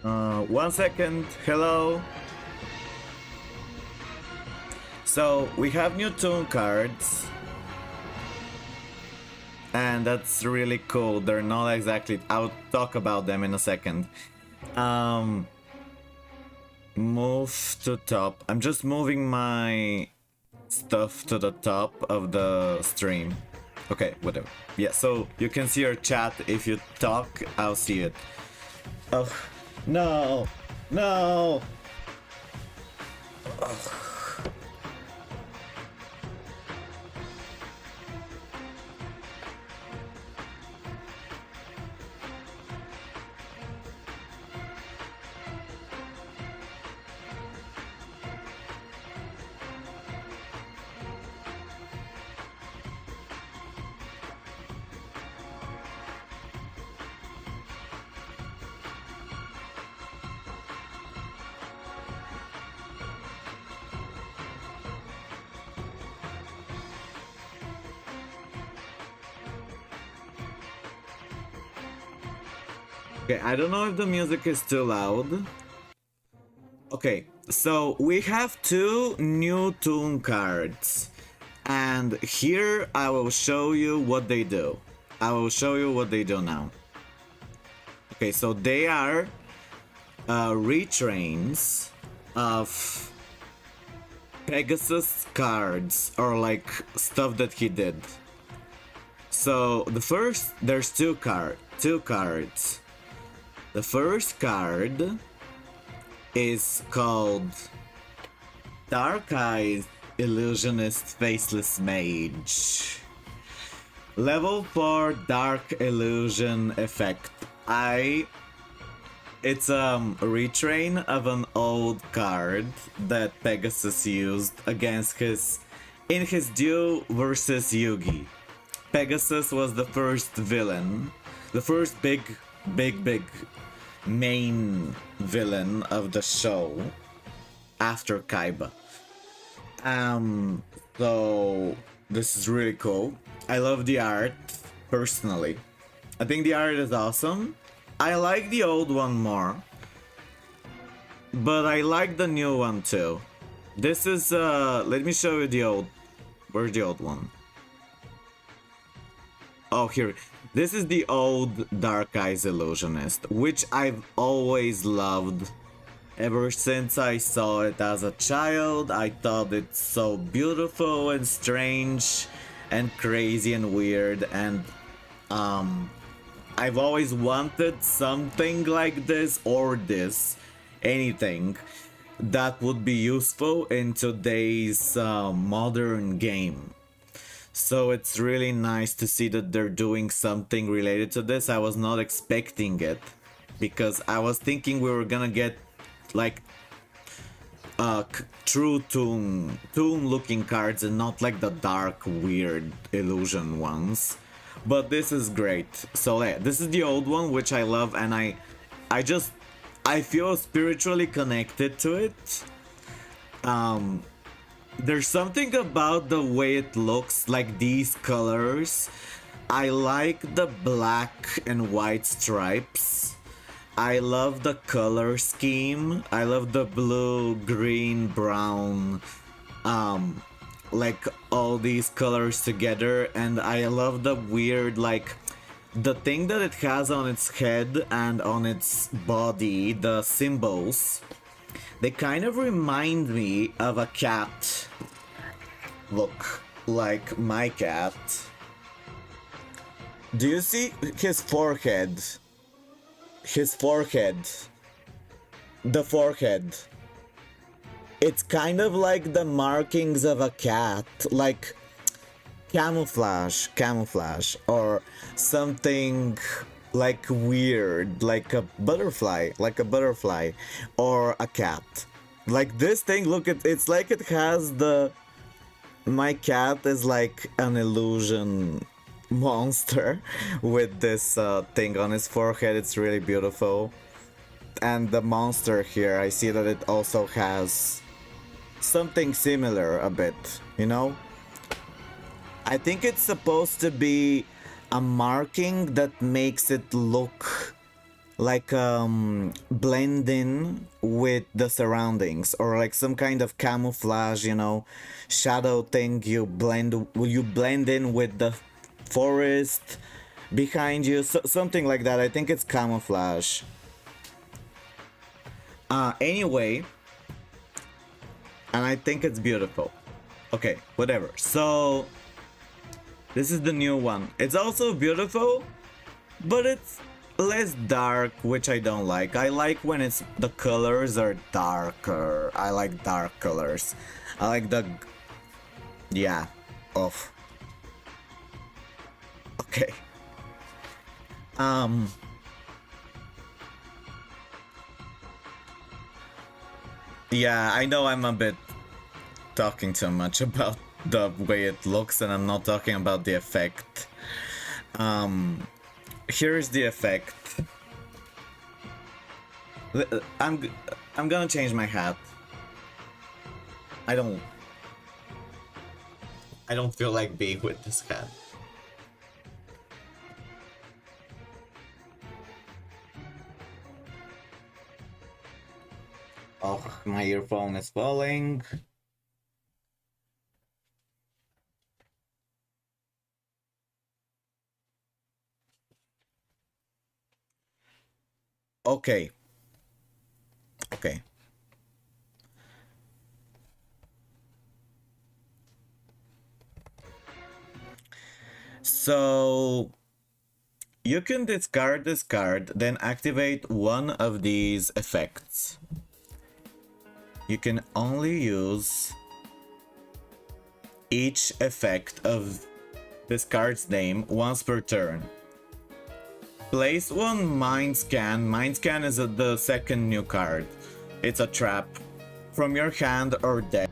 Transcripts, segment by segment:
One second. Hello. So we have new Toon cards, and that's really cool. They're not exactly. I'll talk about them in a second. Move to top. I'm just moving my stuff to the top of the stream. Okay, whatever. Yeah, so you can see your chat. If you talk, I'll see it. Oh, no, no. Ugh. Okay, I don't know if the music is too loud. Okay, so we have two new Toon cards. And here I will show you what they do. I will show you what they do now. Okay, so they are retrains of Pegasus cards, or like stuff that he did. So the first, there's two cards. The first card is called Dark Eyes Illusionist Faceless Mage. Level 4 Dark Illusion Effect. It's a retrain of an old card that Pegasus used against in his duel versus Yugi. Pegasus was the first villain, the first big main villain of the show after Kaiba. So this is really cool. I love the art personally. I think the art is awesome. I like the old one more, but I like the new one too. This is let me show you the old. Where's the old one? Oh, here. This is the old Dark Eyes Illusionist, which I've always loved. Ever since I saw it as a child, I thought it's so beautiful and strange and crazy and weird, and I've always wanted something like this, or anything that would be useful in today's modern game. So it's really nice to see that they're doing something related to this. I was not expecting it, because I was thinking we were gonna get like true Toon looking cards and not like the dark weird illusion ones. But this is great. So yeah, this is the old one, which I love, and I feel spiritually connected to it. There's something about the way it looks, like these colors. I like the black and white stripes. I love the color scheme. I love the blue, green, brown, like all these colors together. And I love the weird, like, the thing that it has on its head and on its body, the symbols. They kind of remind me of a cat. Look, like my cat. Do you see his forehead? His forehead. The forehead. It's kind of like the markings of a cat. Like camouflage, or something like weird, like a butterfly, or a cat. Like this thing, look at it's like it has the. My cat is like an illusion monster with this thing on his forehead. It's really beautiful. And the monster here, I see that it also has something similar a bit, you know? I think it's supposed to be a marking that makes it look like blend in with the surroundings, or like some kind of camouflage, you know, shadow thing. You blend in with the forest behind you, something like that. I think it's camouflage. Anyway, and I think it's beautiful. Okay, whatever. So this is the new one. It's also beautiful, but it's less dark, which I don't like. I like when the colors are darker. I like dark colors. I like the yeah. Off. Okay. Um yeah, I know I'm a bit talking too much about the way it looks, and I'm not talking about the effect. Here's the effect. I'm gonna change my hat. I don't feel like being with this hat. Oh, my earphone is falling. Okay. Okay. So you can discard this card, then activate one of these effects. You can only use each effect of this card's name once per turn. Place one Mind Scan. Mind Scan is the second new card. It's a trap from your hand or deck.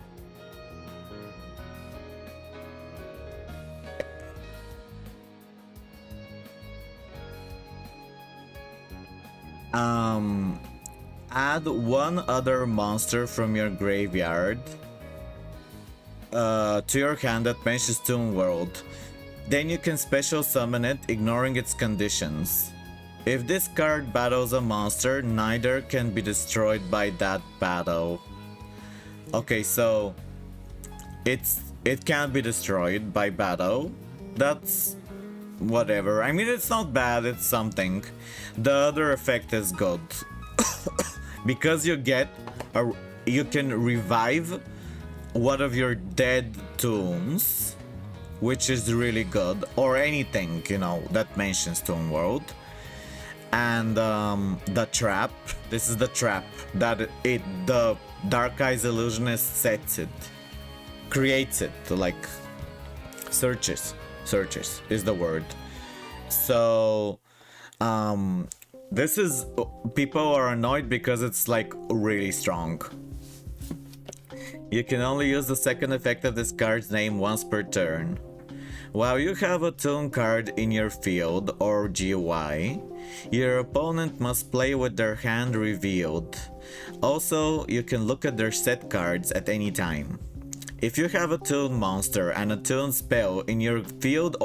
Add one other monster from your graveyard to your hand that matches Toon World. Then you can special summon it, ignoring its conditions. If this card battles a monster, neither can be destroyed by that battle. Okay, so it can't be destroyed by battle. That's whatever. I mean, it's not bad, it's something. The other effect is good. Because you can revive one of your dead toons, which is really good, or anything, you know, that mentions Toon World. And the trap, this is the trap that the Dark Eyes Illusionist sets it, creates it, like searches is the word. So this is, people are annoyed because it's like really strong. You can only use the second effect of this card's name once per turn. While you have a Toon card in your field or GUI, your opponent must play with their hand revealed. Also, you can look at their set cards at any time. If you have a Toon monster and a Toon spell in your field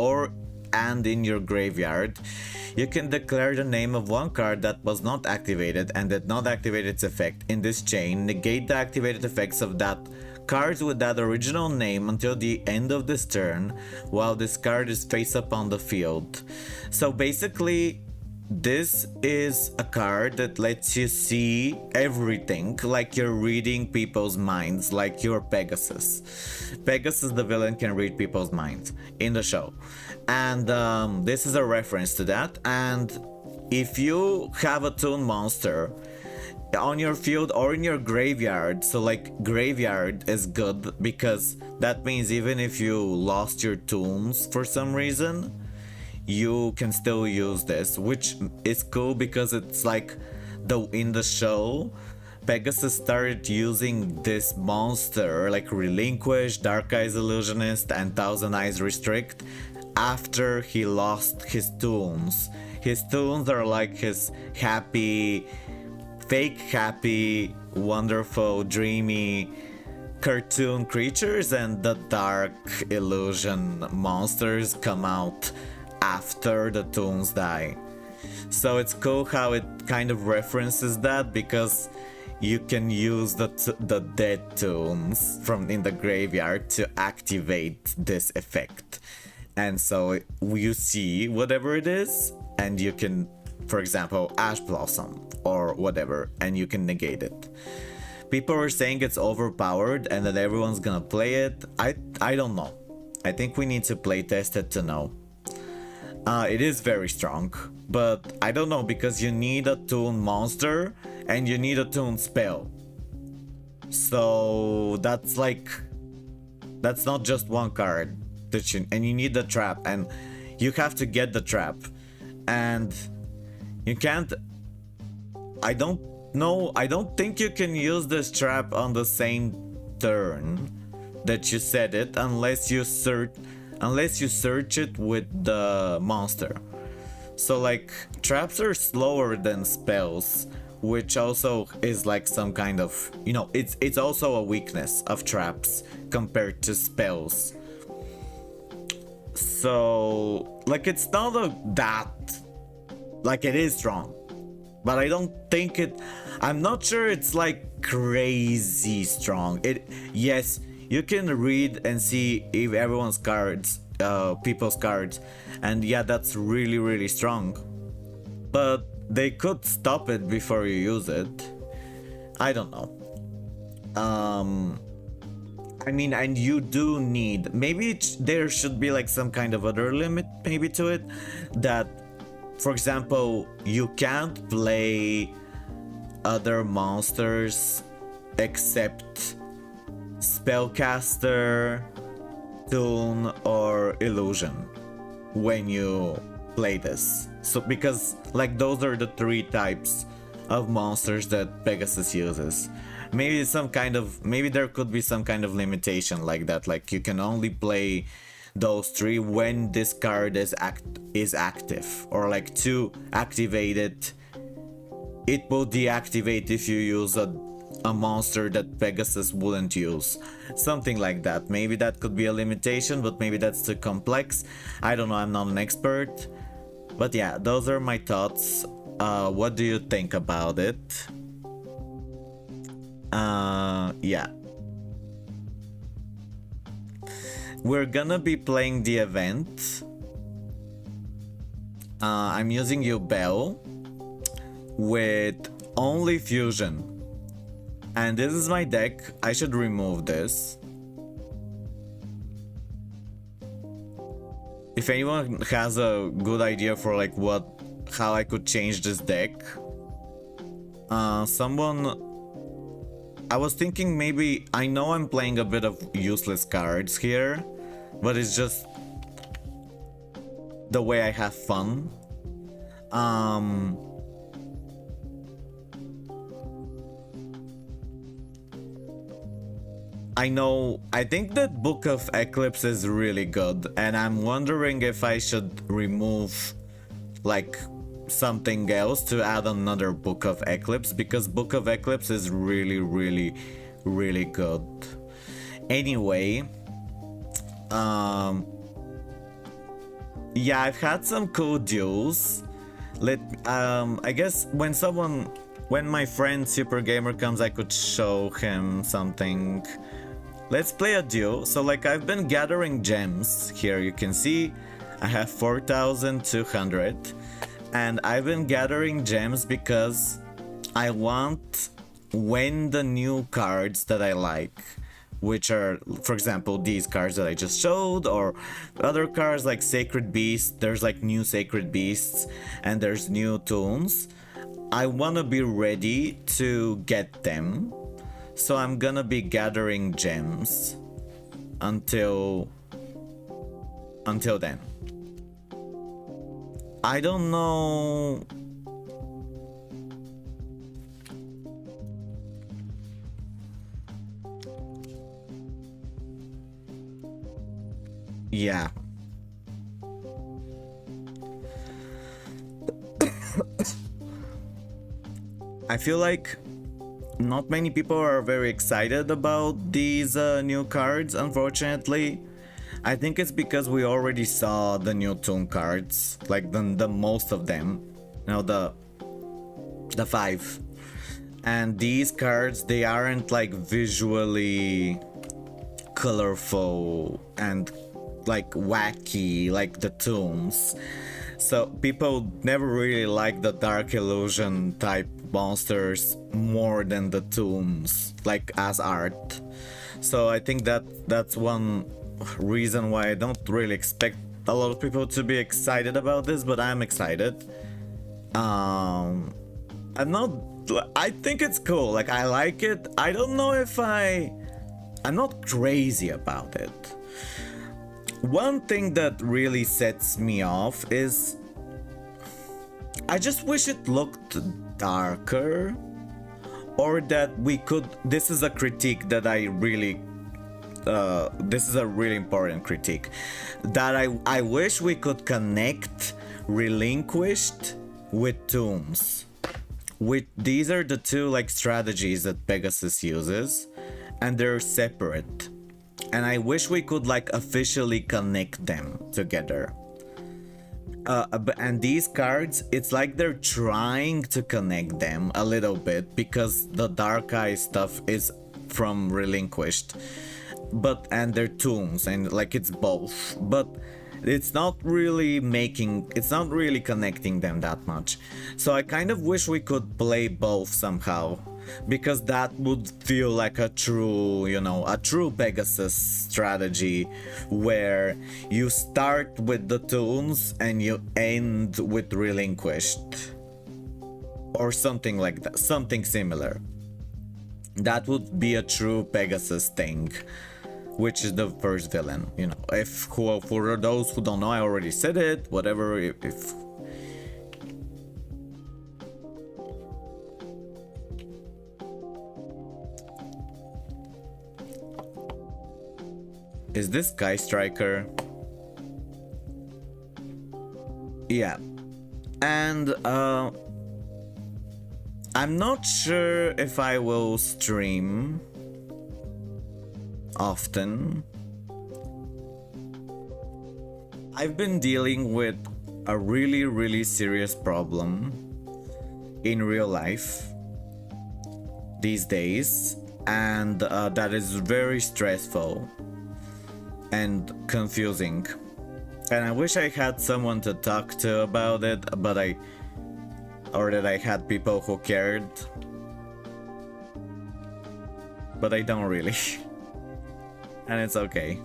and in your graveyard, you can declare the name of one card that was not activated and did not activate its effect in this chain, negate the activated effects of that cards with that original name until the end of this turn, while this card is face up on the field. So basically, this is a card that lets you see everything, like you're reading people's minds, like you're Pegasus. Pegasus the villain can read people's minds in the show. And this is a reference to that. And if you have a Toon monster on your field or in your graveyard, so like graveyard is good because that means even if you lost your Toons for some reason, you can still use this, which is cool because it's like in the show, Pegasus started using this monster, like Relinquish, Dark Eyes Illusionist, and Thousand Eyes Restrict, after he lost his Toons. His Toons are like his happy, fake happy, wonderful, dreamy cartoon creatures, and the dark illusion monsters come out after the Toons die. So it's cool how it kind of references that, because you can use the dead toons from in the graveyard to activate this effect. And so you see whatever it is, and you can, for example, Ash Blossom or whatever, and you can negate it. People are saying it's overpowered and that everyone's gonna play it. I don't know. I think we need to playtest it to know. It is very strong, but I don't know, because you need a Toon monster and you need a Toon spell. So that's like, that's not just one card that and you need the trap, and you have to get the trap, and you can't. I don't know. I don't think you can use this trap on the same turn that you set it, unless you search it with the monster. So like, traps are slower than spells, which also is like some kind of, you know, it's also a weakness of traps compared to spells. So like, it's not that, like, it is strong, but I don't think I'm not sure it's like crazy strong. Yes, you can read and see if everyone's cards, people's cards, and yeah, that's really, really strong. But they could stop it before you use it. I don't know. I mean, and you do need, maybe there should be like some kind of other limit maybe to it, that, for example, you can't play other monsters except Spellcaster, Toon, or Illusion when you play this. So because like, those are the 3 types of monsters that Pegasus uses. Maybe maybe there could be some kind of limitation like that, like you can only play those 3 when this card is active, or like to activate it, it will deactivate if you use a monster that Pegasus wouldn't use. Something like that. Maybe that could be a limitation, but maybe that's too complex. I don't know, I'm not an expert. But yeah, those are my thoughts. What do you think about it? Yeah. We're gonna be playing the event. I'm using Yubel with only fusion. And this is my deck. I should remove this. If anyone has a good idea for like how I could change this deck. I was thinking maybe, I know I'm playing a bit of useless cards here, but it's just the way I have fun. I think that Book of Eclipse is really good, and I'm wondering if I should remove like something else to add another Book of Eclipse, because Book of Eclipse is really, really, really good. Anyway, yeah, I've had some cool duels. I guess when my friend Super Gamer comes, I could show him something. Let's play a duel. So like, I've been gathering gems here. You can see I have 4,200, and I've been gathering gems because I want, when the new cards that I like, which are, for example, these cards that I just showed, or other cards like Sacred Beast, there's like new Sacred Beasts and there's new Toons, I want to be ready to get them. So I'm gonna be gathering gems until then. I don't know. Yeah. I feel like not many people are very excited about these new cards, unfortunately. I think it's because we already saw the new Toon cards, like the most of them. You know, the 5. And these cards, they aren't like visually colorful and like wacky like the Toons. So people never really like the Dark Illusion type monsters more than the Toons, like as art. So I think that's one reason why I don't really expect a lot of people to be excited about this, but I'm excited. I'm not. I think it's cool. Like, I like it. I don't know if I'm not crazy about it. One thing that really sets me off is I just wish it looked darker, or that we could. This is a critique that I really. This is a really important critique. That I wish we could connect Relinquished with Toons. These are the two like strategies that Pegasus uses, and they're separate. And I wish we could like officially connect them together. And these cards, it's like they're trying to connect them a little bit because the Dark Eye stuff is from Relinquished, and they're Toons, and like it's both, but it's not really connecting them that much. So I kind of wish we could play both somehow, because that would feel like a true, a true Pegasus strategy where you start with the Toons and you end with Relinquished, or something like that, something similar. That would be a true Pegasus thing, which is the first villain. For those who don't know, I already said it, whatever. If is this Sky Striker? Yeah. And I'm not sure if I will stream often. I've been dealing with a really, really serious problem in real life these days, and that is very stressful and confusing. And I wish I had someone to talk to about it, or that I had people who cared, but I don't really. And it's okay.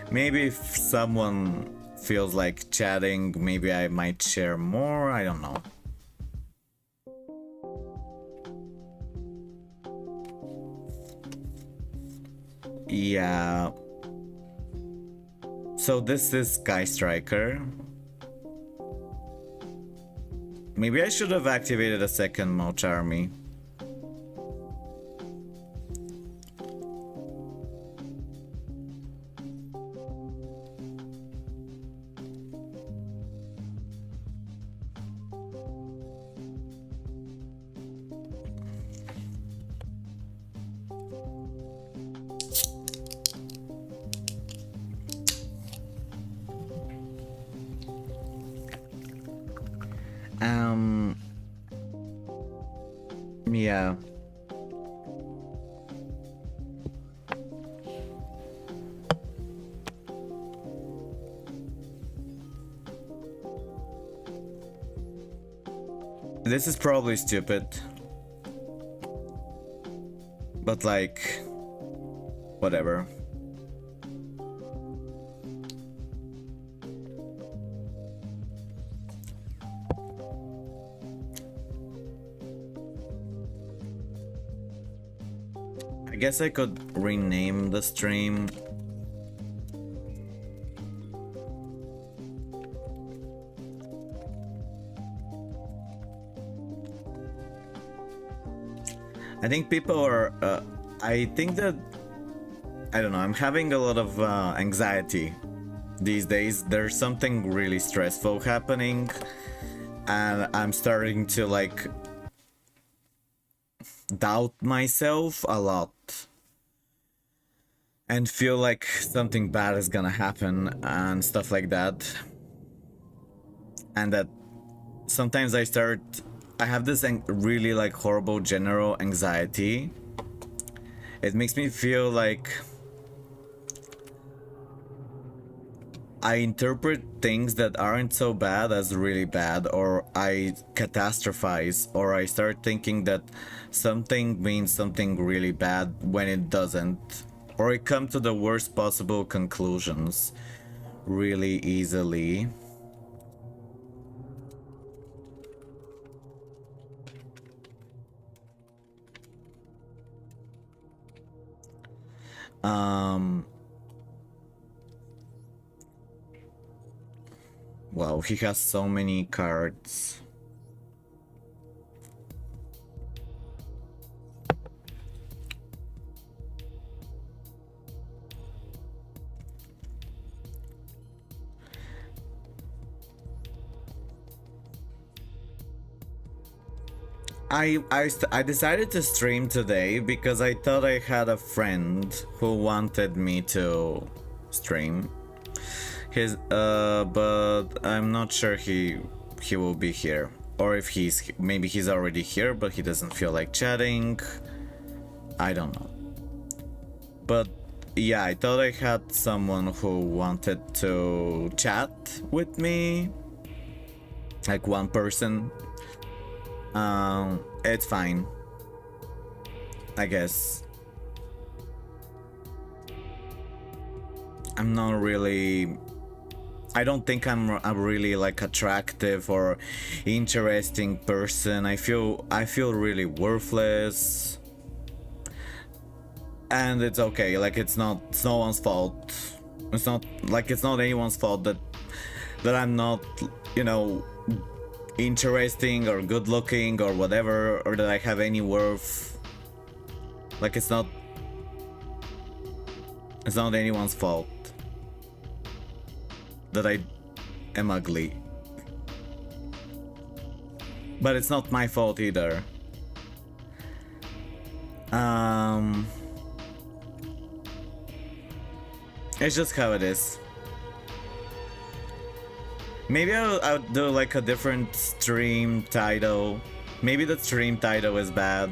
Maybe if someone feels like chatting, maybe I might share more, I don't know. Yeah. So this is Sky Striker. Maybe I should have activated a second Moch army. Yeah. This is probably stupid, but like, whatever. I guess I could rename the stream. I think people are, I think that, I don't know, I'm having a lot of anxiety these days. There's something really stressful happening, and I'm starting to like doubt myself a lot and feel like something bad is gonna happen and stuff like that, and that sometimes I have this really like horrible general anxiety. It makes me feel like I interpret things that aren't so bad as really bad, or I catastrophize, or I start thinking that something means something really bad when it doesn't, or I come to the worst possible conclusions really easily. Wow, he has so many cards. I decided to stream today because I thought I had a friend who wanted me to stream. But I'm not sure he will be here, or if maybe he's already here but he doesn't feel like chatting. I don't know. But yeah, I thought I had someone who wanted to chat with me, like one person. It's fine, I guess. I'm not really, I don't think I'm a really like attractive or interesting person. I feel really worthless, and it's okay. Like it's no one's fault. It's not anyone's fault that I'm not, you know, interesting or good looking or whatever, or that I have any worth. Like it's not anyone's fault that I am ugly. But it's not my fault either. It's just how it is. Maybe I'll do like a different stream title. Maybe the stream title is bad.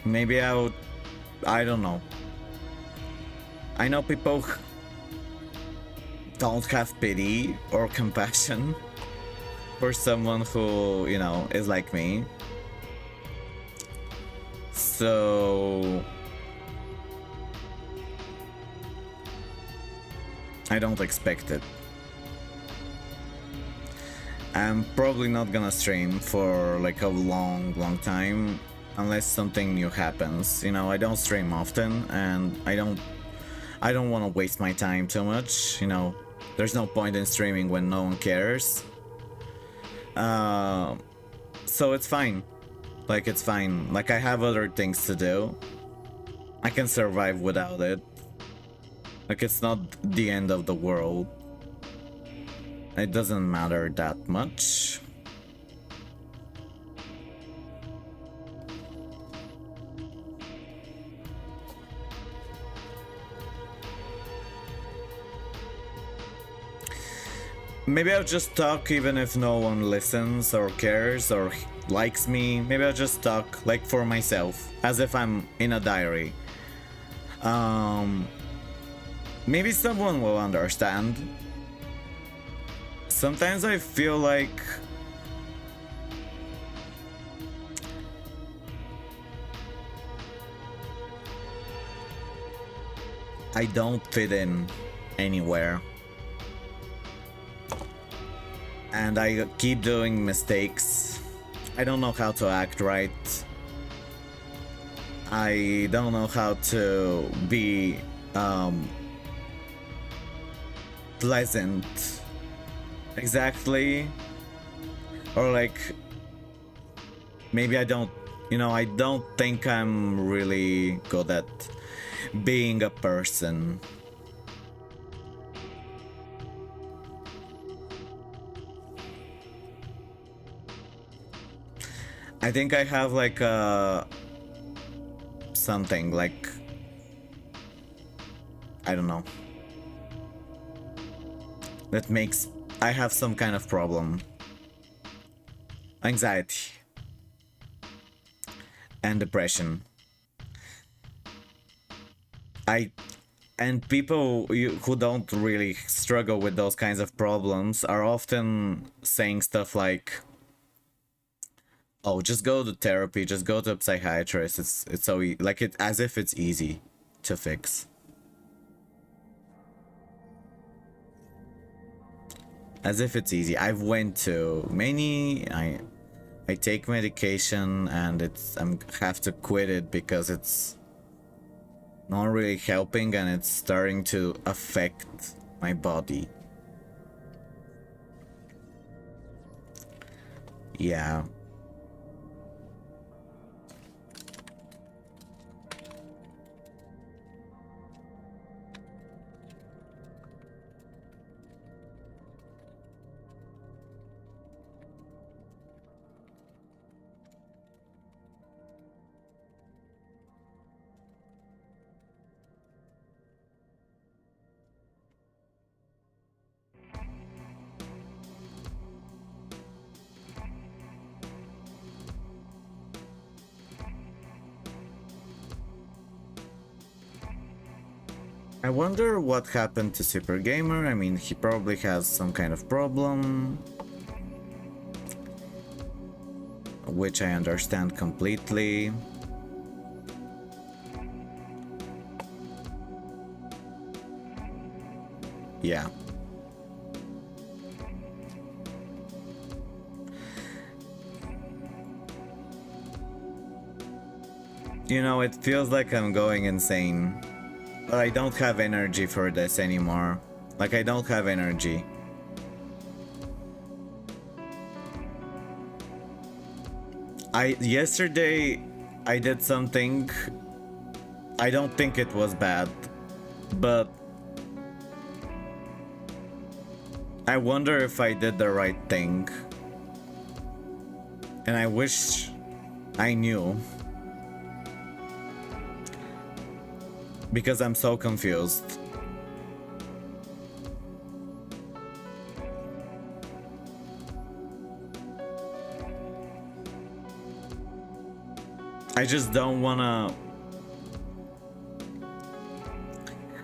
Maybe I don't know. I know people don't have pity or compassion for someone who, you know, is like me. So I don't expect it. I'm probably not gonna stream for like a long time unless something new happens. You know, I don't stream often, and I don't want to waste my time too much. You know, there's no point in streaming when no one cares. So it's fine. Like it's fine. Like I have other things to do. I can survive without it. Like it's not the end of the world. It doesn't matter that much. Maybe I'll just talk even if no one listens or cares or likes me. Maybe I'll just talk like for myself, as if I'm in a diary. Maybe someone will understand. Sometimes I feel like I don't fit in anywhere. And I keep doing mistakes. I don't know how to act right. I don't know how to be pleasant exactly. Or like maybe I don't, you know, I don't think I'm really good at being a person. I think I have like something, like, I don't know, that makes I have some kind of problem. Anxiety and depression. And people who don't really struggle with those kinds of problems are often saying stuff like, oh, just go to therapy, just go to a psychiatrist. It's so like it as if it's easy to fix. As if it's easy. I've went to many. I take medication and I'm have to quit it because it's not really helping and it's starting to affect my body. Yeah. I wonder what happened to Super Gamer. I mean, he probably has some kind of problem, which I understand completely. Yeah. You know, it feels like I'm going insane. But I don't have energy for this anymore. Like, I don't have energy. Yesterday, I did something. I don't think it was bad. But I wonder if I did the right thing. And I wish I knew. Because I'm so confused. I just don't wanna...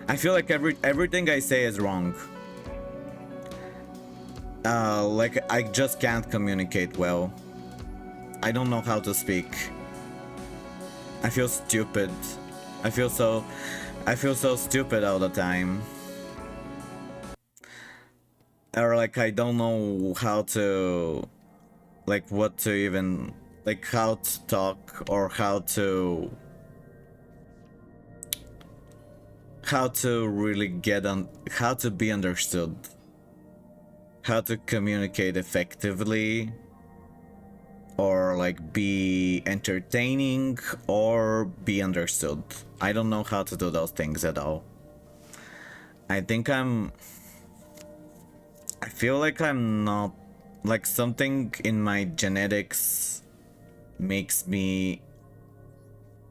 I feel like everything I say is wrong. Like I just can't communicate well. I don't know how to speak. I feel stupid. I feel so stupid all the time. Or like I don't know how to, like what to even, like how to talk or how to really get on, how to be understood. How to communicate effectively. Or like be entertaining or be understood. I don't know how to do those things at all. I think I feel like I'm not, like something in my genetics makes me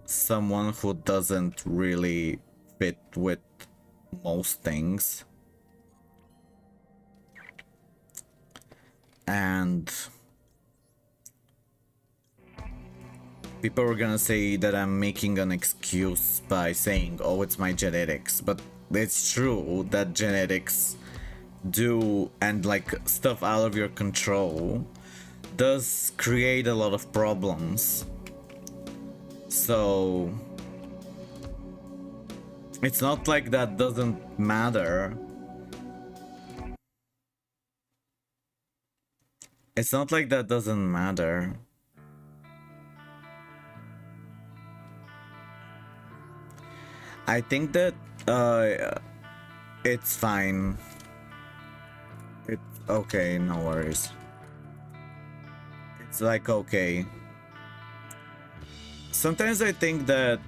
someone who doesn't really fit with most things. And people are gonna say that I'm making an excuse by saying, oh, it's my genetics. But it's true that genetics do, and like stuff out of your control does create a lot of problems. So it's not like that doesn't matter. It's not like that doesn't matter. I think that it's fine. It's okay, no worries. It's like okay. Sometimes I think that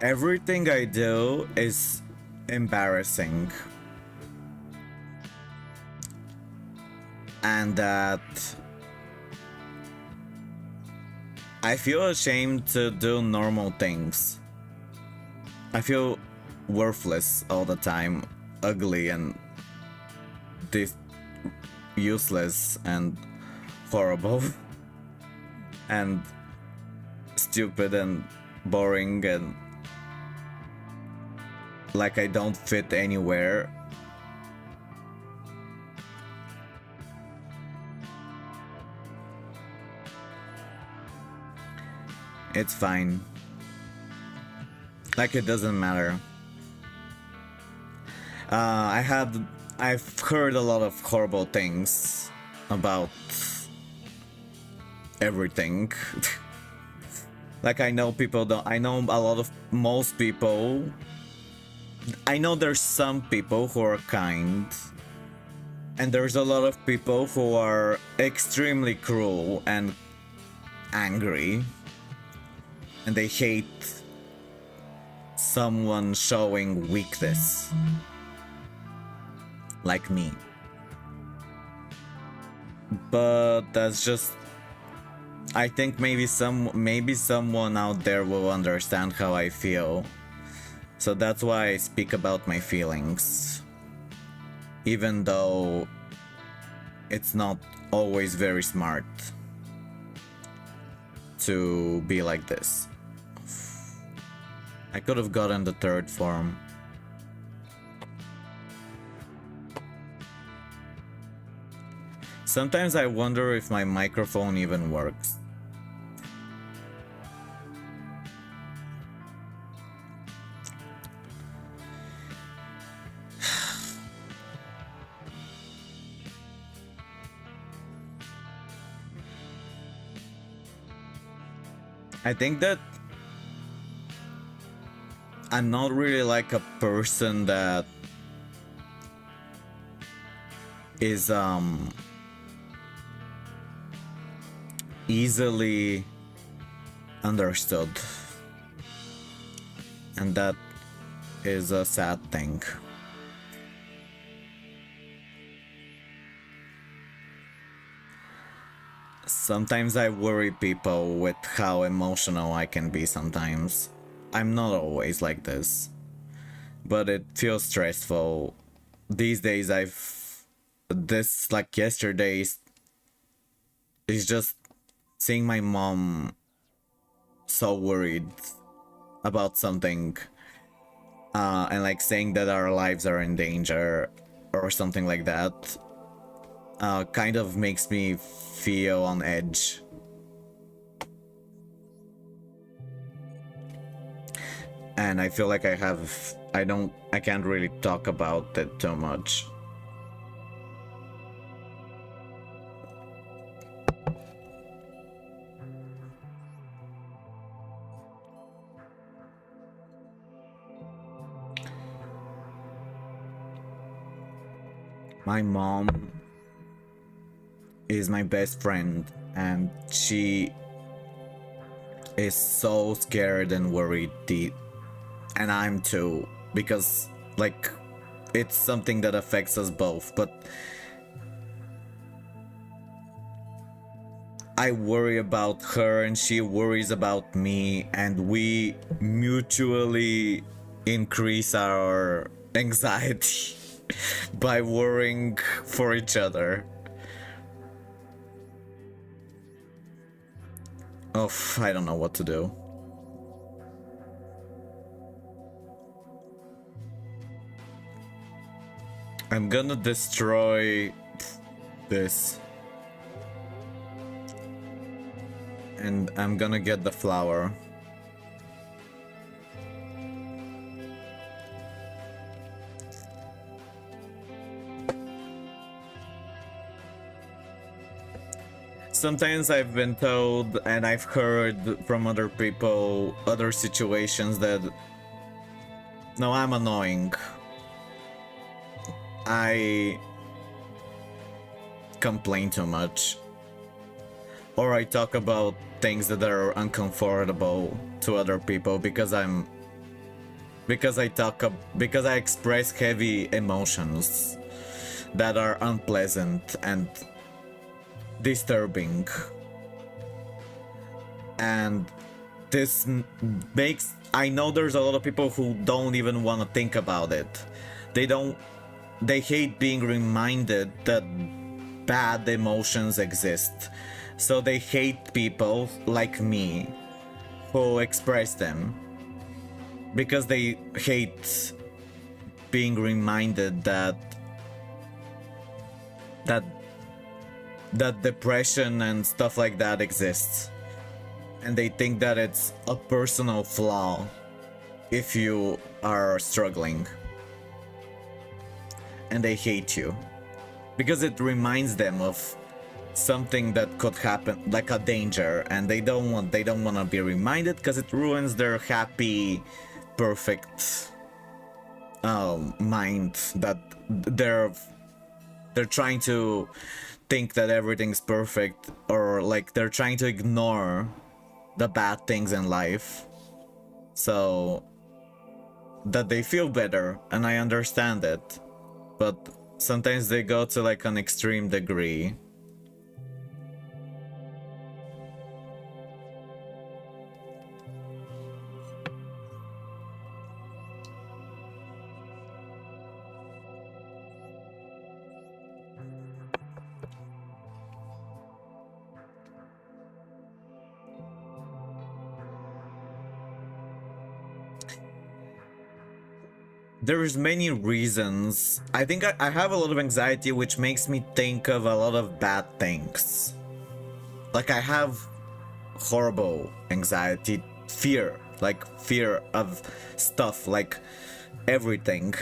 everything I do is embarrassing. And that I feel ashamed to do normal things. I feel worthless all the time, ugly and useless and horrible and stupid and boring and like I don't fit anywhere. It's fine. Like it doesn't matter. I've heard a lot of horrible things about everything. Like I know people don't. I know a lot of most people. I know there's some people who are kind, and there's a lot of people who are extremely cruel and angry, and they hate someone showing weakness, like me. But that's just. I think maybe someone out there will understand how I feel. So that's why I speak about my feelings. Even though it's not always very smart to be like this. I could have gotten the third form. Sometimes I wonder if my microphone even works. I think that I'm not really like a person that is easily understood, and that is a sad thing. Sometimes I worry people with how emotional I can be sometimes. I'm not always like this, but it feels stressful. These days this like yesterday's is just seeing my mom so worried about something and like saying that our lives are in danger or something like that kind of makes me feel on edge. And I feel like I can't really talk about it too much. My mom is my best friend, and she is so scared and worried, and I'm too, because like it's something that affects us both. But I worry about her and she worries about me, and we mutually increase our anxiety by worrying for each other. Oh, I don't know what to do. I'm gonna destroy this. And I'm gonna get the flower. Sometimes I've been told, and I've heard from other people, other situations, that no, I'm annoying. I complain too much, or I talk about things that are uncomfortable to other people because I express heavy emotions that are unpleasant and disturbing. And this makes, I know there's a lot of people who don't even want to think about it. They hate being reminded that bad emotions exist. So they hate people like me who express them, because they hate being reminded that depression and stuff like that exists. And they think that it's a personal flaw if you are struggling. And they hate you because it reminds them of something that could happen, like a danger, and they don't want to be reminded because it ruins their happy, perfect mind that they're trying to think that everything's perfect, or like they're trying to ignore the bad things in life so that they feel better. And I understand it, but sometimes they go to like an extreme degree. There's many reasons. I think I have a lot of anxiety, which makes me think of a lot of bad things. Like I have horrible anxiety, fear of stuff, like everything.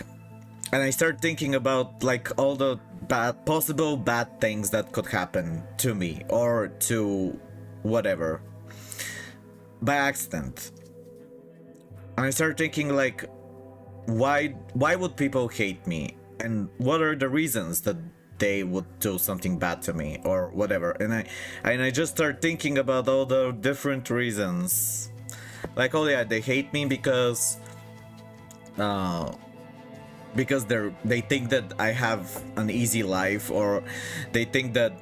And I start thinking about like all the possible bad things that could happen to me or to whatever by accident. And I start thinking like, why would people hate me, and what are the reasons that they would do something bad to me or whatever. And I just start thinking about all the different reasons. Like, oh yeah, they hate me because they think that I have an easy life, or they think that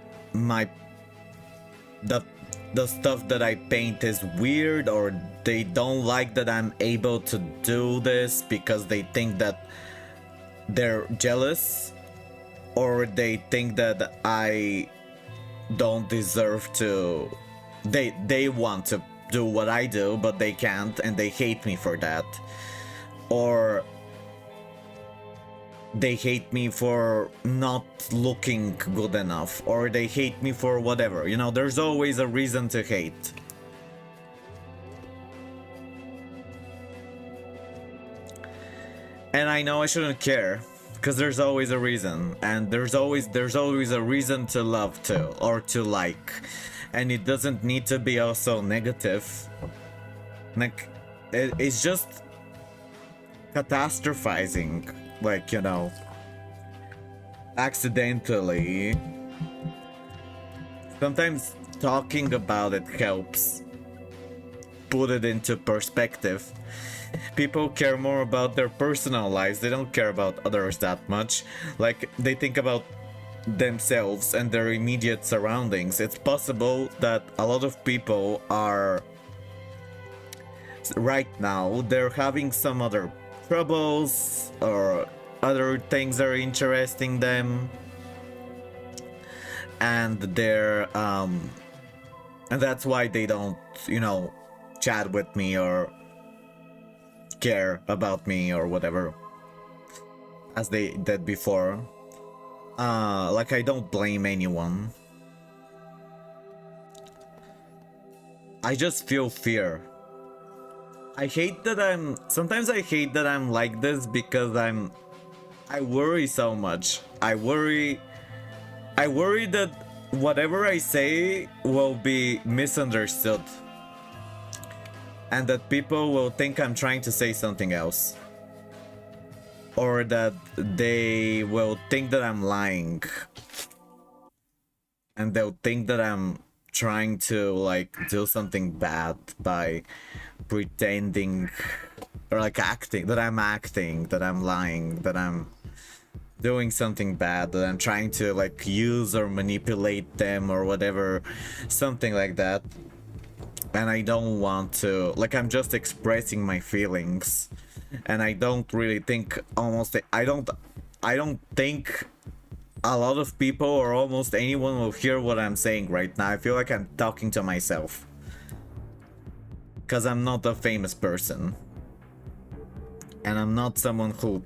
the stuff that I paint is weird, or they don't like that I'm able to do this because they think that they're jealous, or they think that I don't deserve to. They want to do what I do, but they can't, and they hate me for that. Or they hate me for not looking good enough, or they hate me for whatever. You know, there's always a reason to hate. And I know I shouldn't care, because there's always a reason, and there's always a reason to love too, or to like. And it doesn't need to be also negative. Like, it's just catastrophizing, like, you know, accidentally. Sometimes talking about it helps put it into perspective. People care more about their personal lives, they don't care about others that much. Like, they think about themselves and their immediate surroundings. It's possible that a lot of people are right now, they're having some other troubles, or other things are interesting them, and they're and that's why they don't, you know, chat with me or care about me or whatever as they did before. Like, I don't blame anyone. I just feel fear. Sometimes I hate that I'm like this, because I worry so much. I worry that whatever I say will be misunderstood, and that people will think I'm trying to say something else, or that they will think that I'm lying, and they'll think that I'm trying to like do something bad by pretending, or like acting, that I'm lying, that I'm doing something bad, that I'm trying to like use or manipulate them or whatever, something like that. and I don't want to, like, I'm just expressing my feelings, and I don't really think I don't think a lot of people or almost anyone will hear what I'm saying right now. I feel like I'm talking to myself. Because I'm not a famous person. And I'm not someone who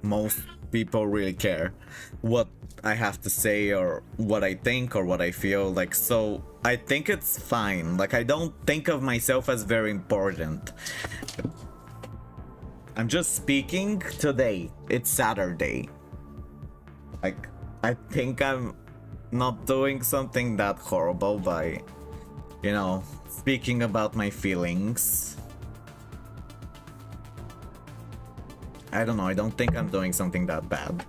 most people really care what I have to say or what I think or what I feel. Like, so I think it's fine. Like, I don't think of myself as very important. I'm just speaking today. It's Saturday. Like, I think I'm not doing something that horrible by, you know, speaking about my feelings. I don't know, I don't think I'm doing something that bad.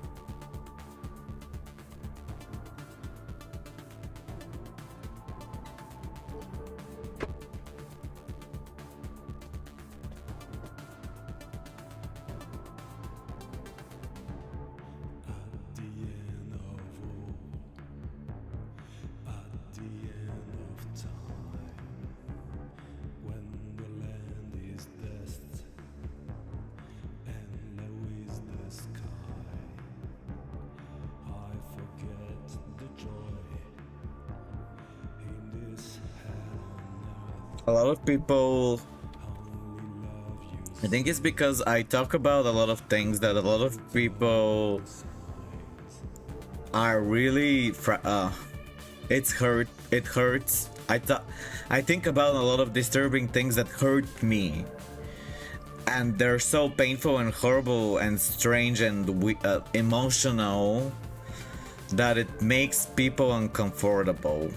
A lot of people, I think it's because I talk about a lot of things that a lot of people are really it hurts. I think about a lot of disturbing things that hurt me, and they're so painful and horrible and strange and emotional that it makes people uncomfortable.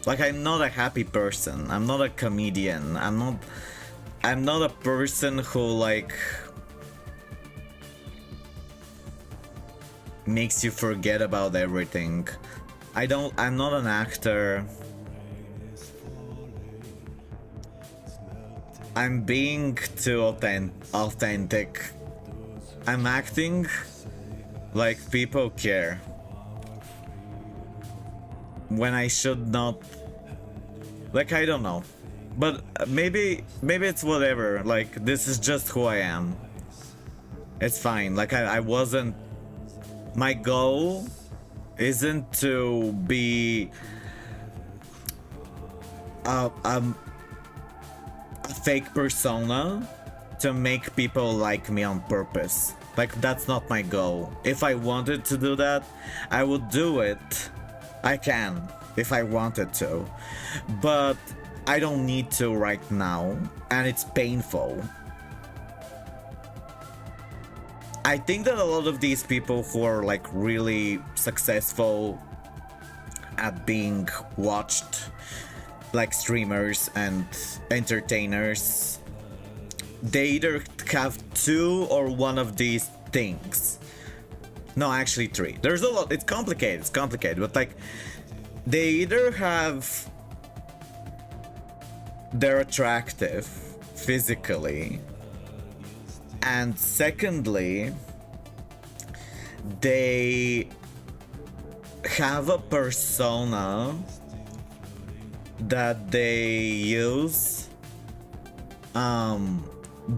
Like, I'm not a happy person. I'm not a comedian. I'm not a person who, like, makes you forget about everything. I'm not an actor. I'm being too authentic. I'm acting like people care, when I should not. Like, I don't know, but maybe it's whatever. Like, this is just who I am. It's fine. Like, I wasn't, my goal isn't to be a fake persona to make people like me on purpose. Like, that's not my goal. If I wanted to do that, I would do it. I can, if I wanted to. But I don't need to right now, and it's painful. I think that a lot of these people who are, like, really successful at being watched, like streamers and entertainers, they either have two or one of these things. No, actually three. There's a lot. It's complicated, but, like, they either have, they're attractive physically, and secondly, they have a persona that they use.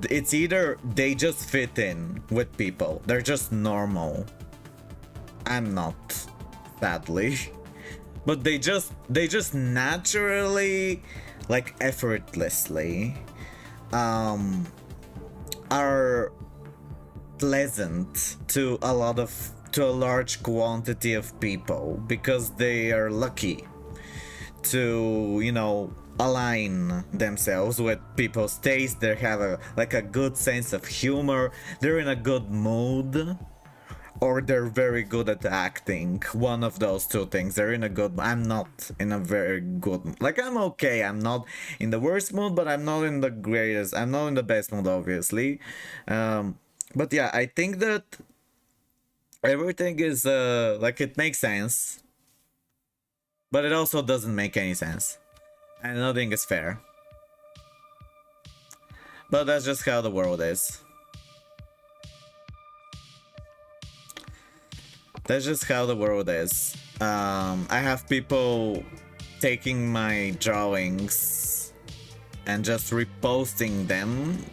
It's either they just fit in with people, they're just normal. I'm not, sadly. But they just naturally, like, effortlessly are pleasant to a large quantity of people, because they are lucky to, you know, align themselves with people's taste. They have a good sense of humor, they're in a good mood, or they're very good at acting. One of those two things. They're in a good. I'm not in a very good. Like, I'm okay. I'm not in the worst mood, but I'm not in the greatest. I'm not in the best mood, obviously. But yeah, I think that everything is like, it makes sense, but it also doesn't make any sense, and nothing is fair. But that's just how the world is. That's just how the world is. I have people taking my drawings and just reposting them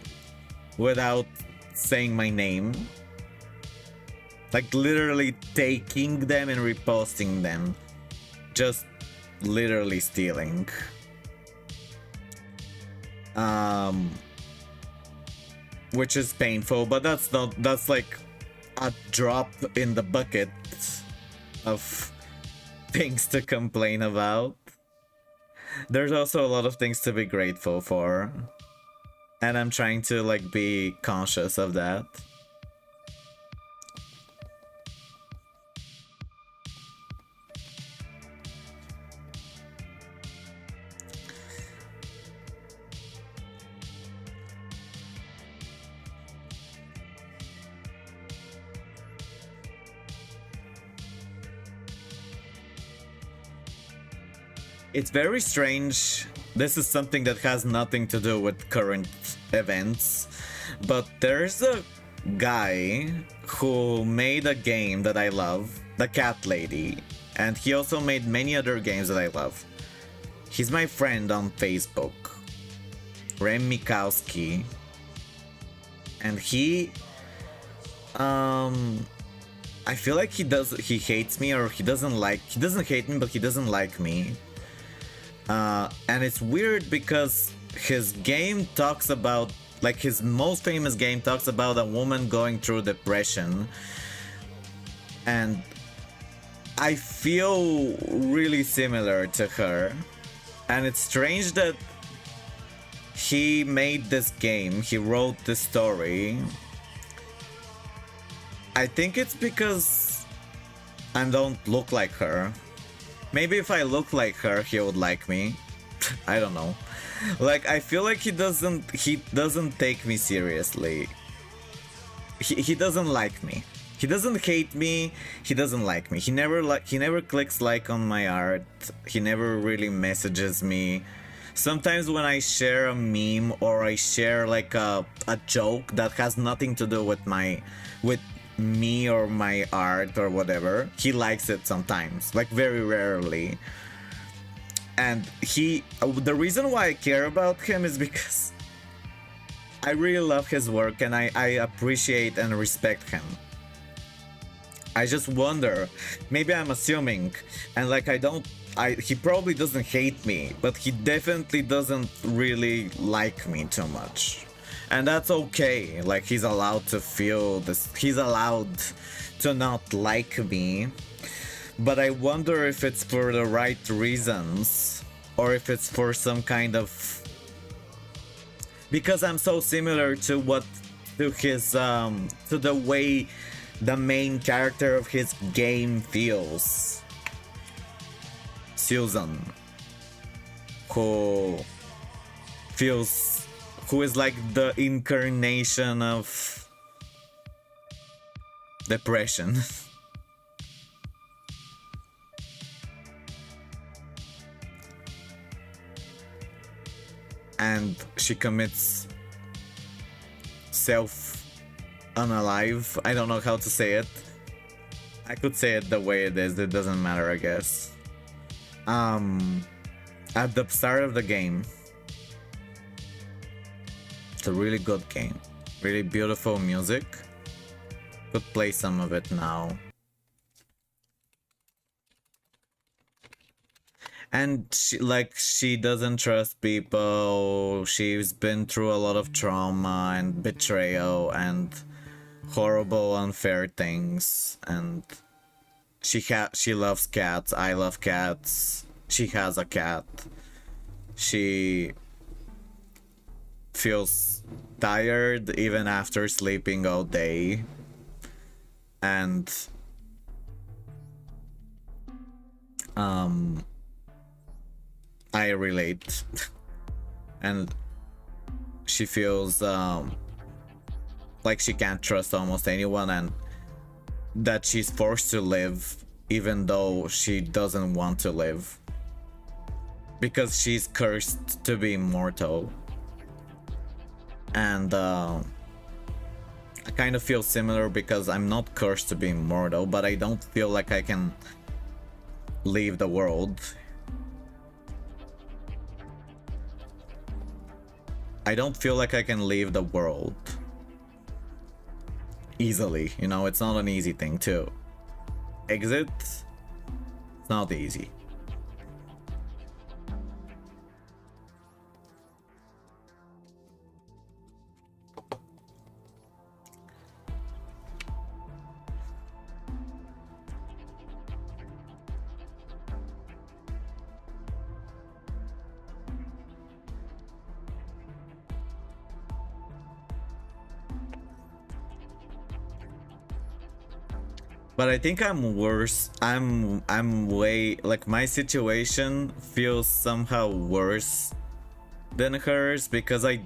without saying my name. Like literally taking them and reposting them. Just literally stealing. Which is painful, but that's like a drop in the bucket of things to complain about. There's also a lot of things to be grateful for, and I'm trying to like be conscious of that. It's very strange. This is something that has nothing to do with current events, but there's a guy who made a game that I love, The Cat Lady, and he also made many other games that I love. He's my friend on Facebook, Rem Mikowski, and he I feel like he hates me, or he doesn't hate me, but he doesn't like me. And it's weird because his game talks about, like his most famous game talks about a woman going through depression. And I feel really similar to her. And it's strange that he made this game, he wrote this story. I think it's because I don't look like her. Maybe if I look like her, he would like me. I don't know. Like, I feel like he doesn't take me seriously. He doesn't like me. He doesn't hate me. He doesn't like me. He never clicks like on my art. He never really messages me. Sometimes when I share a meme or I share like a joke that has nothing to do with me or my art or whatever, he likes it sometimes, like very rarely. And the reason why I care about him is because I really love his work and I appreciate and respect him. I just wonder, maybe I'm assuming, and like he probably doesn't hate me, but he definitely doesn't really like me too much. And that's okay, like he's allowed to feel this, he's allowed to not like me. But I wonder if it's for the right reasons, or if it's for some kind of... Because I'm so similar to his, to the way the main character of his game feels. Susan. Who is like the incarnation of depression. And she commits self-unalive. I don't know how to say it. I could say it the way it is, it doesn't matter, I guess. At the start of the game. It's a really good game. Really beautiful music. Could play some of it now. And she doesn't trust people. She's been through a lot of trauma and betrayal and horrible, unfair things. And she loves cats. I love cats. She has a cat. She feels tired even after sleeping all day. And I relate. And she feels like she can't trust almost anyone, and that she's forced to live even though she doesn't want to live, because she's cursed to be immortal. And I kind of feel similar because I'm not cursed to be immortal, but I don't feel like I can leave the world. I don't feel like I can leave the world easily, you know. It's not an easy thing to exit. It's not easy. But I think I'm worse. I'm way, like, my situation feels somehow worse than hers because I'm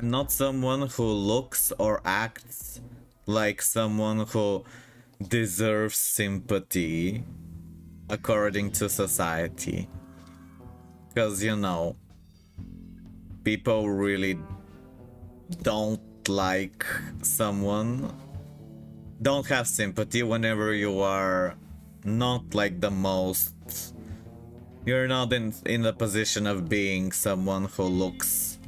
not someone who looks or acts like someone who deserves sympathy according to society. Because, you know, people really don't like someone, don't have sympathy whenever you are not like the most, you're not in the position of being someone who looks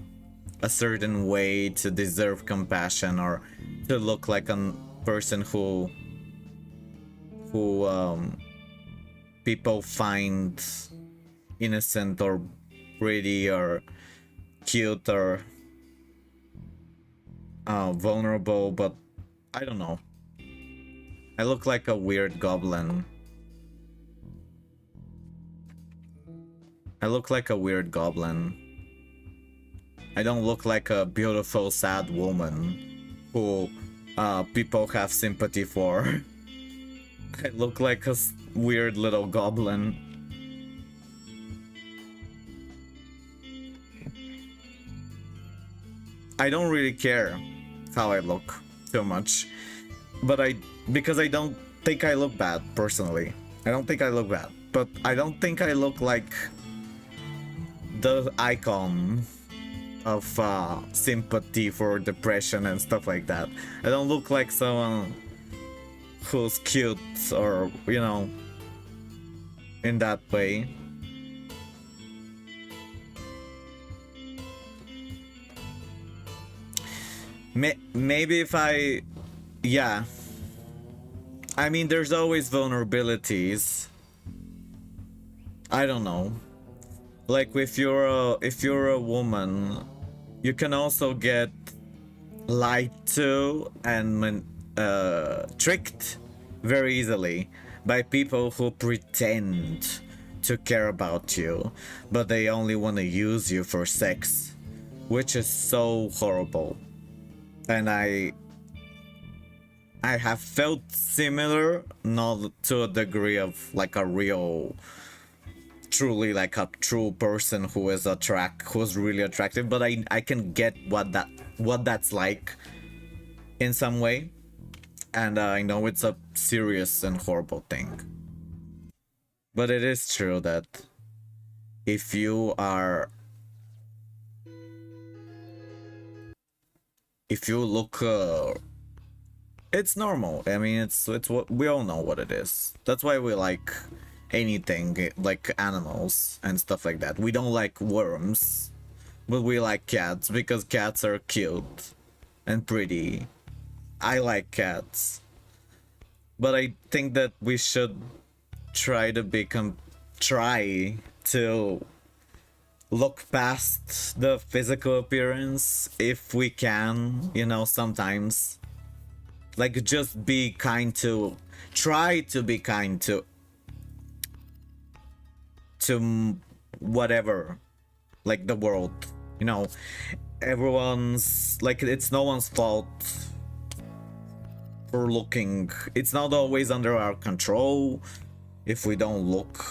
a certain way to deserve compassion, or to look like a person who people find innocent or pretty or cute or vulnerable. But I don't know, I look like a weird goblin. I look like a weird goblin. I don't look like a beautiful, sad woman who people have sympathy for. I look like a weird little goblin. I don't really care how I look too much. But because I don't think I look bad, personally. I don't think I look bad. But I don't think I look like the icon of sympathy for depression and stuff like that. I don't look like someone who's cute or, you know, in that way. Maybe if I... Yeah. I mean, there's always vulnerabilities. I don't know. Like, if you're a woman, you can also get lied to and tricked very easily by people who pretend to care about you, but they only want to use you for sex, which is so horrible. And I have felt similar, not to a degree of like a real, truly like a true person who is who's really attractive, but I can get what that's like in some way, and I know it's a serious and horrible thing. But it is true that if you look it's normal. I mean, it's what we all know what it is. That's why we like anything like animals and stuff like that. We don't like worms, but we like cats because cats are cute and pretty. I like cats, but I think that we should try to look past the physical appearance if we can, you know, sometimes. Like, just be kind to... Try to be kind to whatever. Like, the world. You know, everyone's... Like, it's no one's fault for looking... It's not always under our control if we don't look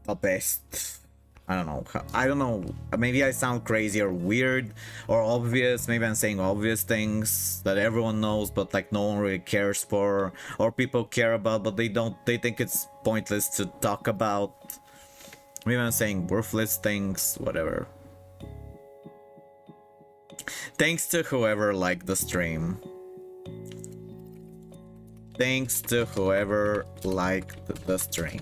the best. I don't know. Maybe I sound crazy or weird or obvious. Maybe I'm saying obvious things that everyone knows, but like no one really cares for, or people care about, but they think it's pointless to talk about. Maybe I'm saying worthless things, whatever. Thanks to whoever liked the stream. Thanks to whoever liked the stream.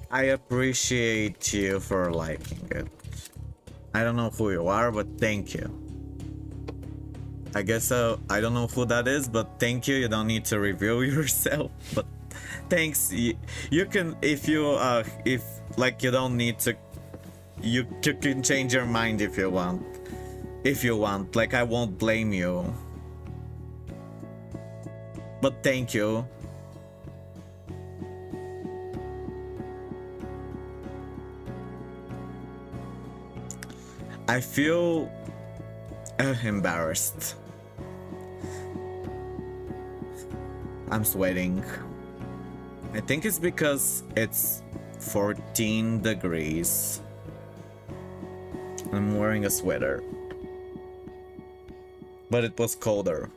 I appreciate you for liking it. I don't know who you are, but thank you. I guess I don't know who that is, but thank you. You don't need to reveal yourself, but thanks. You can, if like, you don't need to. You can change your mind if you want. If you want, like, I won't blame you. But thank you. I feel embarrassed. I'm sweating. I think it's because it's 14 degrees. I'm wearing a sweater. But it was colder.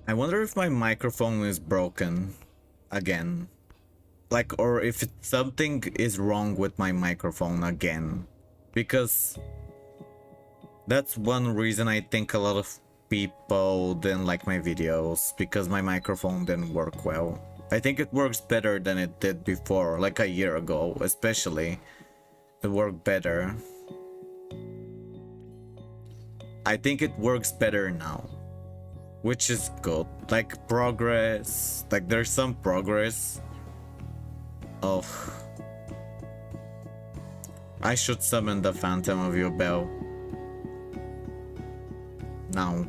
I wonder if my microphone is broken again. Like, or if something is wrong with my microphone again. Because that's one reason I think a lot of people didn't like my videos, because my microphone didn't work well. I think it works better than it did before, like a year ago especially. It worked better. I think it works better now, which is good. Like, progress, like, there's some progress. Oh, I should summon the Phantom of Yubel. Now.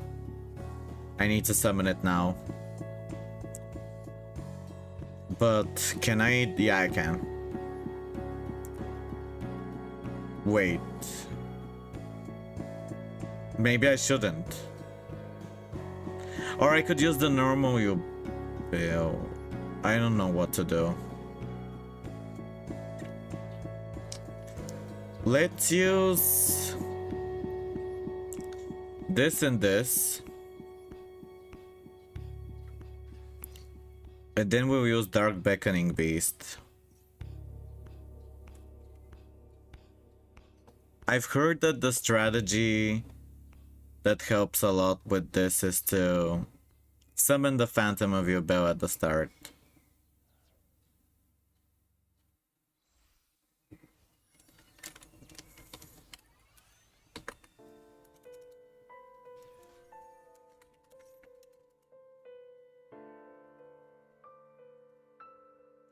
I need to summon it now. But can I? Yeah, I can. Wait. Maybe I shouldn't. Or I could use the normal Yubel. I don't know what to do. Let's use this and this. And then we'll use Dark Beckoning Beast. I've heard that the strategy that helps a lot with this is to summon the Phantom of Yubel at the start.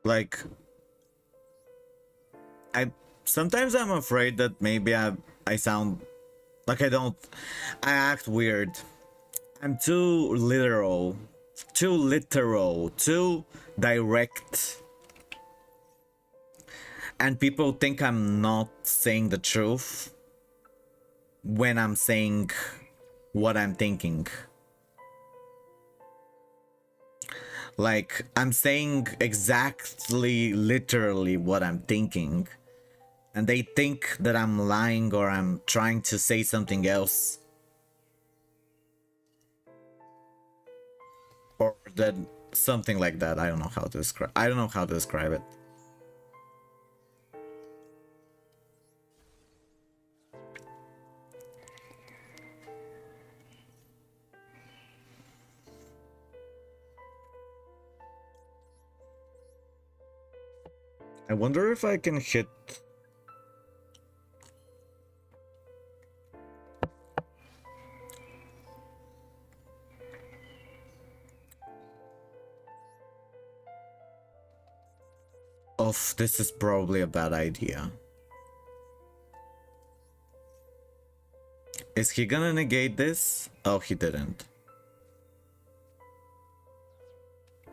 Like, sometimes I'm afraid that maybe I sound like I act weird. I'm too literal, too direct. And people think I'm not saying the truth when I'm saying what I'm thinking. Like, I'm saying exactly, literally what I'm thinking. And they think that I'm lying or I'm trying to say something else. Or that something like that. I don't know how to describe it. I wonder if I can hit. Oh, this is probably a bad idea. Is he gonna negate this? Oh, he didn't.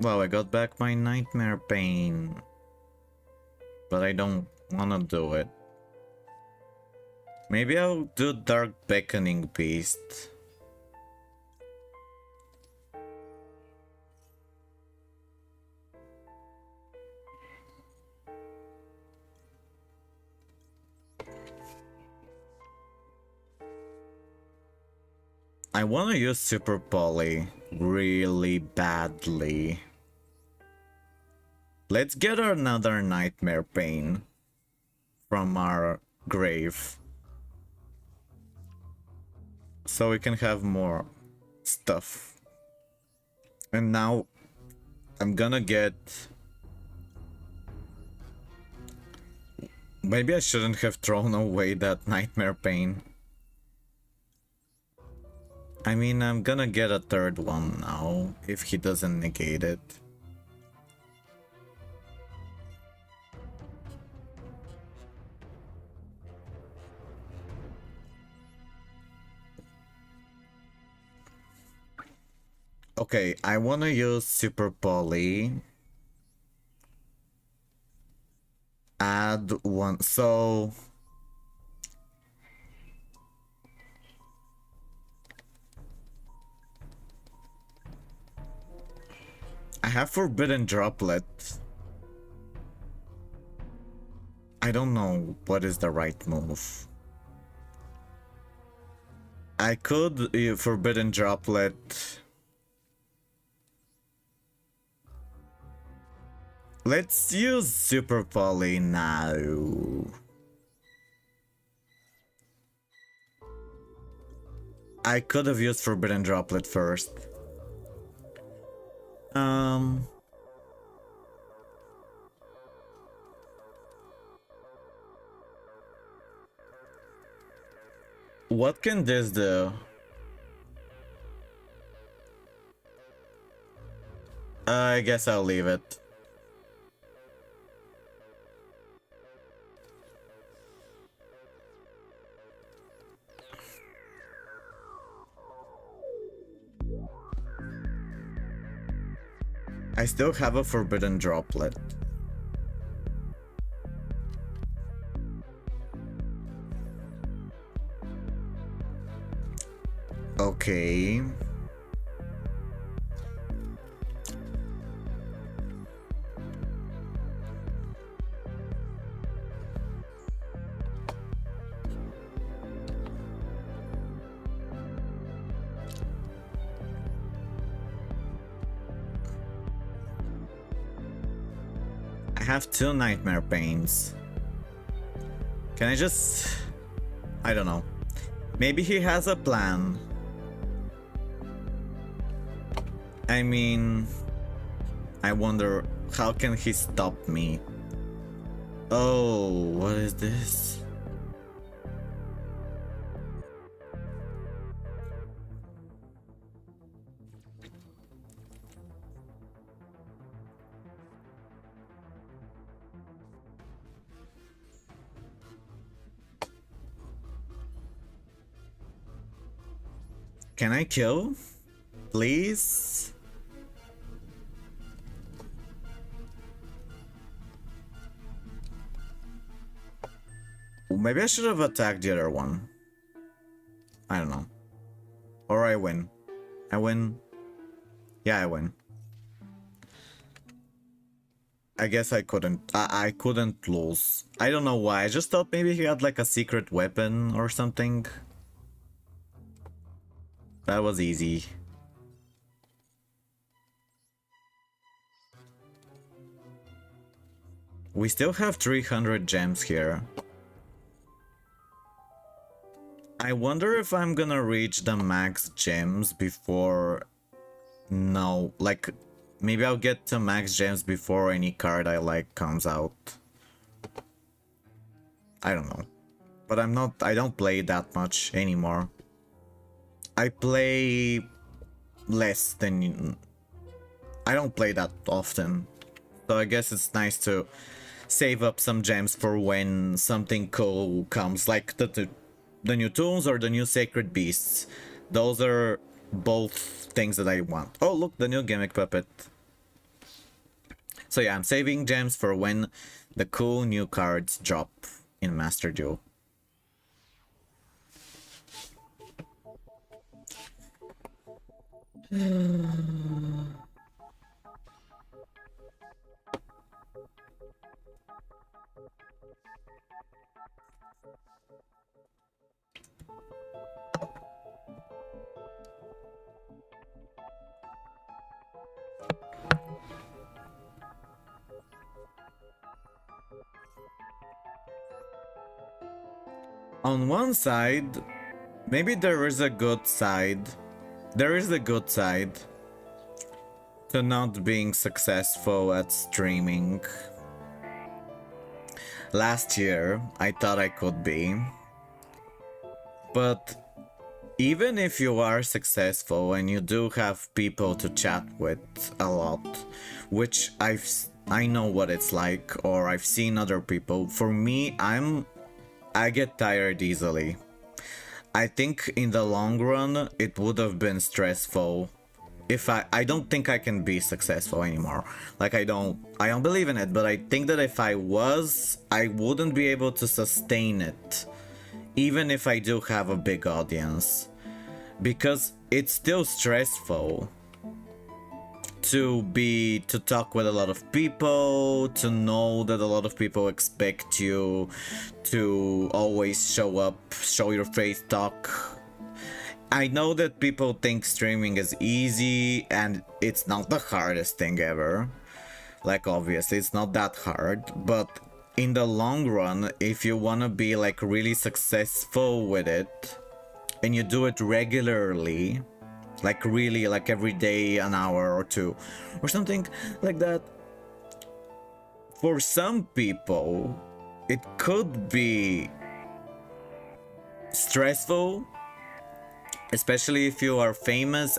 Wow, I got back my nightmare pain. But I don't wanna do it. Maybe I'll do Dark Beckoning Beast. I wanna use Super Poly really badly. Let's get another Nightmare Pain from our grave. so we can have more stuff. And now I'm gonna get... Maybe I shouldn't have thrown away that nightmare pain. I mean, I'm gonna get a third one now, if he doesn't negate it. Okay, I wanna use Super Poly. Add one, so... I have Forbidden Droplet. I don't know what is the right move. I could Forbidden Droplet. Let's use Super Poly now. I could have used Forbidden Droplet first. What can this do? I guess I'll leave it. I still have a Forbidden Droplet. Okay. I have 2 Nightmare Pains. Can I just... I don't know. Maybe he has a plan. I mean... I wonder, how can he stop me? Oh, what is this? Can I kill? Please? Maybe I should have attacked the other one. I don't know. Or I win. I win. Yeah, I win. I guess I couldn't. I couldn't lose. I don't know why. I just thought maybe he had like a secret weapon or something. That was easy. We still have 300 gems here. I wonder if I'm gonna reach the max gems before... No, like... Maybe I'll get to max gems before any card I like comes out. I don't know. But I don't play that much anymore. I play less than... I don't play that often. So I guess it's nice to save up some gems for when something cool comes, like the new Toons or the new Sacred Beasts. Those are both things that I want. Oh, look, the new Gimmick Puppet. So yeah, I'm saving gems for when the cool new cards drop in Master Duel. On one side, maybe there is a good side. There is a good side to not being successful at streaming. Last year, I thought I could be. But even if you are successful and you do have people to chat with a lot, which I know what it's like, or I've seen other people, for me, I get tired easily. I think in the long run, it would have been stressful if I don't think I can be successful anymore. Like I don't believe in it, but I think that if I was, I wouldn't be able to sustain it, even if I do have a big audience, because it's still stressful to talk with a lot of people, to know that a lot of people expect you to always show up, show your face, talk. I know that people think streaming is easy, and it's not the hardest thing ever. Like, obviously, it's not that hard, but in the long run, if you want to be like really successful with it, and you do it regularly, like really, like every day, an hour or two, or something like that, for some people, it could be stressful, especially if you are famous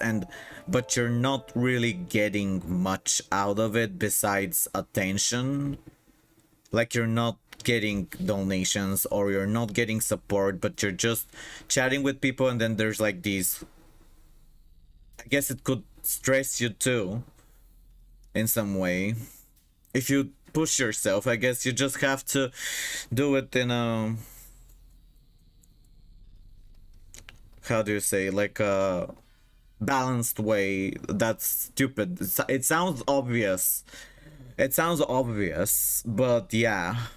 but you're not really getting much out of it besides attention. Like you're not getting donations or you're not getting support, but you're just chatting with people, and then there's like these, I guess it could stress you too in some way. If you push yourself, I guess you just have to do it in a, how do you say, like a balanced way. That's stupid. It sounds obvious. It sounds obvious, but yeah.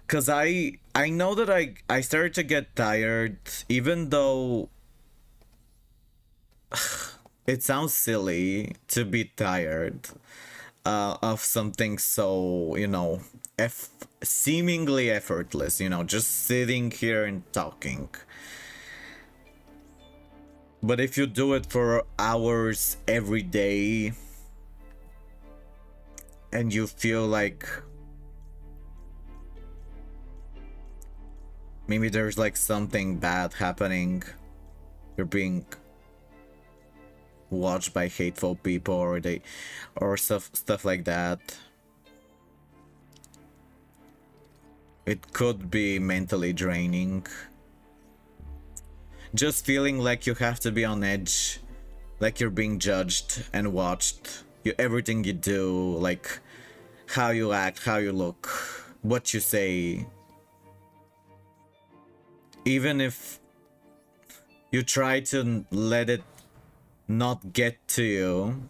Cause I know that I started to get tired, even though it sounds silly to be tired of something so, you know, seemingly effortless, you know, just sitting here and talking. But if you do it for hours every day and you feel like maybe there's like something bad happening, you're being watched by hateful people, or stuff like that, it could be mentally draining. Just feeling like you have to be on edge, like you're being judged and watched. Everything you do, like how you act, how you look, what you say. Even if you try to let it not get to you,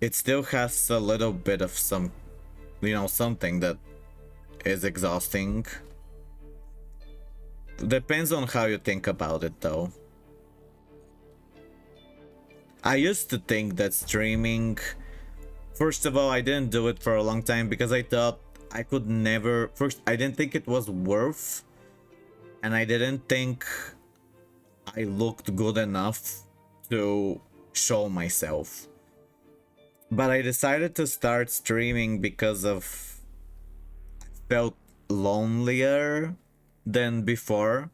it still has a little bit of some, you know, something that is exhausting. Depends on how you think about it though. I used to think that streaming, first of all, I didn't do it for a long time because I thought I could never, first, I didn't think it was worth, and I didn't think I looked good enough to show myself. But I decided to start streaming because of, I felt lonelier than before.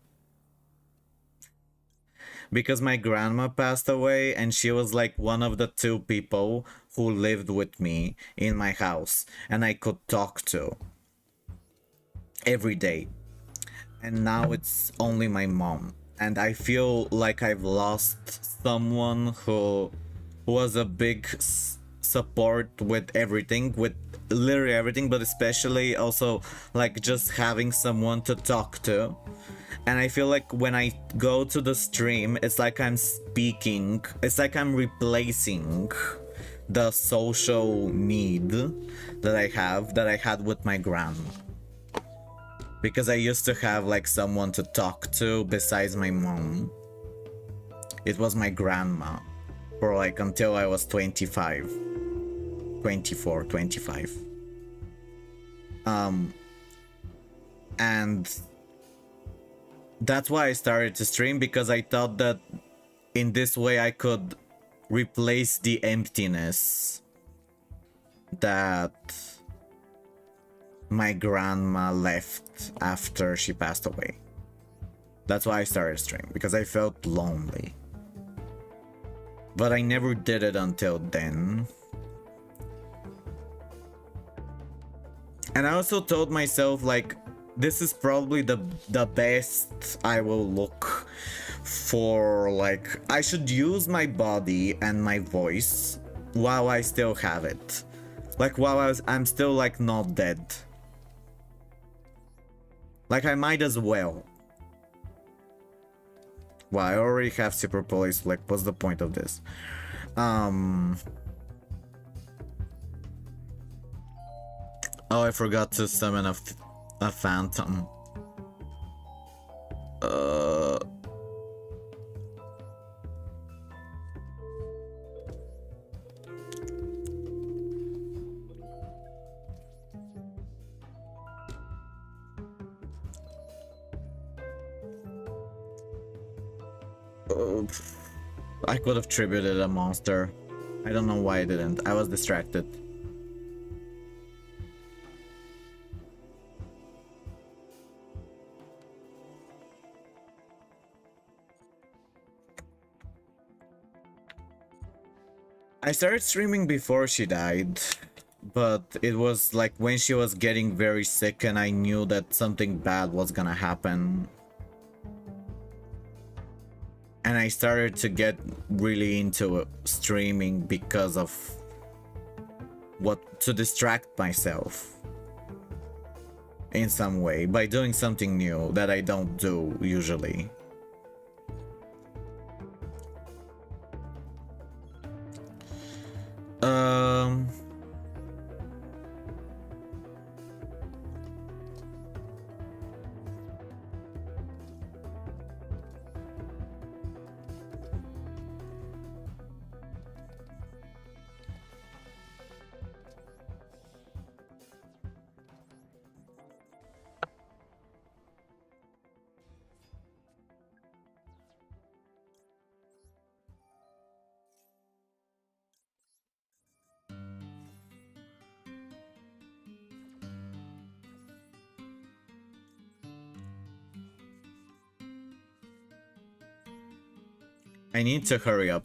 Because my grandma passed away, and she was like one of the 2 people who lived with me in my house and I could talk to every day. And now it's only my mom, and I feel like I've lost someone who was a big support with everything, with literally everything, but especially also like just having someone to talk to. And I feel like when I go to the stream, it's like I'm speaking, it's like I'm replacing the social need that I had with my grandma. Because I used to have like someone to talk to besides my mom. It was my grandma for like until I was 25. 24, 25. And that's why I started to stream, because I thought that in this way I could replace the emptiness that my grandma left after she passed away. That's why I started streaming, because I felt lonely. But I never did it until then. And I also told myself, like, this is probably the best I will look for. Like, I should use my body and my voice while I still have it. Like, while I'm still, like, not dead. Like, I might as well. Well, I already have super police. Like, what's the point of this? Oh, I forgot to summon a phantom. I could have tributed a monster. I don't know why I didn't. I was distracted. I started streaming before she died, but it was like when she was getting very sick and I knew that something bad was gonna happen. And I started to get really into streaming because of to distract myself in some way by doing something new that I don't do usually. I need to hurry up.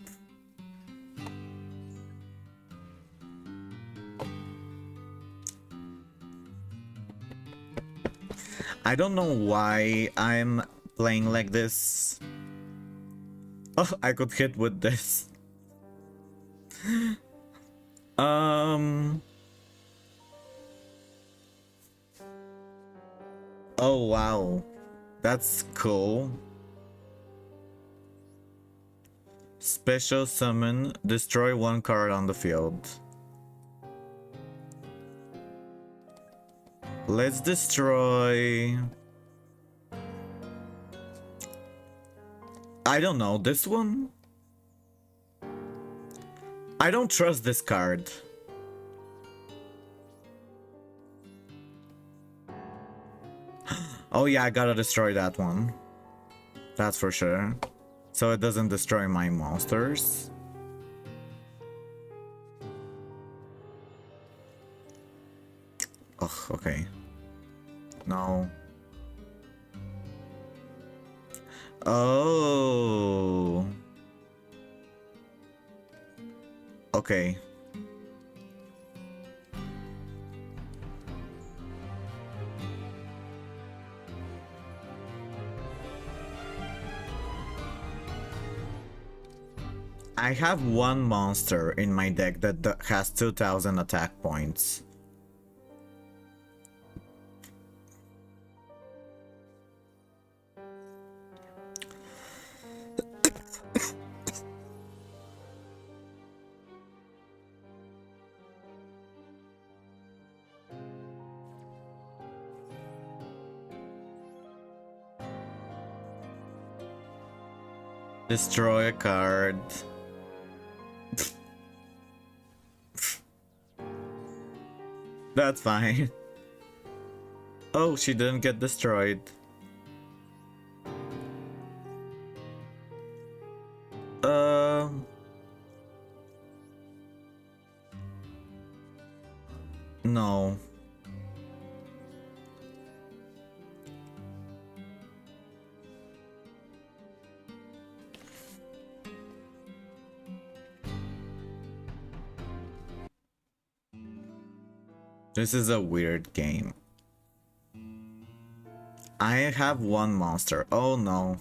I don't know why I'm playing like this. Oh, I could hit with this. Oh wow. That's cool. Special summon, destroy one card on the field. Let's destroy... I don't know, this one? I don't trust this card. Oh yeah, I gotta destroy that one. That's for sure. So it doesn't destroy my monsters. Ugh, okay. No. Oh. Okay. I have one monster in my deck that has 2000 attack points. Destroy a card. That's fine. Oh, she didn't get destroyed. No. This is a weird game. I have one monster. Oh no.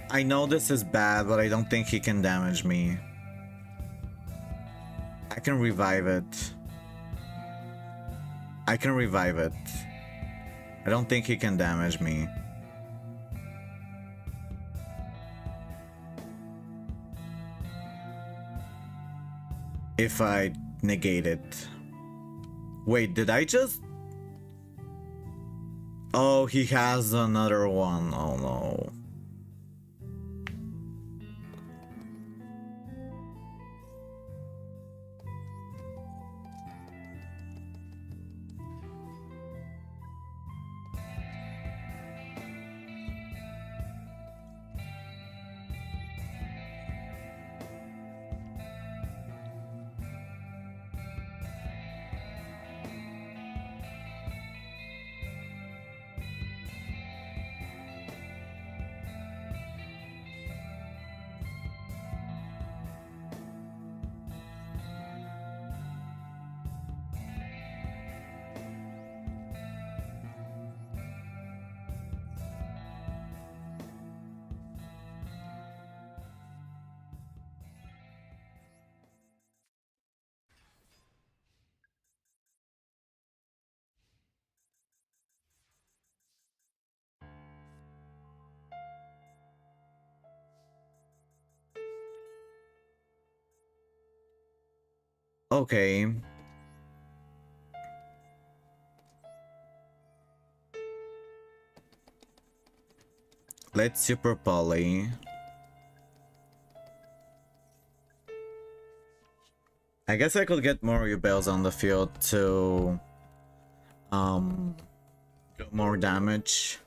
I know this is bad, but I don't think he can damage me. I can revive it. I can revive it. I don't think he can damage me. If I negate it. Wait, did I just... Oh, he has another one. Oh no. Okay. Let's super poly. I guess I could get more Yubels on the field to do more damage.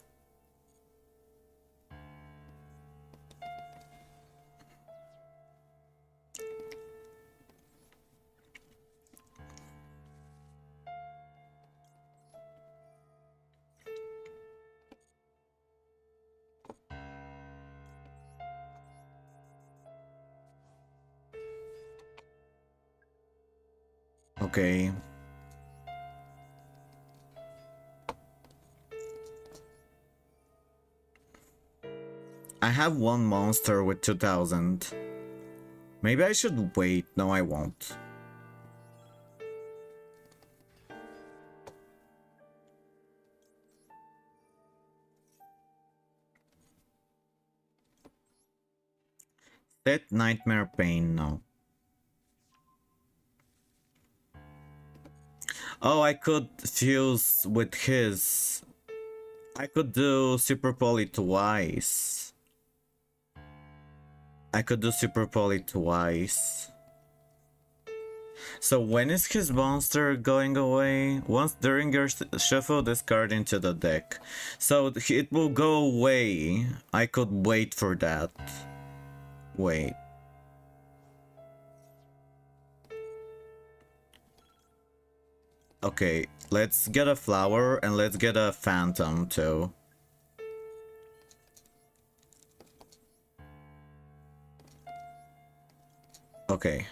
Okay. I have one monster with 2000. Maybe I should wait. No, I won't. Set Nightmare Pain, no. Oh, I could fuse with his. I could do Super Poly twice. I could do Super Poly twice. So when is his monster going away? Once during your shuffle, discard into the deck. So it will go away. I could wait for that. Wait. Okay, let's get a flower and let's get a phantom too. Okay.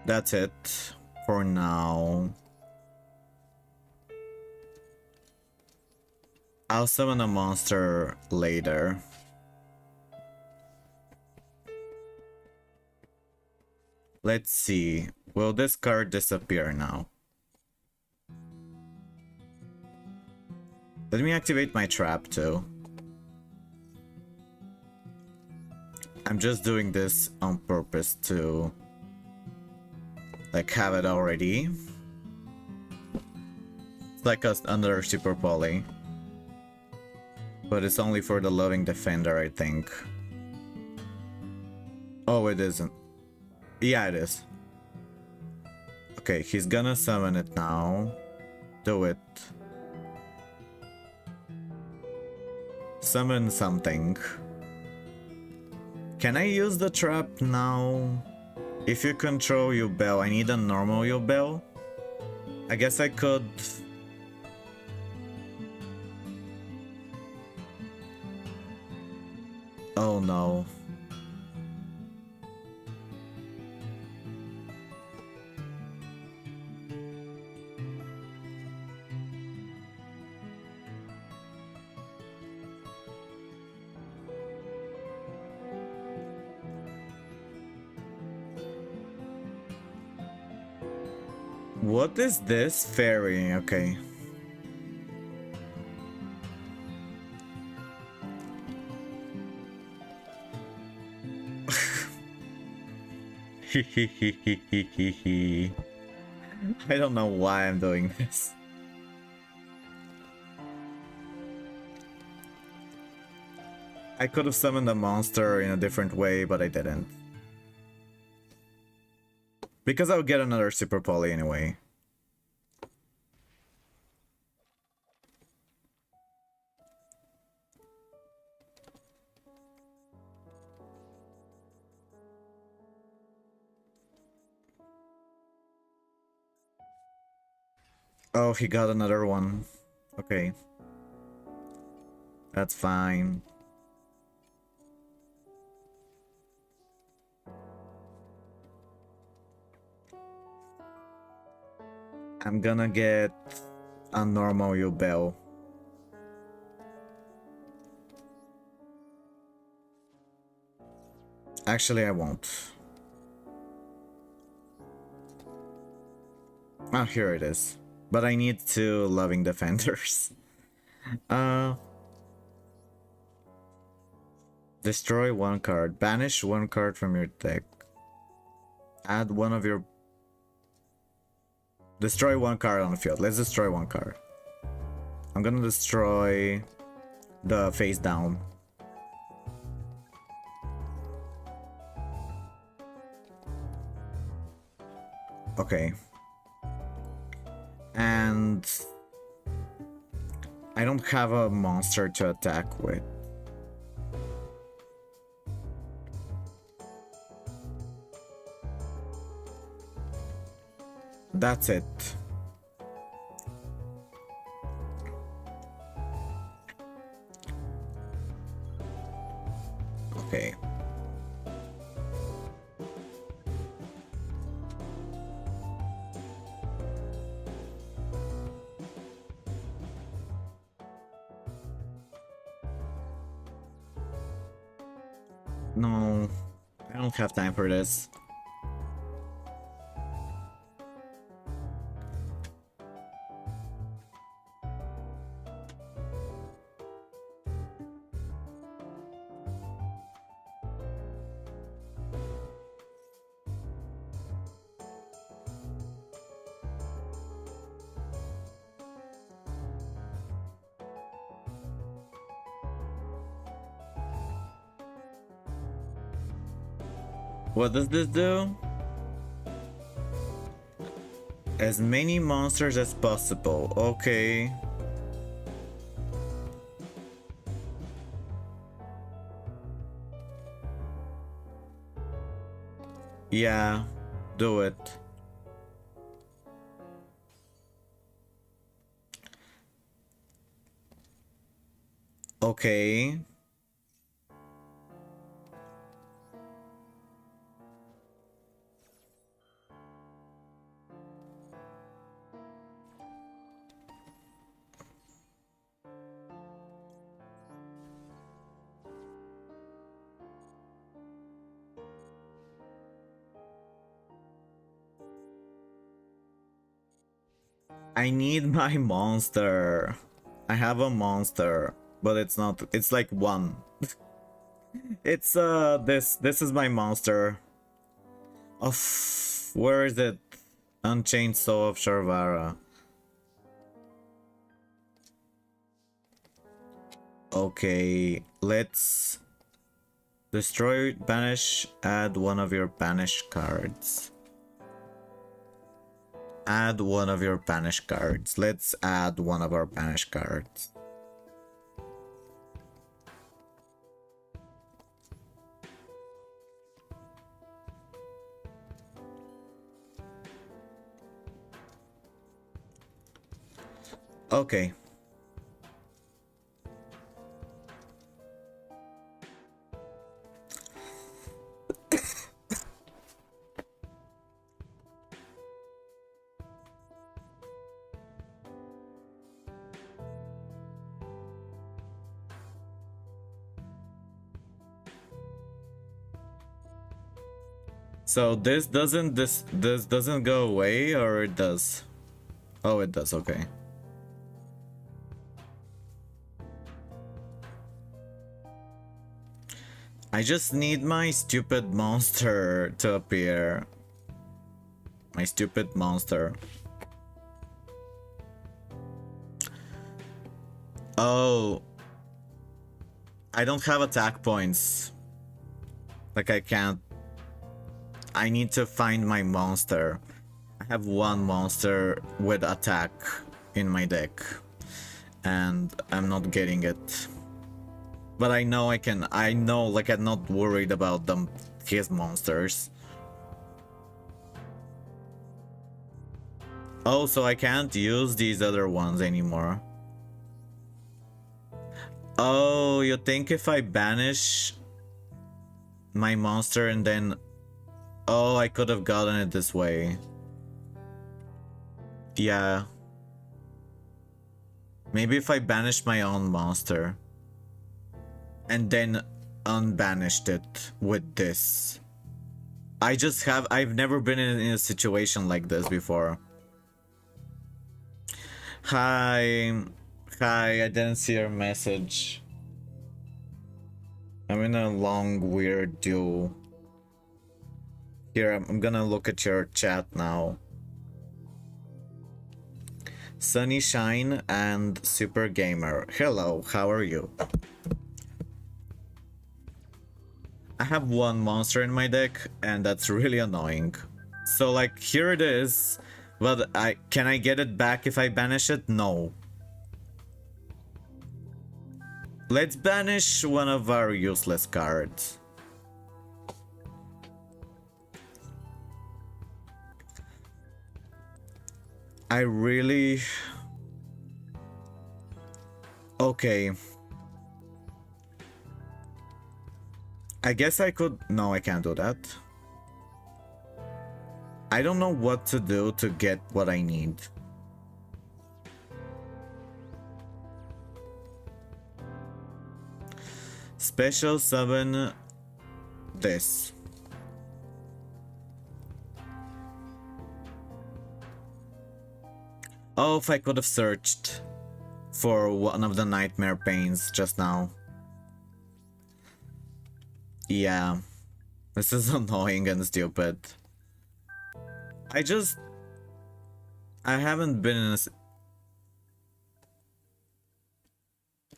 That's it for now. I'll summon a monster later. Let's see. Will this card disappear now? Let me activate my trap too. I'm just doing this on purpose to like have it already. It's like another super poly. But it's only for the Loving Defender, I think. Oh, it isn't. Yeah, it is. Okay, he's gonna summon it now. Do it. Summon something. Can I use the trap now? If you control Yubel, I need a normal Yubel. I guess I could... Oh no. What is this? Fairy, okay. I don't know why I'm doing this. I could have summoned a monster in a different way, but I didn't. Because I'll get another Super Poly anyway. Oh, he got another one. Okay. That's fine. I'm gonna get a normal Yubel. Actually, I won't. Oh, here it is. But I need two Loving Defenders. Destroy one card. Banish one card from your deck. Add one of your... Destroy one card on the field. Let's destroy one card. I'm gonna destroy the face down. Okay. And I don't have a monster to attack with. That's it. Okay. No, I don't have time for this. What does this do? As many monsters as possible. Okay. Yeah, do it. Okay. I need my monster. I have a monster, but it's not, it's like one. It's this is my monster. Of where is it? Unchained Soul of Sharvara. Okay, let's destroy, banish, add one of your banish cards. Add one of your banish cards. Let's add one of our banish cards. Okay. So this doesn't go away, or it does? Oh, it does. Okay. I just need my stupid monster to appear. My stupid monster. Oh. I don't have attack points. Like, I can't. I need to find my monster. I have one monster with attack in my deck, and I'm not getting it. But I know I can. I know, like, I'm not worried about them, his monsters. Oh, so I can't use these other ones anymore. Oh, you think if I banish my monster and then... Oh, I could have gotten it this way. Yeah. Maybe if I banish my own monster and then unbanished it with this. I've never been in a situation like this before. Hi. Hi, I didn't see your message. I'm in a long, weird duel. Here, I'm gonna look at your chat now. Sunny Shine and Super Gamer. Hello, how are you? I have one monster in my deck, and that's really annoying. So, like, here it is. But can I get it back if I banish it? No. Let's banish one of our useless cards. I really... Okay. I guess I could... No, I can't do that. I don't know what to do to get what I need. Special summon this. Oh, if I could have searched for one of the nightmare pains just now. Yeah, this is annoying and stupid. I haven't been in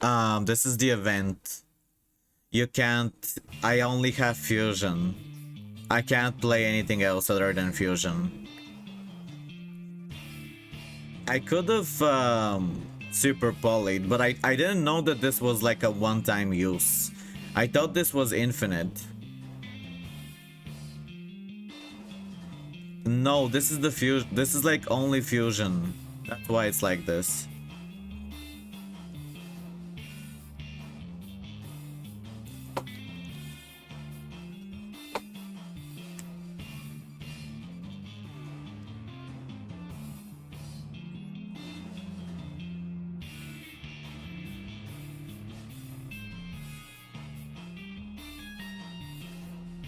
a... this is the event. You can't... I only have fusion. I can't play anything else other than fusion. I could have super polyed, but I didn't know that this was like a one-time use. I thought this was infinite. No, this is the fusion. This is like only fusion. That's why it's like this.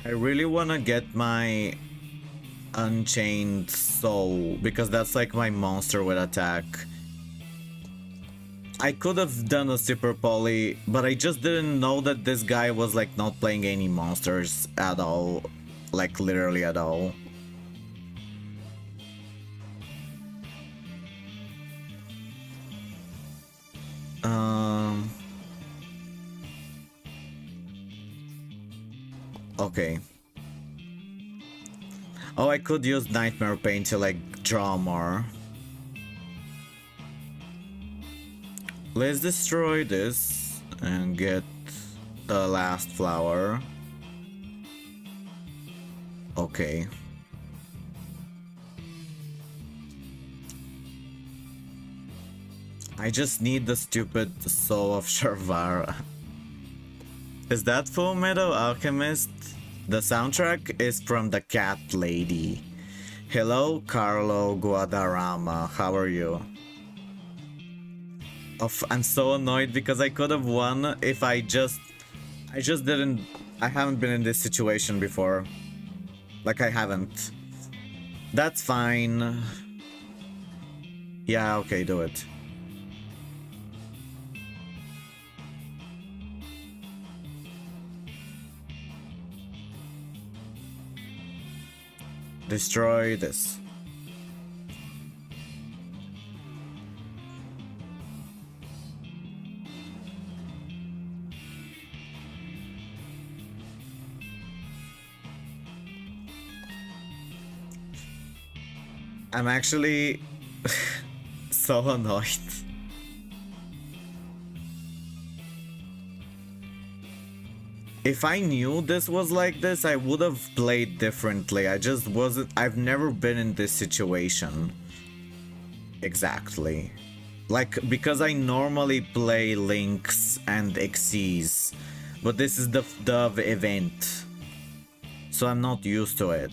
I really wanna get my Unchained Soul, because that's like my monster with attack. I could have done a super poly, but I just didn't know that this guy was like not playing any monsters at all. Like literally at all. Okay. Oh, I could use Nightmare Paint to like draw more. Let's destroy this and get the last flower. Okay. I just need the stupid Soul of Sharvara. Is that Full Metal Alchemist? The soundtrack is from the Cat Lady. Hello, Carlo Guadarrama. How are you? Oh, I'm so annoyed because I could have won if I just didn't. I haven't been in this situation before. Like, I haven't. That's fine. Yeah, okay, do it. Destroy this. I'm actually so annoyed. If I knew this was like this, I would have played differently. I just wasn't. I've never been in this situation. Exactly. Like, because I normally play Links and Xyz, but this is the event. So I'm not used to it.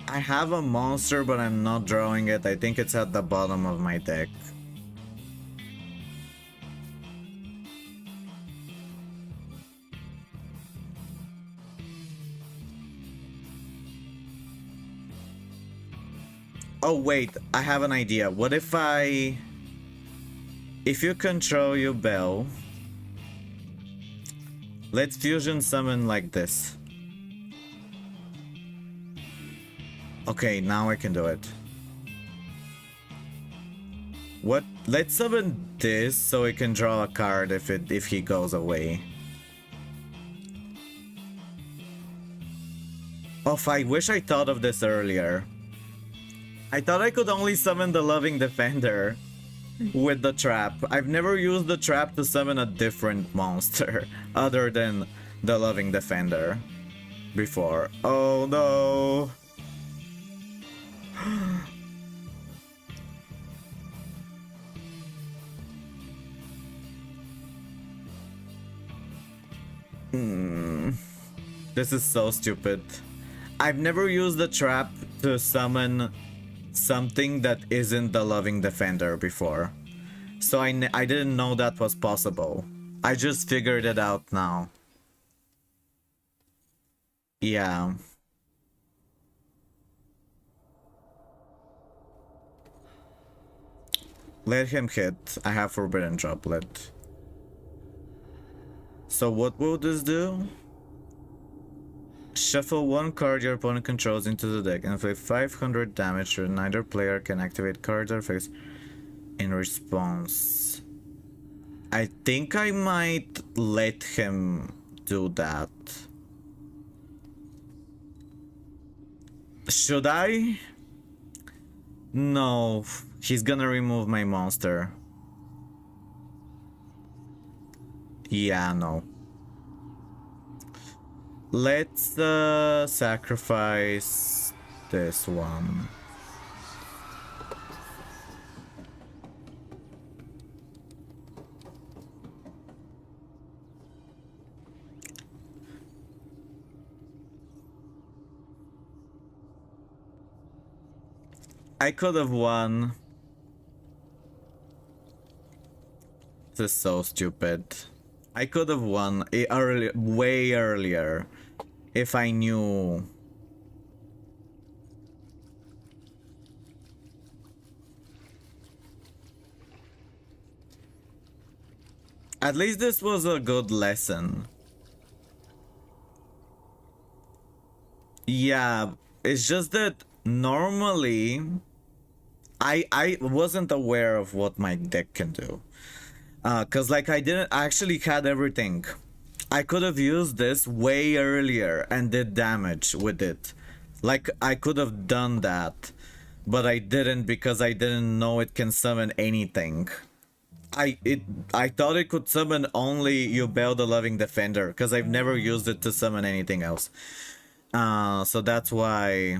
I have a monster, but I'm not drawing it. I think it's at the bottom of my deck. Oh wait, I have an idea. What if you control Yubel, let's fusion summon like this. Okay, now I can do it. What? Let's summon this so he can draw a card if he goes away. Oh, I wish I thought of this earlier. I thought I could only summon the Loving Defender with the trap. I've never used the trap to summon a different monster other than the Loving Defender before. Oh no. This is so stupid. I've never used the trap to summon something that isn't the Loving Defender before. So I didn't know that was possible. I just figured it out now. Yeah. Let him hit. I have Forbidden Droplet. So what will this do? Shuffle one card your opponent controls into the deck and inflict 500 damage to neither player can activate cards or effects in response. I think I might let him do that. Should I? No, he's gonna remove my monster. Yeah, no. Let's sacrifice this one. I could have won. This is so stupid. I could have won way earlier if I knew. At least this was a good lesson. Yeah, it's just that normally I wasn't aware of what my deck can do. Cause like I actually had everything. I could have used this way earlier and did damage with it. Like I could have done that, but I didn't because I didn't know it can summon anything. I thought it could summon only Yubel the Loving Defender, because I've never used it to summon anything else. So that's why.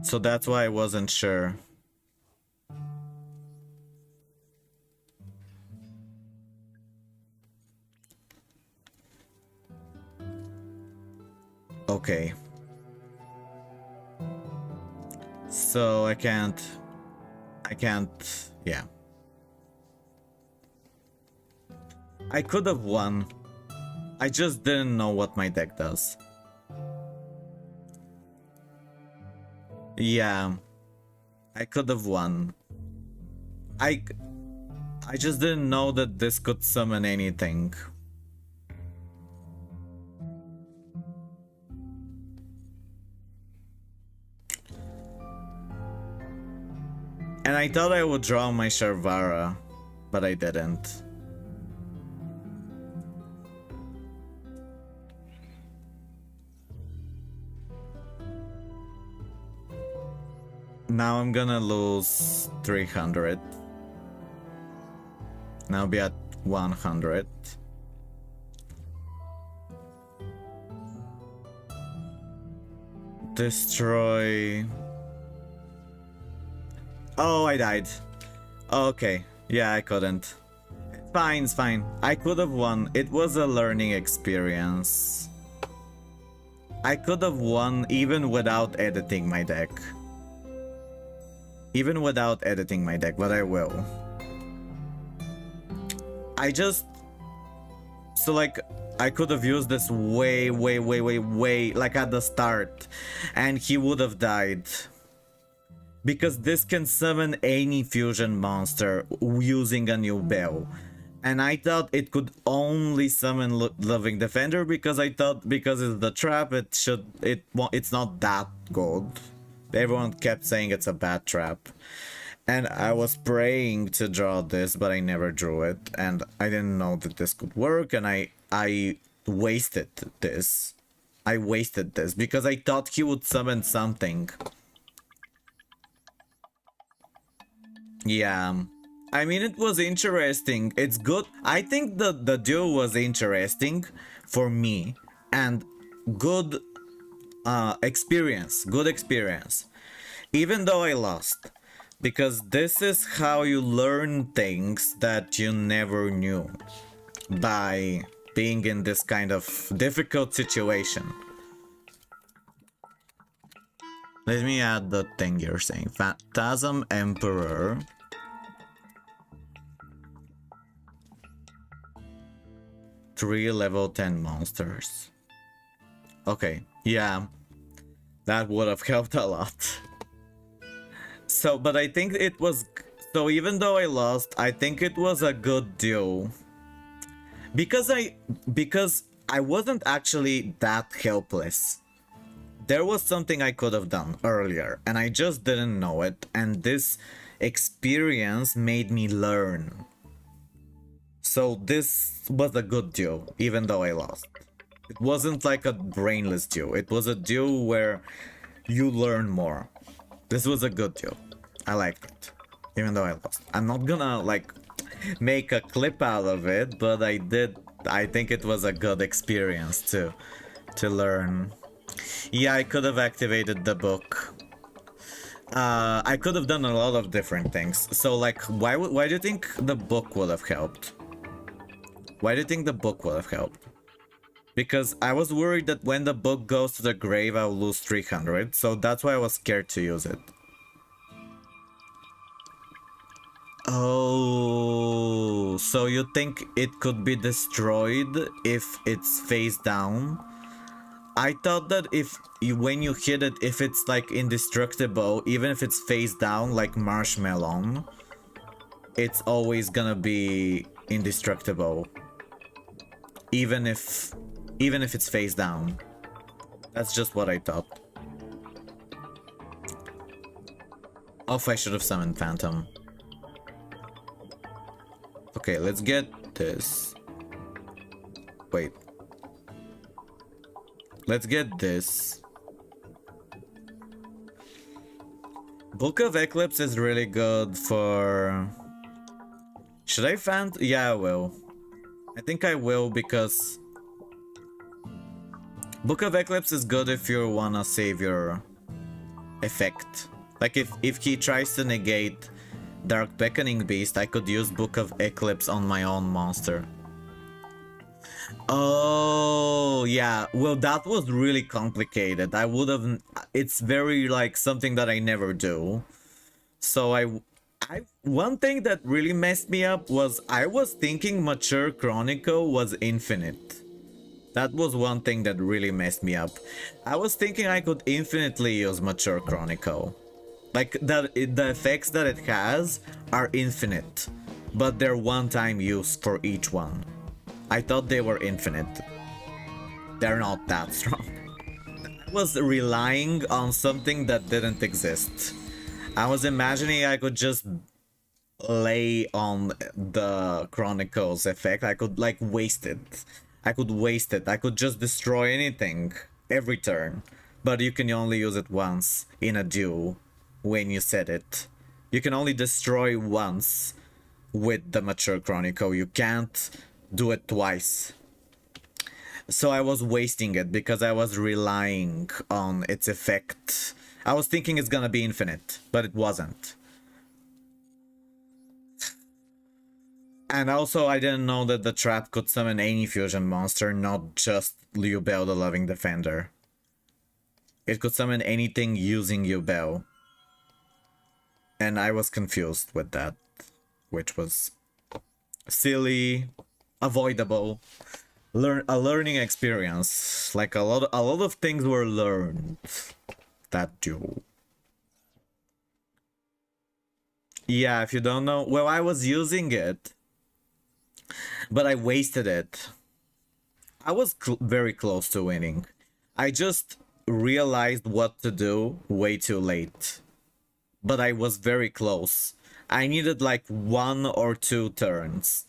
So that's why I wasn't sure. Okay. So I can't, yeah. I could have won. I just didn't know what my deck does. Yeah. I could have won. I just didn't know that this could summon anything. And I thought I would draw my Sharvara, but I didn't. Now I'm gonna lose 300. Now be at 100. Destroy. Oh, I died. Okay. Yeah, I couldn't. It's fine, it's fine. I could have won. It was a learning experience. I could have won even without editing my deck. Even without editing my deck, but I will. So like, I could have used this way, like at the start, and he would have died. Because this can summon any fusion monster using a Yubel. And I thought it could only summon Loving Defender because I thought because it's the trap, it's not that good. Everyone kept saying it's a bad trap. And I was praying to draw this, but I never drew it. And I didn't know that this could work, and I wasted this. I wasted this because I thought he would summon something. Yeah. I mean, it was interesting. It's good. I think the duel was interesting for me. And good experience. Good experience. Even though I lost. Because this is how you learn things that you never knew. By being in this kind of difficult situation. Let me add the thing you're saying. Phantasm Emperor. Three level 10 monsters. Okay, yeah. That would have helped a lot. So, but I think it was... So even though I lost, I think it was a good duel. Because I wasn't actually that helpless. There was something I could have done earlier, and I just didn't know it, and this experience made me learn. So this was a good duel, even though I lost. It wasn't like a brainless duel, it was a duel where you learn more. This was a good duel. I liked it, even though I lost. I'm not gonna, like, make a clip out of it, but I did. I think it was a good experience to learn. Yeah, I could have activated the book. I could have done a lot of different things. So, like, why do you think the book would have helped? Why do you think the book would have helped? Because I was worried that when the book goes to the grave, I'll lose 300. So that's why I was scared to use it. Oh, so you think it could be destroyed if it's face down? I thought that when you hit it, if it's like indestructible, even if it's face down like Marshmallow, it's always gonna be indestructible. Even if it's face down. That's just what I thought. Off, I should have summoned Phantom. Okay, let's get this. Wait. Let's get this. Book of Eclipse is really good for... Should I fan? Yeah, I will. I think I will because... Book of Eclipse is good if you wanna save your effect. Like if he tries to negate Dark Beckoning Beast, I could use Book of Eclipse on my own monster. Oh, yeah. Well, that was really complicated. I would have... It's very, like, something that I never do. So one thing that really messed me up was I was thinking Mature Chronicle was infinite. That was one thing that really messed me up. I was thinking I could infinitely use Mature Chronicle. Like, the effects that it has are infinite, but they're one-time use for each one. I thought they were infinite. They're not that strong. I was relying on something that didn't exist. I was imagining I could just lay on the Chronicles effect. I could, like, waste it. I could waste it. I could just destroy anything every turn. But you can only use it once in a duel when you set it. You can only destroy once with the Mature Chronicle. You can't do it twice. So I was wasting it because I was relying on its effect. I was thinking it's gonna be infinite, but it wasn't. And also I didn't know that the trap could summon any fusion monster, not just Yubel the Loving Defender. It could summon anything using Yubel. And I was confused with that, which was silly, avoidable, a learning experience. Like a lot of things were learned that duel. Yeah, if you don't know, well, I was using it, but I wasted it. I was very close to winning. I just realized what to do way too late, but I was very close. I needed like 1 or 2 turns,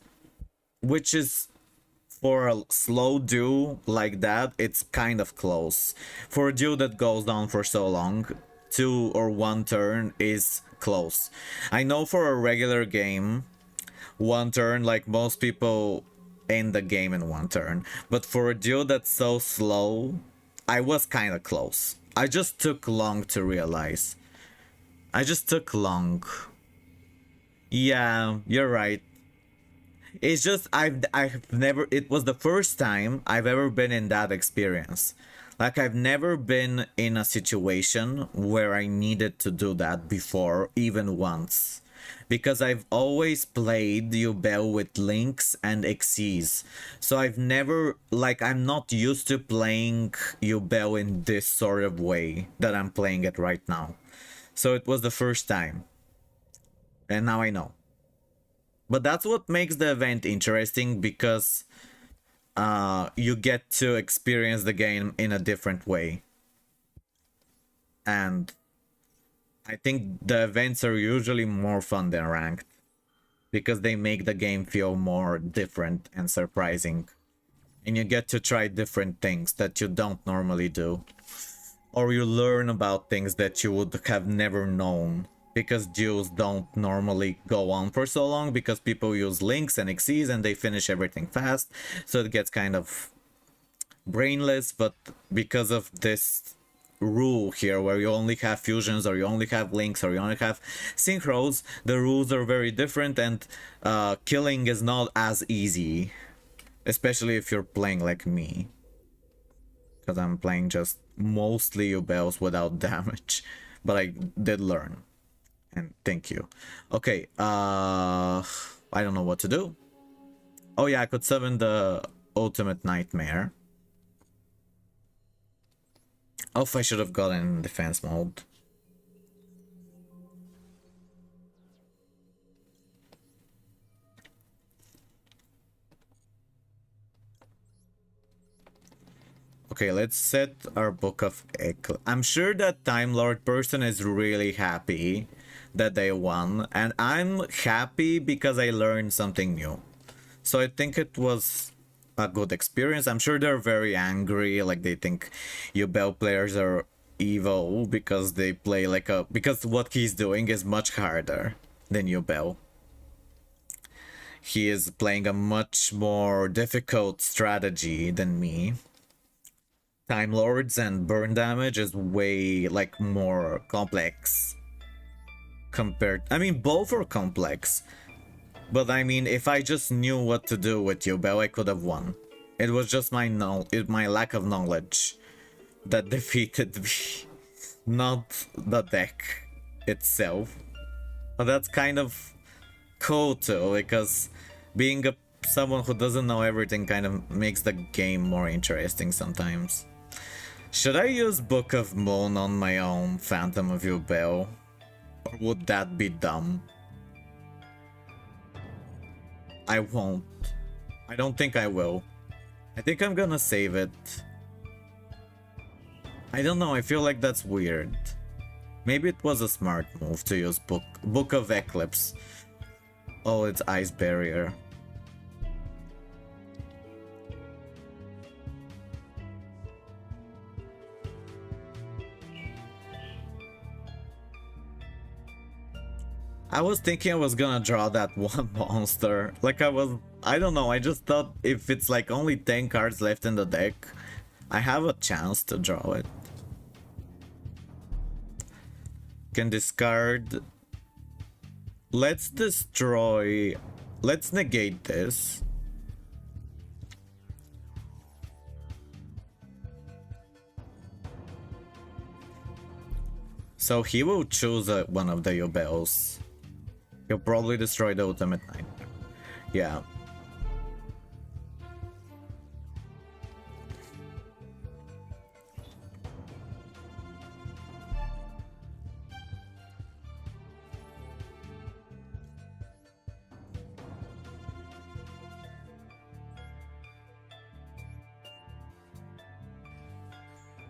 which is, for a slow duel like that, it's kind of close. For a duel that goes on for so long, 2 or 1 turn is close. I know for a regular game, 1 turn, like most people end the game in 1 turn. But for a duel that's so slow, I was kind of close. I just took long to realize. I just took long. Yeah, you're right. It's just I've never, it was the first time I've ever been in that experience. Like, I've never been in a situation where I needed to do that before, even once. Because I've always played Yubel with links and Xyz. So I've never, like, I'm not used to playing Yubel in this sort of way that I'm playing it right now. So it was the first time. And now I know. But that's what makes the event interesting, because you get to experience the game in a different way. And I think the events are usually more fun than ranked, because they make the game feel more different and surprising. And you get to try different things that you don't normally do. Or you learn about things that you would have never known, because duels don't normally go on for so long, because people use links and Xyz and they finish everything fast, so it gets kind of brainless. But because of this rule here, where you only have fusions, or you only have links, or you only have synchros, the rules are very different, and killing is not as easy, especially if you're playing like me, because I'm playing just mostly Yubels without damage. But I did learn. And thank you. Okay, I don't know what to do. Oh yeah, I could summon the Ultimate Nightmare. Oh, I should have gotten in defense mode. Okay, let's set our Book of I'm sure that Time Lord person is really happy that they won, and I'm happy because I learned something new. So I think it was a good experience. I'm sure they're very angry, like they think Yubel players are evil because they play like a because what he's doing is much harder than Yubel. He is playing a much more difficult strategy than me. Time Lords and burn damage is way like more complex compared. I mean, both are complex, but I mean, if I just knew what to do with Yubel, I could have won. It was just my lack of knowledge that defeated me, not the deck itself. But that's kind of cool too, because being someone who doesn't know everything kind of makes the game more interesting sometimes. Should I use Book of Moon on my own Phantom of Yubel? Or would that be dumb? I won't. I don't think I will. I think I'm gonna save it. I don't know, I feel like that's weird. Maybe it was a smart move to use Book of Eclipse. Oh, it's Ice Barrier. I was thinking I was gonna draw that one monster. Like I don't know, I just thought if it's like only 10 cards left in the deck, I have a chance to draw it. Can discard. Let's destroy. Let's negate this. So he will choose one of the Yubels. He'll probably destroy the Ultimate Nightmare. Yeah.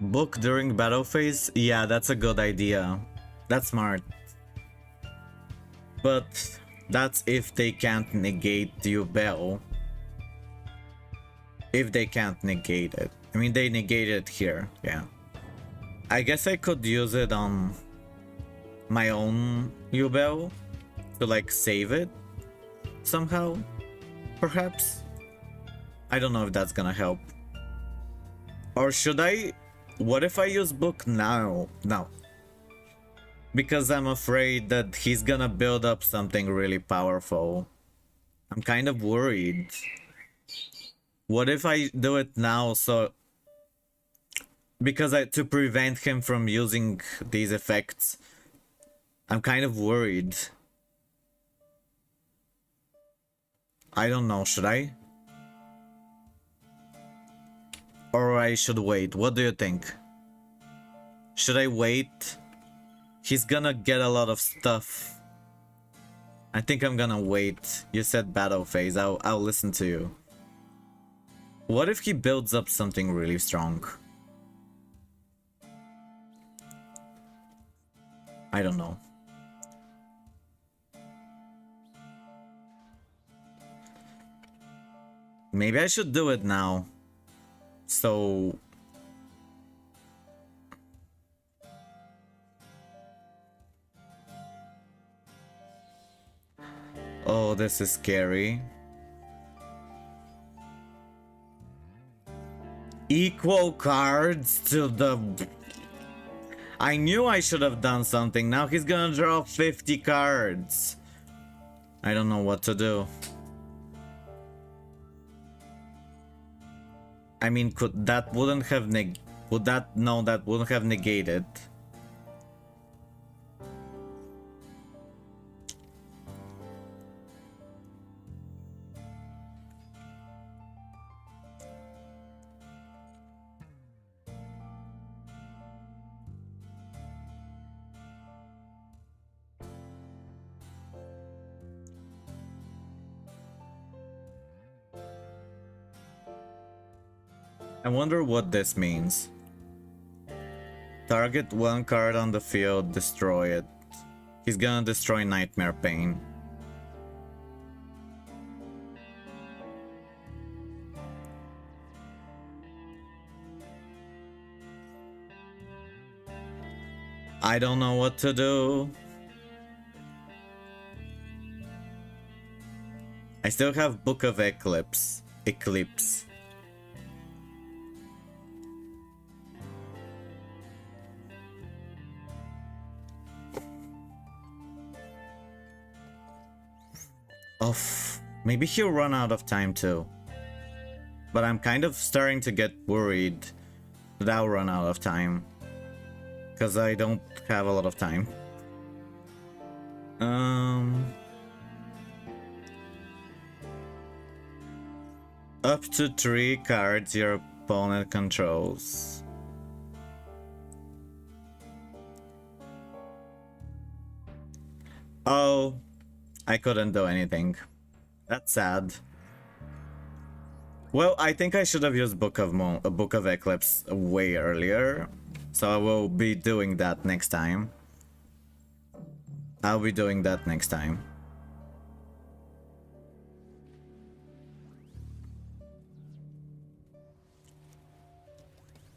Book during battle phase? Yeah, that's a good idea. That's smart. But that's if they can't negate Yubel. If they can't negate it. I mean, they negated it here, yeah. I guess I could use it on my own Yubel to like save it somehow, perhaps. I don't know if that's gonna help. Or should I? What if I use Book now? No. Because I'm afraid that he's gonna build up something really powerful. I'm kind of worried. What if I do it now so... Because to prevent him from using these effects. I'm kind of worried. I don't know, should I? Or I should wait, what do you think? Should I wait? He's gonna get a lot of stuff. I think I'm gonna wait. You said battle phase, I'll listen to you. What if he builds up something really strong? I don't know. Maybe I should do it now. So... Oh, this is scary. Equal cards to the... I knew I should have done something. Now he's gonna draw 50 cards. I don't know what to do. I mean, could that wouldn't have would that no, that wouldn't have negated. I wonder what this means. Target one card on the field, destroy it. He's gonna destroy Nightmare Pain. I don't know what to do. I still have Book of Eclipse. Maybe he'll run out of time too. But I'm kind of starting to get worried that I'll run out of time. Because I don't have a lot of time. Up to 3 cards your opponent controls. Oh, I couldn't do anything. That's sad. Well, I think I should have used Book of Eclipse way earlier. So I will be doing that next time. I'll be doing that next time.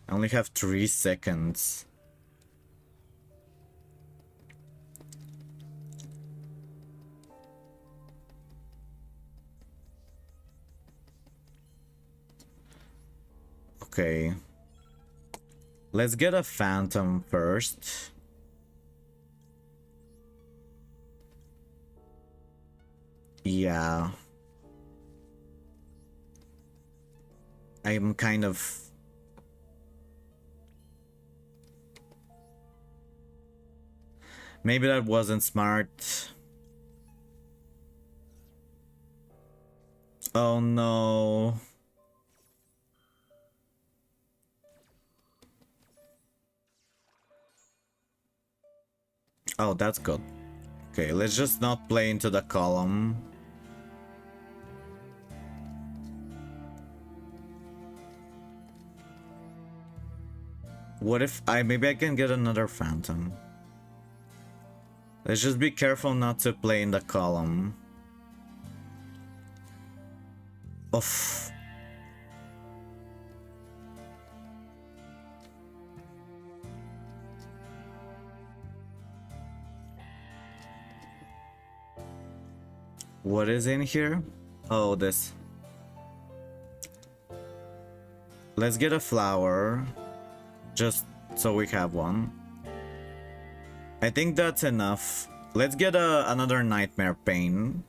I only have 3 seconds. Okay. Let's get a Phantom first. Yeah. I'm kind of... Maybe that wasn't smart. Oh no. Oh, that's good. Okay, let's just not play into the column. What if maybe I can get another Phantom? Let's just be careful not to play in the column. Oof. What is in here? Oh, this. Let's get a flower. Just so we have one. I think that's enough. Let's get another Nightmare Pain.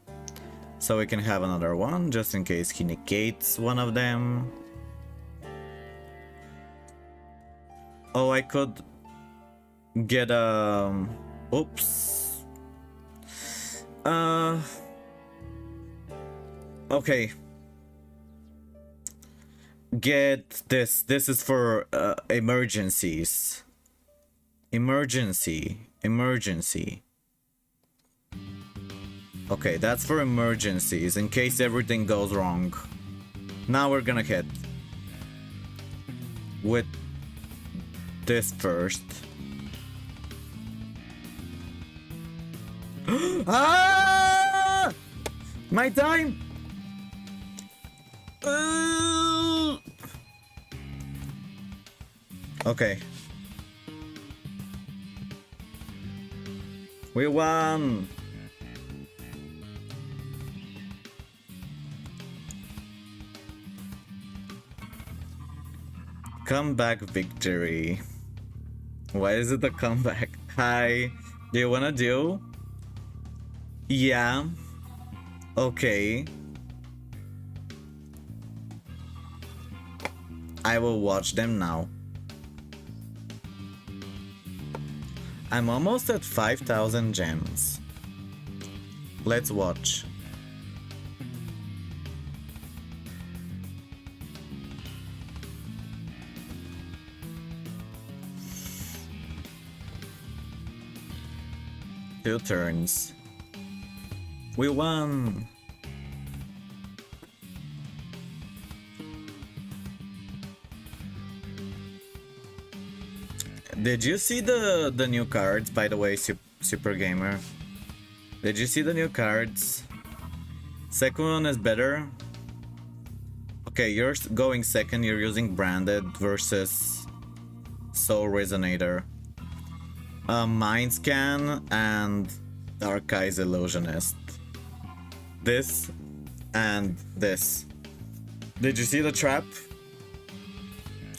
So we can have another one, just in case he negates one of them. Oh, I could get a... Oops. Okay. Get this. This is for emergencies. Emergency. Okay, that's for emergencies, in case everything goes wrong. Now we're gonna hit with this first. Ah! My time! Okay. We won! Comeback victory. Why is it a comeback? Hi. Do you wanna do? Yeah. Okay. I will watch them now. I'm almost at 5,000 gems. Let's watch. Two turns. We won! Did you see the new cards, by the way, Super Gamer? Did you see the new cards? Second one is better. Okay, you're going second, you're using Branded versus Soul Resonator. Mind Scan and Dark Eyes Illusionist. This and this. Did you see the trap?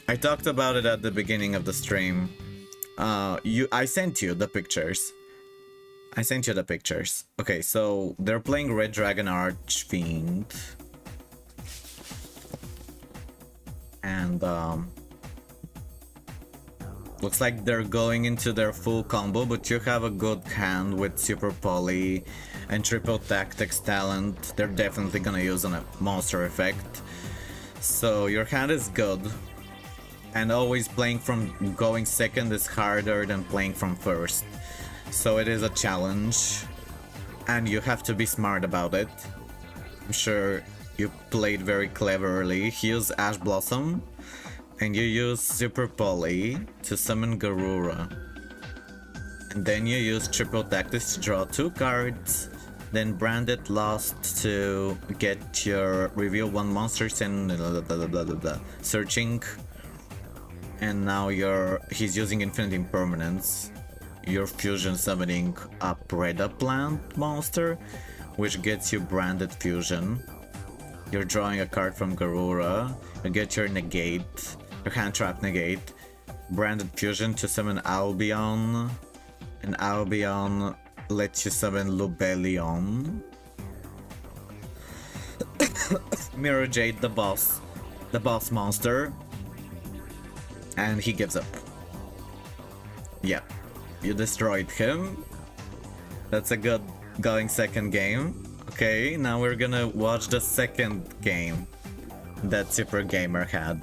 I talked about it at the beginning of the stream. I sent you the pictures. I sent you the pictures. Okay, so they're playing Red Dragon Archfiend. And looks like they're going into their full combo, but you have a good hand with Super Poly and Triple Tactics talent. They're definitely gonna use on a monster effect. So your hand is good. And always playing from going second is harder than playing from first. So it is a challenge. And you have to be smart about it. I'm sure you played very cleverly. He used Ash Blossom. And you use Super Poly to summon Garura. And then you use Triple Tactics to draw 2 cards. Then Branded Lost to get your reveal 1 monster and searching. And now he's using Infinite Impermanence. You're fusion summoning a Preda Plant monster, which gets you Branded Fusion. You're drawing a card from Garura. You get your Negate. Your hand trap Negate, Branded Fusion to summon Albion, and Albion lets you summon Lubellion. Mirror Jade, the boss monster, and he gives up. Yeah, you destroyed him. That's a good going second game. Okay, now we're gonna watch the second game that Super Gamer had.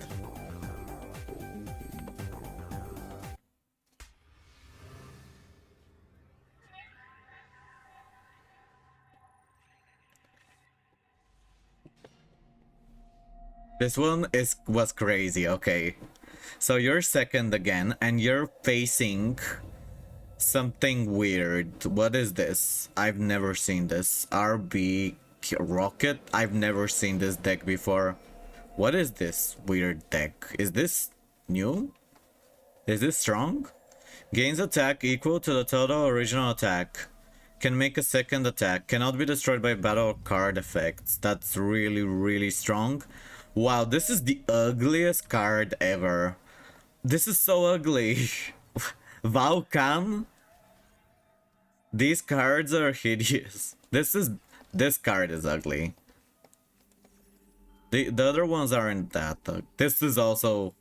This one was crazy, okay. So you're second again, and you're facing something weird. What is this? I've never seen this. RB Rocket? I've never seen this deck before. What is this weird deck? Is this new? Is this strong? Gains attack equal to the total original attack. Can make a second attack. Cannot be destroyed by battle card effects. That's really, really strong. Wow, this is the ugliest card ever. This is so ugly. Valkan? These cards are hideous. This card is ugly. The other ones aren't that ugly. This is also...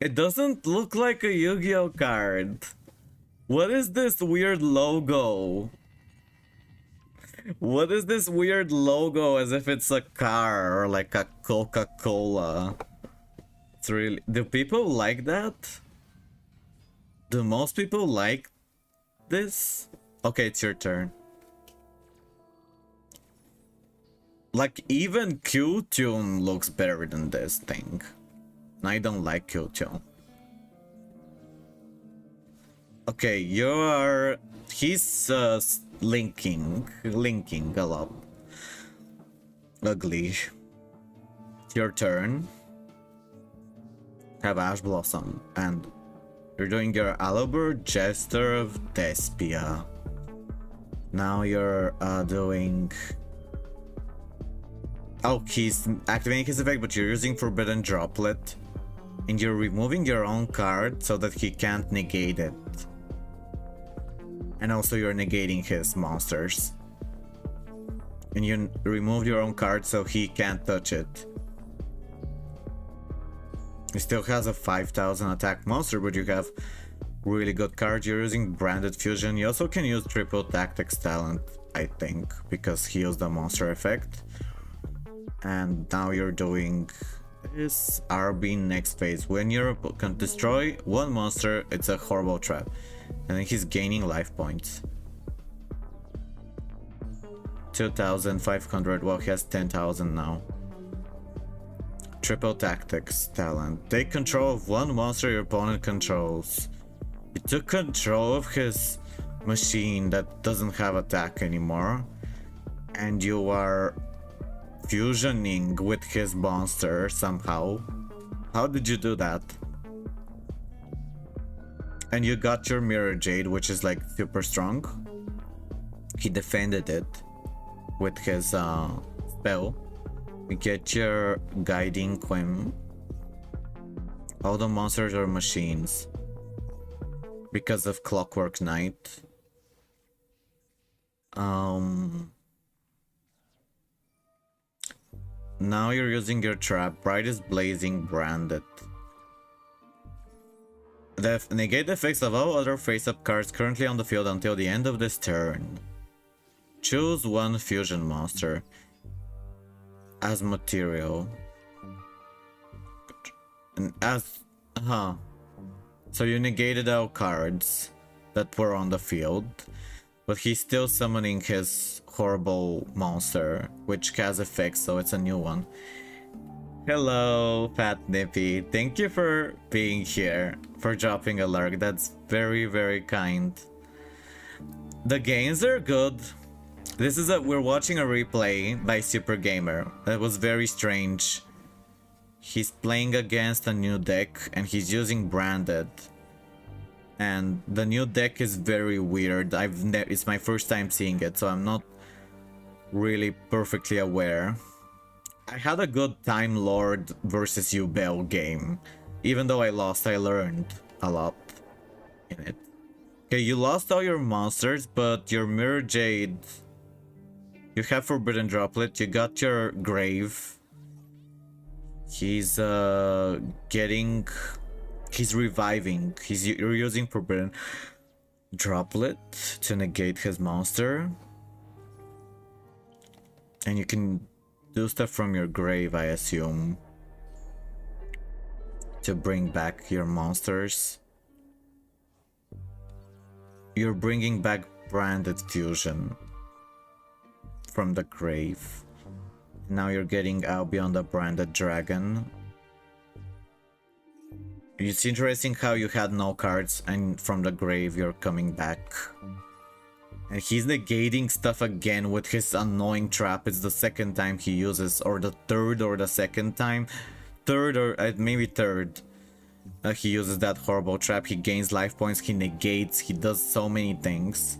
It doesn't look like a Yu-Gi-Oh card. What is this weird logo? What is this weird logo as if it's a car or like a Coca-Cola? It's really... Do people like that? Do most people like this? Okay, it's your turn. Like, even Toon looks better than this thing. I don't like Toon. Okay, he's linking a lot. Ugly. Your turn. Have Ash Blossom, and you're doing your Alubert Jester of Despia. Now you're doing... Oh, he's activating his effect, but you're using Forbidden Droplet. And you're removing your own card so that he can't negate it. And also you're negating his monsters. And you remove your own card so he can't touch it. He still has a 5000 attack monster, but you have really good cards. You're using Branded Fusion. You also can use Triple Tactics talent, I think, because he used the monster effect. And now you're doing this RB next phase. When you can destroy one monster, it's a horrible trap. And then he's gaining life points. 2500, well, he has 10,000 now. Triple Tactics talent. Take control of one monster your opponent controls. He took control of his machine that doesn't have attack anymore, and you are fusioning with his monster somehow. How did you do that? And you got your Mirror Jade, which is like super strong. He defended it with his spell. We get your Guiding Quim. All the monsters are machines because of Clockwork Knight. Now you're using your trap. Brightest Blazing Branded. Negate the effects of all other face-up cards currently on the field until the end of this turn. Choose one fusion monster as material. And as... So you negated all cards that were on the field, but he's still summoning his horrible monster, which has effects, so it's a new one. Hello, Pat Nippy. Thank you for being here, for dropping a lurk. That's very, very kind. The games are good. We're watching a replay by Super Gamer. That was very strange. He's playing against a new deck and he's using Branded. And the new deck is very weird. It's my first time seeing it, so I'm not really perfectly aware. I had a good Time Lord versus Yubel game. Even though I lost, I learned a lot in it. Okay, you lost all your monsters, but your Mirror Jade... You have Forbidden Droplet, you got your Grave. He's reviving. You're using Forbidden Droplet to negate his monster. And you can do stuff from your grave, I assume, to bring back your monsters. You're bringing back Branded Fusion from the grave. Now you're getting Albion the Branded Dragon. It's interesting how you had no cards and from the grave you're coming back. And he's negating stuff again with his annoying trap. It's the second time he uses, or the third or the second time. Third or maybe third. He uses that horrible trap. He gains life points, he negates, he does so many things.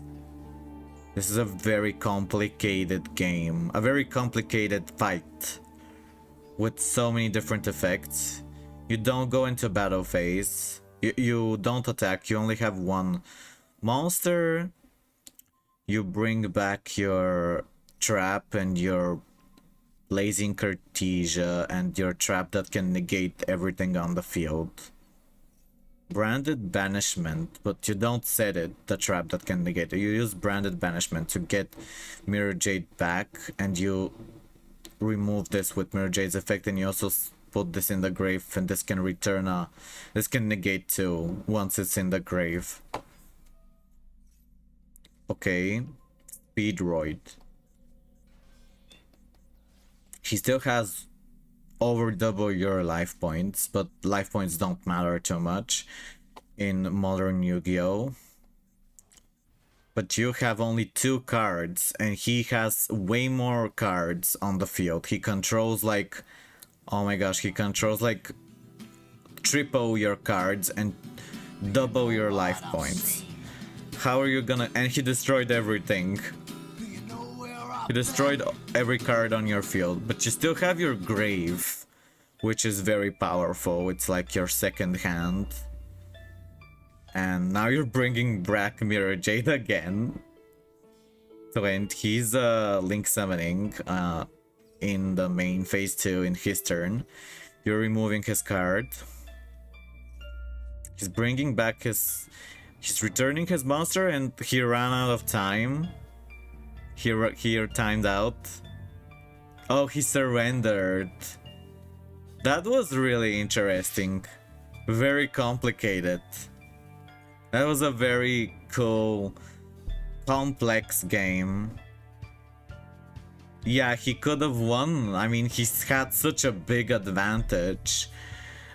This is a very complicated game. A very complicated fight. With so many different effects. You don't go into battle phase. You don't attack, you only have one monster. You bring back your trap and your Blazing Cartesia and your trap that can negate everything on the field. Branded Banishment, but you don't set it, the trap that can negate it. You use Branded Banishment to get Mirror Jade back, and you remove this with Mirror Jade's effect, and you also put this in the grave, and this can return this can negate too once it's in the grave. Okay, Speedroid. He still has over double your life points, but life points don't matter too much in modern Yu-Gi-Oh! But you have only 2 cards, and he has way more cards on the field. He controls like... Oh my gosh, he controls like triple your cards and double your life points. How are you gonna... And he destroyed everything. He destroyed every card on your field, but you still have your grave, which is very powerful. It's like your second hand. And now you're bringing back Mirror Jade again. So, and he's link summoning in the main phase 2 in his turn. You're removing his card. He's bringing back his... He's returning his monster, and he ran out of time. He timed out. Oh, he surrendered. That was really interesting. Very complicated. That was a very cool, complex game. Yeah, he could have won. I mean, he's had such a big advantage.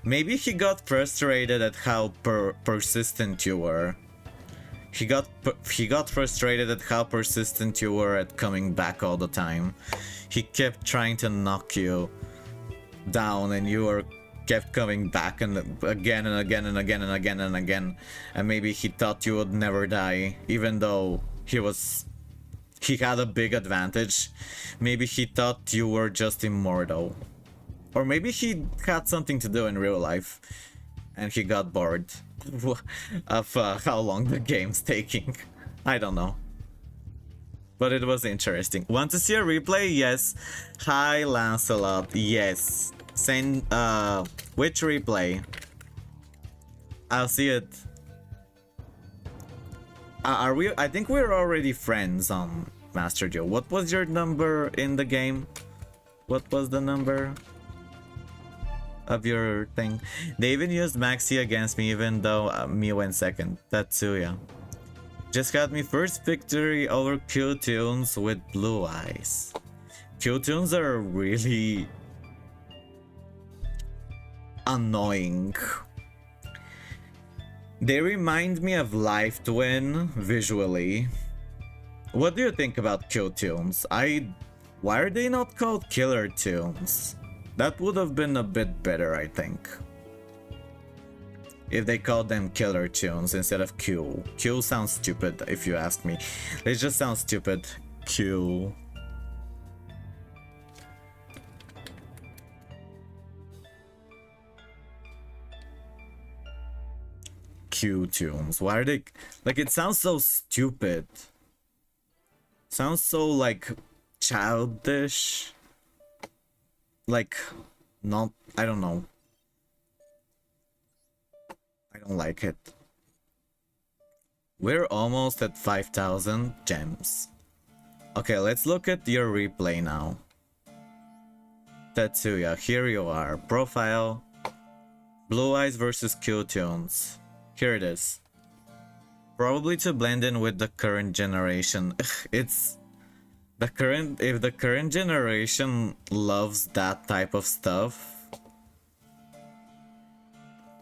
Maybe he got frustrated at how persistent you were. He got frustrated at how persistent you were at coming back all the time. He kept trying to knock you down, and you were kept coming back and again and again and again and again and again. And maybe he thought you would never die, even though he had a big advantage. Maybe he thought you were just immortal. Or maybe he had something to do in real life and he got bored of how long the game's taking. I don't know. But it was interesting. Want to see a replay? Yes. Hi, Lancelot. Yes. Send, which replay? I'll see it. Are we? I think we're already friends on Master Duel. What was your number in the game? What was the number of your thing? They even used Maxi against me, even though me went second. Tatsuya just got me first victory over Q-Tunes with blue eyes. Q-Tunes are really annoying. They remind me of Life Twin visually. What do you think about Q-Tunes? Why are they not called Killer Tunes? That would have been a bit better, I think. If they called them Killer Tunes instead of Q. Q sounds stupid, if you ask me. It just sounds stupid. Q. Q-Tunes. Why are they... Like, it sounds so stupid. Sounds so, like, childish. Like, not... I don't know. I don't like it. We're almost at 5,000 gems. Okay, let's look at your replay now. Tatsuya, here you are. Profile. Blue Eyes versus Q-Tunes. Here it is. Probably to blend in with the current generation. It's the current... If the current generation loves that type of stuff,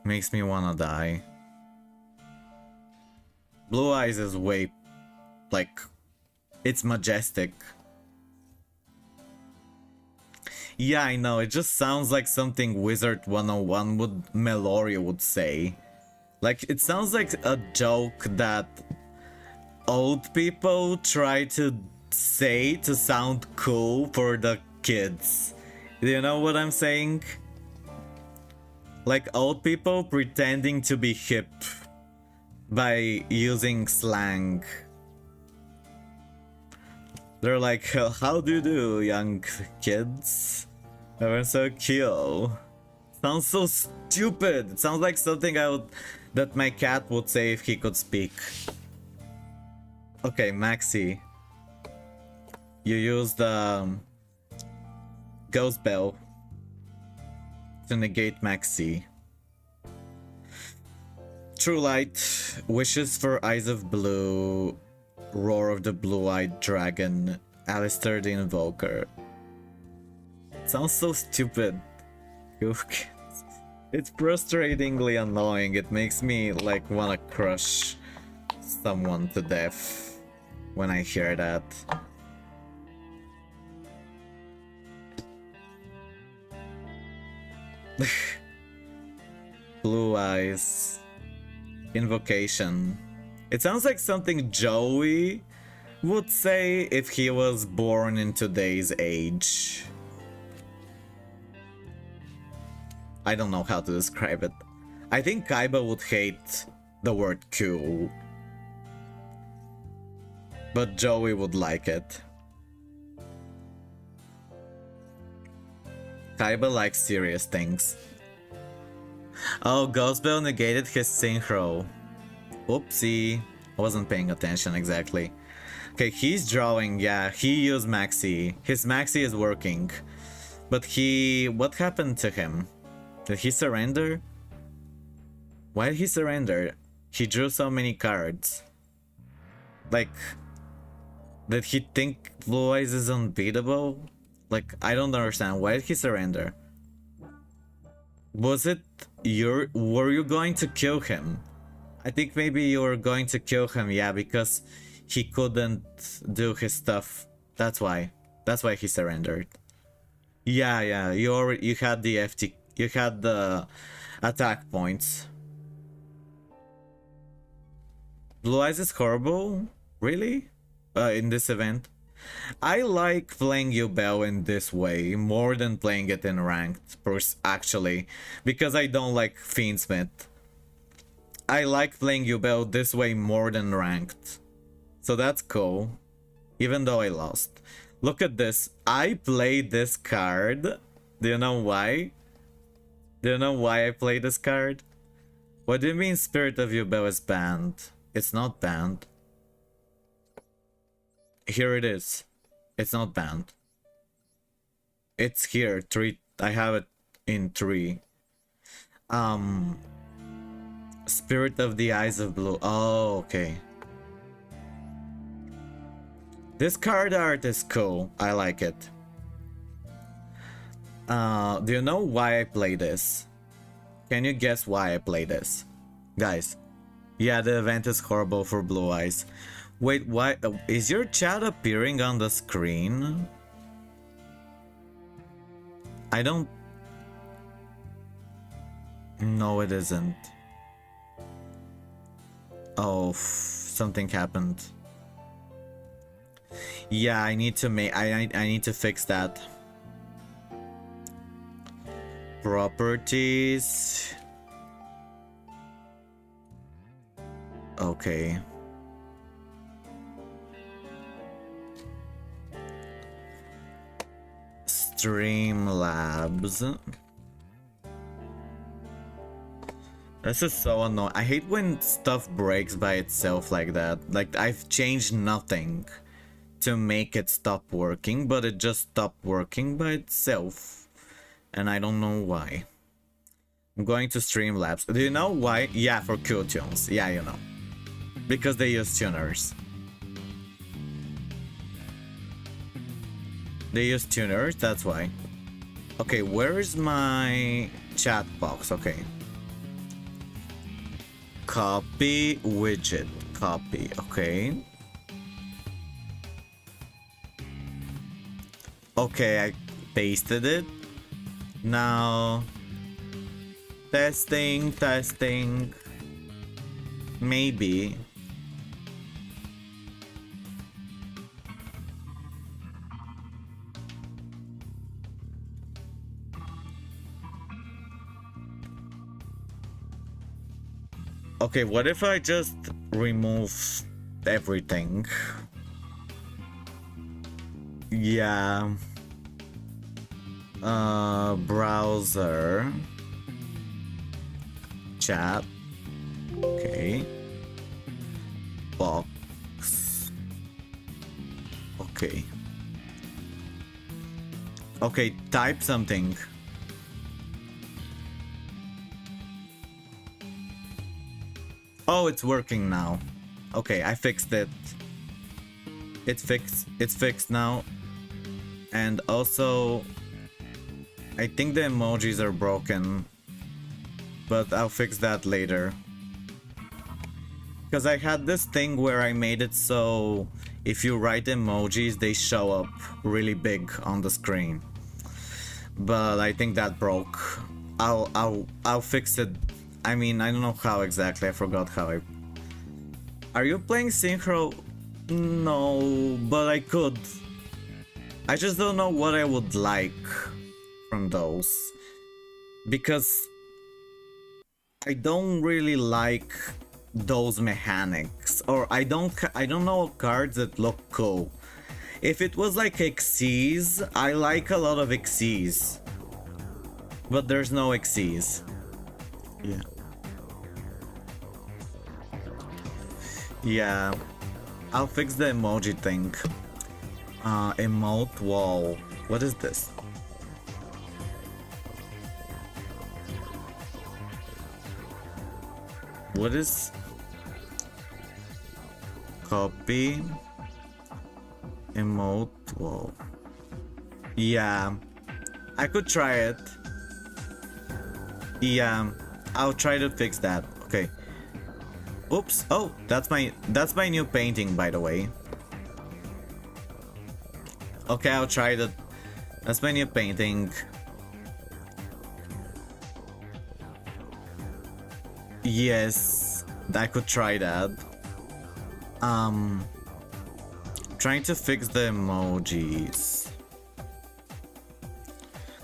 makes me wanna die. Blue Eyes is way... like... it's majestic. Yeah, I know, it just sounds like something Wizard 101 Meloria would say. Like, it sounds like a joke that old people try to say to sound cool for the kids. Do you know what I'm saying? Like old people pretending to be hip by using slang. They're like, how do you do, young kids? We're so cute. Sounds so stupid. It sounds like something that my cat would say if he could speak. Okay, Maxi. You use the Ghost Bell to negate Maxi. True Light, Wishes for Eyes of Blue, Roar of the Blue-Eyed Dragon, Alistair the Invoker. Sounds so stupid. It's frustratingly annoying. It makes me like wanna crush someone to death when I hear that. Blue Eyes. Invocation. It sounds like something Joey would say if he was born in today's age. I don't know how to describe it. I think Kaiba would hate the word Q, but Joey would like it. Kaiba likes serious things. Oh, Ghostbell negated his synchro. Oopsie. I wasn't paying attention exactly. Okay, he's drawing, yeah, he used Maxi. His Maxi is working. But what happened to him? Did he surrender? Why did he surrender? He drew so many cards. Like, did he think Blue Eyes is unbeatable? Like, I don't understand. Why did he surrender? Was it were you going to kill him? I think maybe you were going to kill him, yeah, because he couldn't do his stuff. That's why. That's why he surrendered. Yeah, yeah, you had the you had the attack points. Blue Eyes is horrible? Really? In this event? I like playing Yubel in this way more than playing it in ranked, actually, because I don't like Fiendsmith. I like playing Yubel this way more than ranked. So that's cool, even though I lost. Look at this. I played this card. Do you know why? Do you know why I played this card? What do you mean Spirit of Yubel is banned? It's not banned. Here it is. It's not banned. It's here. 3. I have it in 3. Spirit of the Eyes of Blue. Oh, okay. This card art is cool. I like it. Do you know why I play this? Can you guess why I play this? Guys. Yeah, the event is horrible for Blue Eyes. Wait, why? Is your chat appearing on the screen? I don't... No, it isn't. Oh, something happened. Yeah, I need to make... I need to fix that. Properties... Okay. Streamlabs. This is so annoying. I hate when stuff breaks by itself like that. Like, I've changed nothing to make it stop working, but it just stopped working by itself. And I don't know why. I'm going to Streamlabs. Do you know why? Yeah, for cool tunes. Yeah, you know. Because they use tuners. They use tuners, that's why. Okay, where's my chat box? Okay. Copy widget. Copy, okay. Okay, I pasted it. Now... Testing, testing. Maybe. Okay, what if I just remove everything? Yeah. Browser. Chat. Okay. Box. Okay. Okay, type something. Oh, it's working now. Okay, I fixed it. It's fixed now. And also, I think the emojis are broken. But I'll fix that later. Because I had this thing where I made it so if you write emojis, they show up really big on the screen. But I think that broke. I'll fix it. I mean, I don't know how exactly. I forgot how I... Are you playing Synchro? No, but I could. I just don't know what I would like from those. Because I don't really like those mechanics. Or I don't know cards that look cool. If it was like Xyz, I like a lot of Xyz. But there's no Xyz. Yeah. Yeah. I'll fix the emoji thing. Emote wall. What is this? What is... Copy. Emote wall. Yeah. I could try it. Yeah, I'll try to fix that. Okay. Oops. Oh, that's my new painting, by the way. Okay, I'll try that. That's my new painting. Yes, I could try that. Trying to fix the emojis.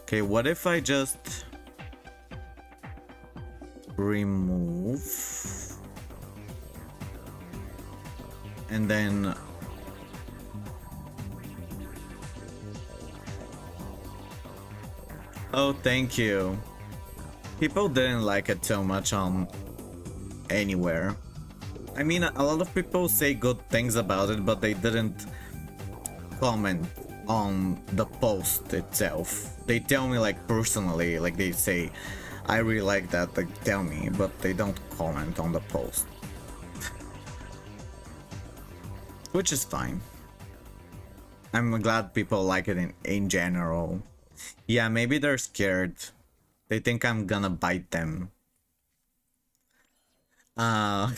Okay, what if I just remove and then oh, thank you. People didn't like it too much on anywhere. I mean, a lot of people say good things about it, but they didn't comment on the post itself. They tell me, like, personally, like they say, I really like that, like, tell me, but they don't comment on the post. Which is fine. I'm glad people like it in general. Yeah, maybe they're scared. They think I'm gonna bite them. No,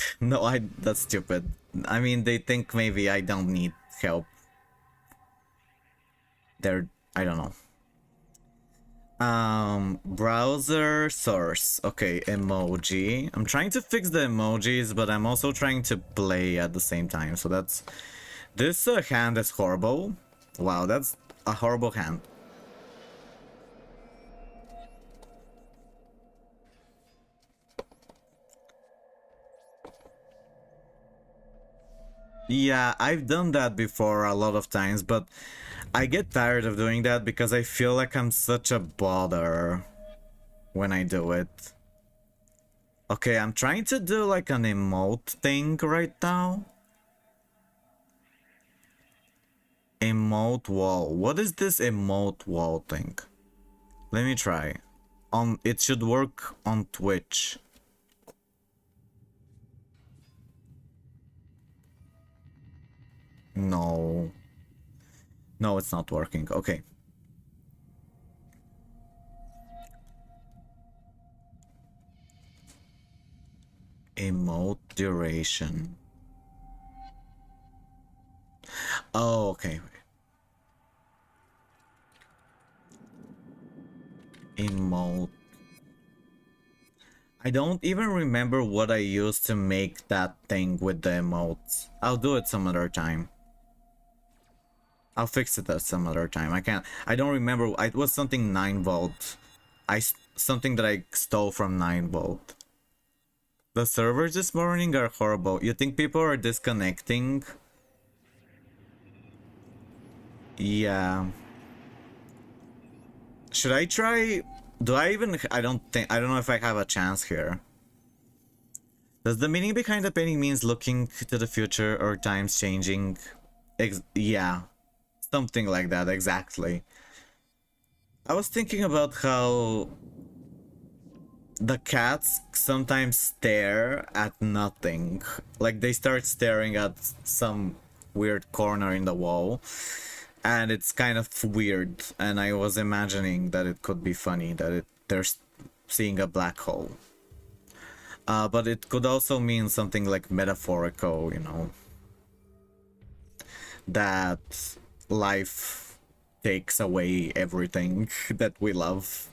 that's stupid. I mean, they think maybe I don't need help. I don't know. Browser source. Okay, emoji. I'm trying to fix the emojis, but I'm also trying to play at the same time. So that's... This hand is horrible. Wow, that's a horrible hand. Yeah, I've done that before a lot of times, but I get tired of doing that because I feel like I'm such a bother when I do it. Okay, I'm trying to do like an emote thing right now. Emote wall. What is this emote wall thing? Let me try. It should work on Twitch. No. No, it's not working. Okay. Emote duration. Oh, okay. Emote. I don't even remember what I used to make that thing with the emotes. I'll do it some other time. I'll fix it at some other time. I don't remember. It was something 9-volt. Something that I stole from 9-volt. The servers this morning are horrible. You think people are disconnecting? Yeah. Should I try? Do I even? I don't know if I have a chance here. Does the meaning behind the painting means looking to the future or times changing? Yeah. Something like that, exactly. I was thinking about how the cats sometimes stare at nothing. Like they start staring at some weird corner in the wall. And it's kind of weird. And I was imagining that it could be funny that they're seeing a black hole. But it could also mean something like metaphorical, you know. That life takes away everything that we love.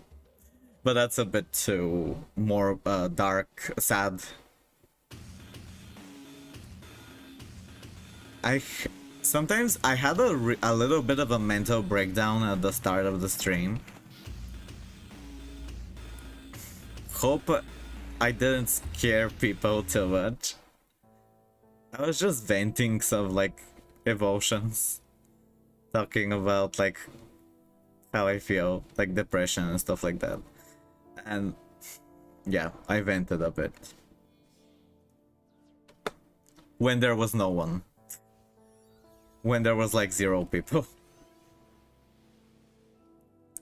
But that's a bit too more dark, sad. Sometimes I had a little bit of a mental breakdown at the start of the stream. Hope I didn't scare people too much. I was just venting some like emotions. Talking about like how I feel, like depression and stuff like that. And yeah, I vented a bit. When there was no one. When there was like 0 people.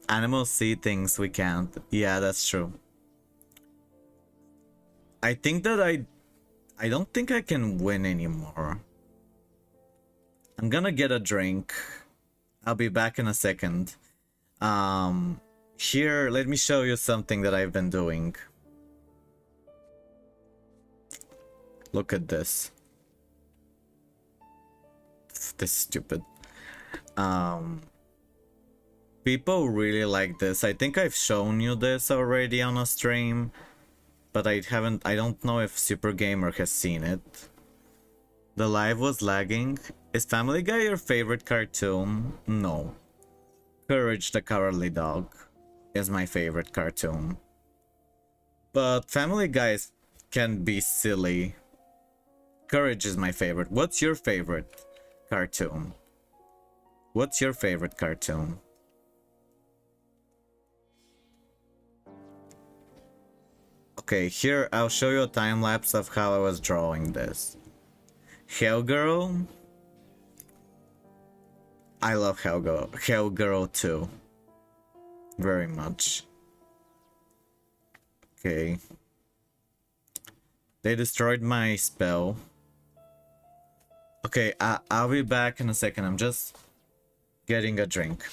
Animals see things we can't. Yeah, that's true. I think that I don't think I can win anymore. I'm gonna get a drink. I'll be back in a second. Here, let me show you something that I've been doing. Look at this. This is stupid. People really like this. I think I've shown you this already on a stream, but I don't know if Super Gamer has seen it. The live was lagging. Is Family Guy your favorite cartoon? No. Courage the Cowardly Dog is my favorite cartoon. But Family Guy can be silly. Courage is my favorite. What's your favorite cartoon? What's your favorite cartoon? Okay, here I'll show you a time lapse of how I was drawing this. Hellgirl. I love Hellgirl. Hellgirl too. Very much. Okay. They destroyed my spell. Okay, I'll be back in a second. I'm just getting a drink.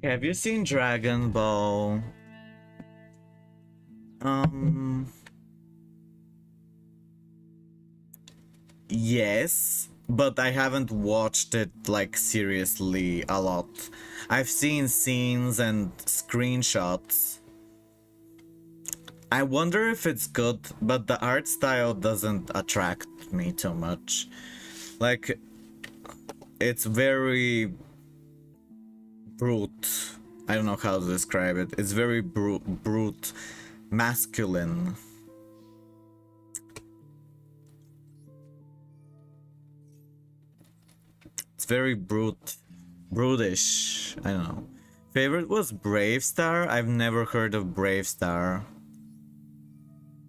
Have you seen Dragon Ball? Yes, but I haven't watched it like seriously a lot. I've seen scenes and screenshots. I wonder if it's good, but the art style doesn't attract me too much. Like, it's very brute. I don't know how to describe it. It's very brute, masculine. It's very brutish. I don't know. Favorite was Brave Star? I've never heard of Brave Star.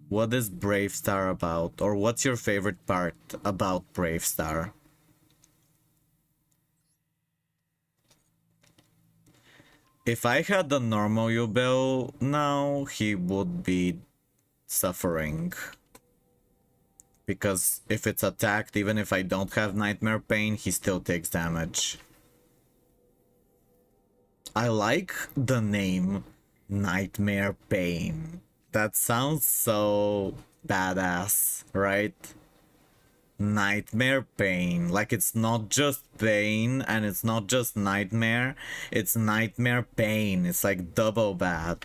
What is Brave Star about? Or what's your favorite part about Brave Star? If I had the normal Yubel now, he would be suffering. Because if it's attacked, even if I don't have Nightmare Pain, he still takes damage. I like the name Nightmare Pain. That sounds so badass, right? Nightmare Pain. Like, it's not just pain and it's not just nightmare. It's Nightmare Pain. It's like double bad.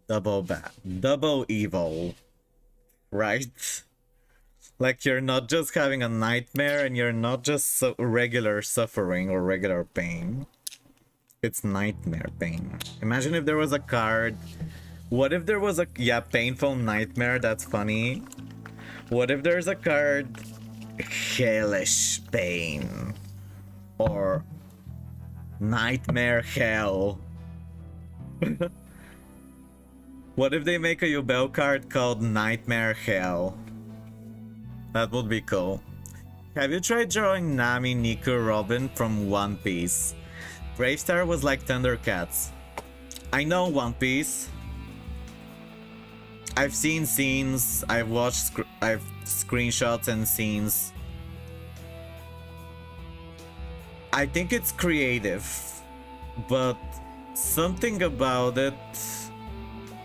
Double bad. Double evil. Right? Like, you're not just having a nightmare and you're not just regular suffering or regular pain. It's Nightmare Pain. Imagine if there was a card. What if there was a... Yeah, Painful Nightmare. That's funny. What if there's a card, Hellish Pain, or Nightmare Hell? What if they make a Yubel card called Nightmare Hell? That would be cool. Have you tried drawing Nami, Niku, Robin from One Piece? Brave Star was like Thundercats. I know One Piece. I've seen scenes, I've watched screenshots and scenes. I think it's creative, but something about it,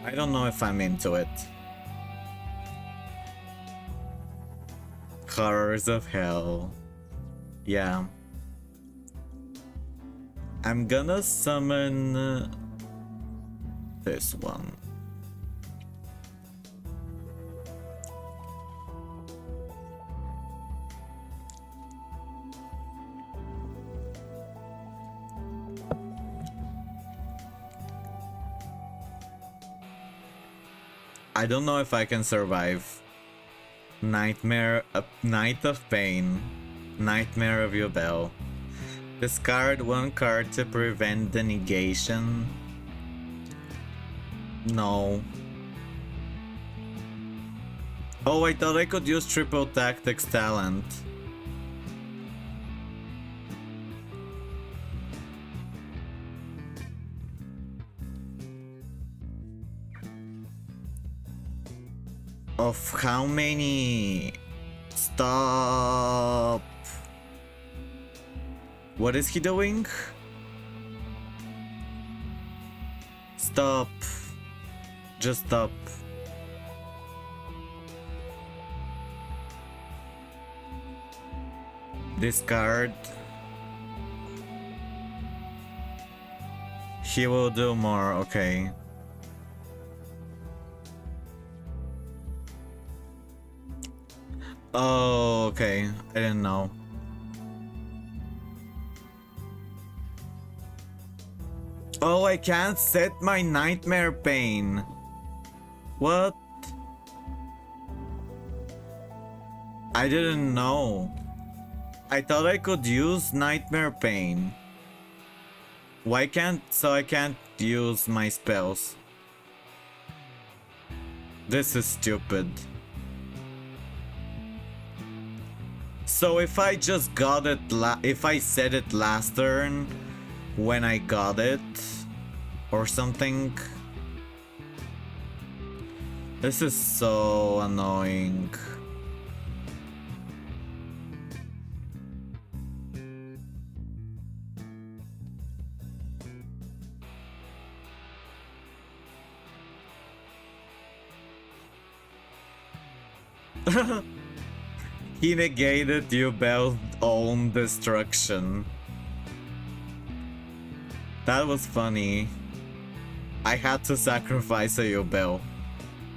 I don't know if I'm into it. Horrors of Hell. Yeah. I'm gonna summon this one. I don't know if I can survive. Nightmare, Night of Pain, Nightmare of Yubel. Discard one card to prevent the negation. No. Oh, I thought I could use triple tactics talent. Of how many? Stop. What is he doing? Stop. Just stop. Discard. He will do more, okay. Oh, okay. I didn't know. Oh, I can't set my nightmare pain. What? I didn't know. I thought I could use nightmare pain. Why can't... So I can't use my spells. This is stupid. So if I just got it, if I said it last turn when I got it or something. This is so annoying. He negated Yubel's own destruction. That was funny. I had to sacrifice a Yubel,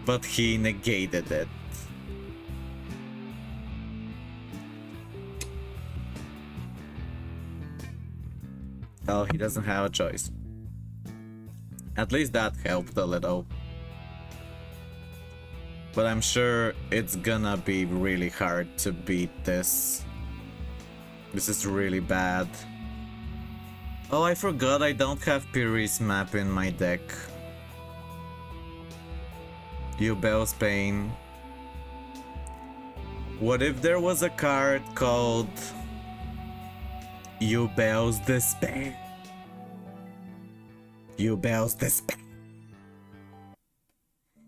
but he negated it. Oh, he doesn't have a choice. At least that helped a little. But I'm sure it's gonna be really hard to beat this. This is really bad. Oh, I forgot I don't have Piri's map in my deck. Yubel's Pain. What if there was a card called Yubel's Despair? Yubel's Despair.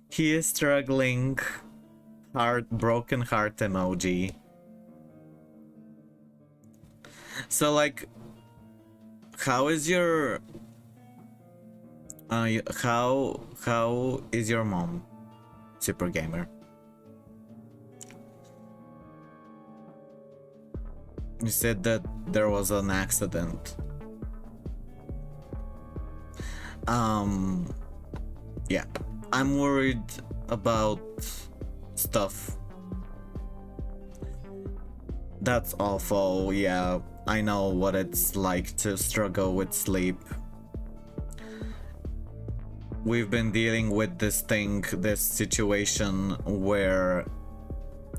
He is struggling. Broken heart emoji. So like, how is your how is your mom, Super Gamer? You said that there was an accident. Yeah, I'm worried about stuff. That's awful. Yeah, I know what it's like to struggle with sleep. We've been dealing with this situation where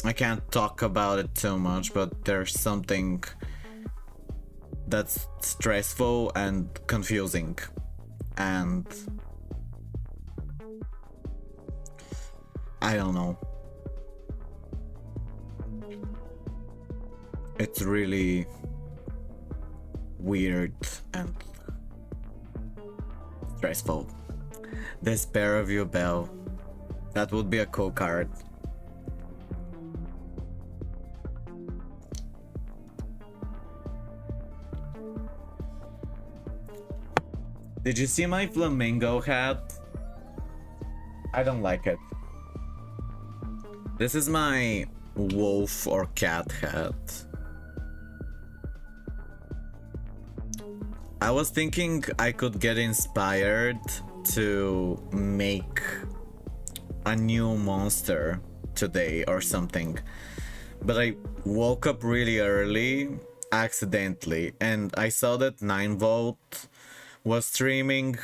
I can't talk about it too much, but there's something that's stressful and confusing, and I don't know. It's really weird and stressful. Despair of Yubel. That would be a cool card. Did you see my flamingo hat? I don't like it. This is my wolf or cat hat. I was thinking I could get inspired to make a new monster today or something, but I woke up really early accidentally and I saw that 9volt was streaming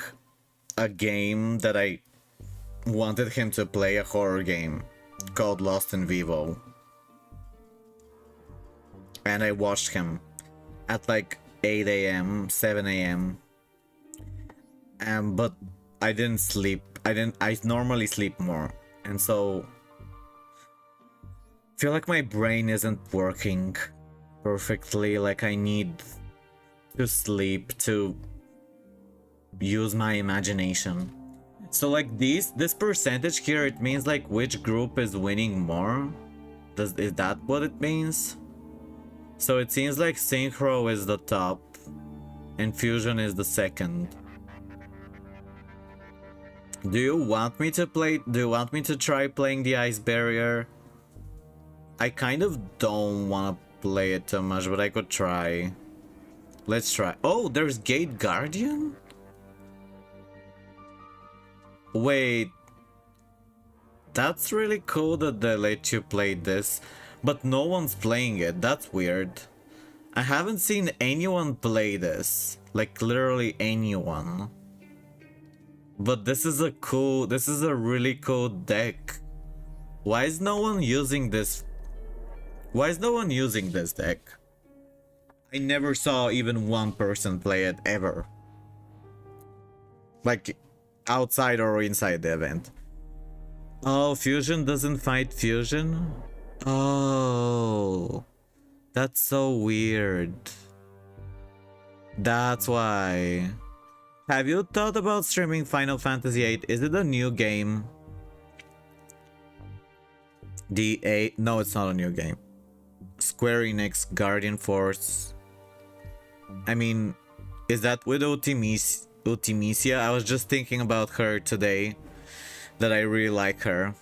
a game that I wanted him to play, a horror game called Lost in Vivo, and I watched him at like 8 a.m. 7 a.m. But I didn't sleep. I normally sleep more, and so Feel like my brain isn't working perfectly, like I need to sleep to use my imagination. So like this percentage here, it means like which group is winning more? Is that what it means? So it seems like Synchro is the top and Fusion is the second. Do you want me to try playing the Ice Barrier? I kind of don't want to play it too much, but I could try. Let's try. Oh, there's Gate Guardian? Wait. That's really cool that they let you play this, but no one's playing it. That's weird. I haven't seen anyone play this. Like, literally anyone. But this is a really cool deck. Why is no one using this? Why is no one using this deck? I never saw even one person play it ever. Like, outside or inside the event. Oh, Fusion doesn't fight Fusion? Oh, that's so weird. That's why. Have you thought about streaming Final Fantasy VIII? Is it a new game? No, it's not a new game. Square Enix Guardian Force. I mean, is that with Ultimisia? I was just thinking about her today. That I really like her.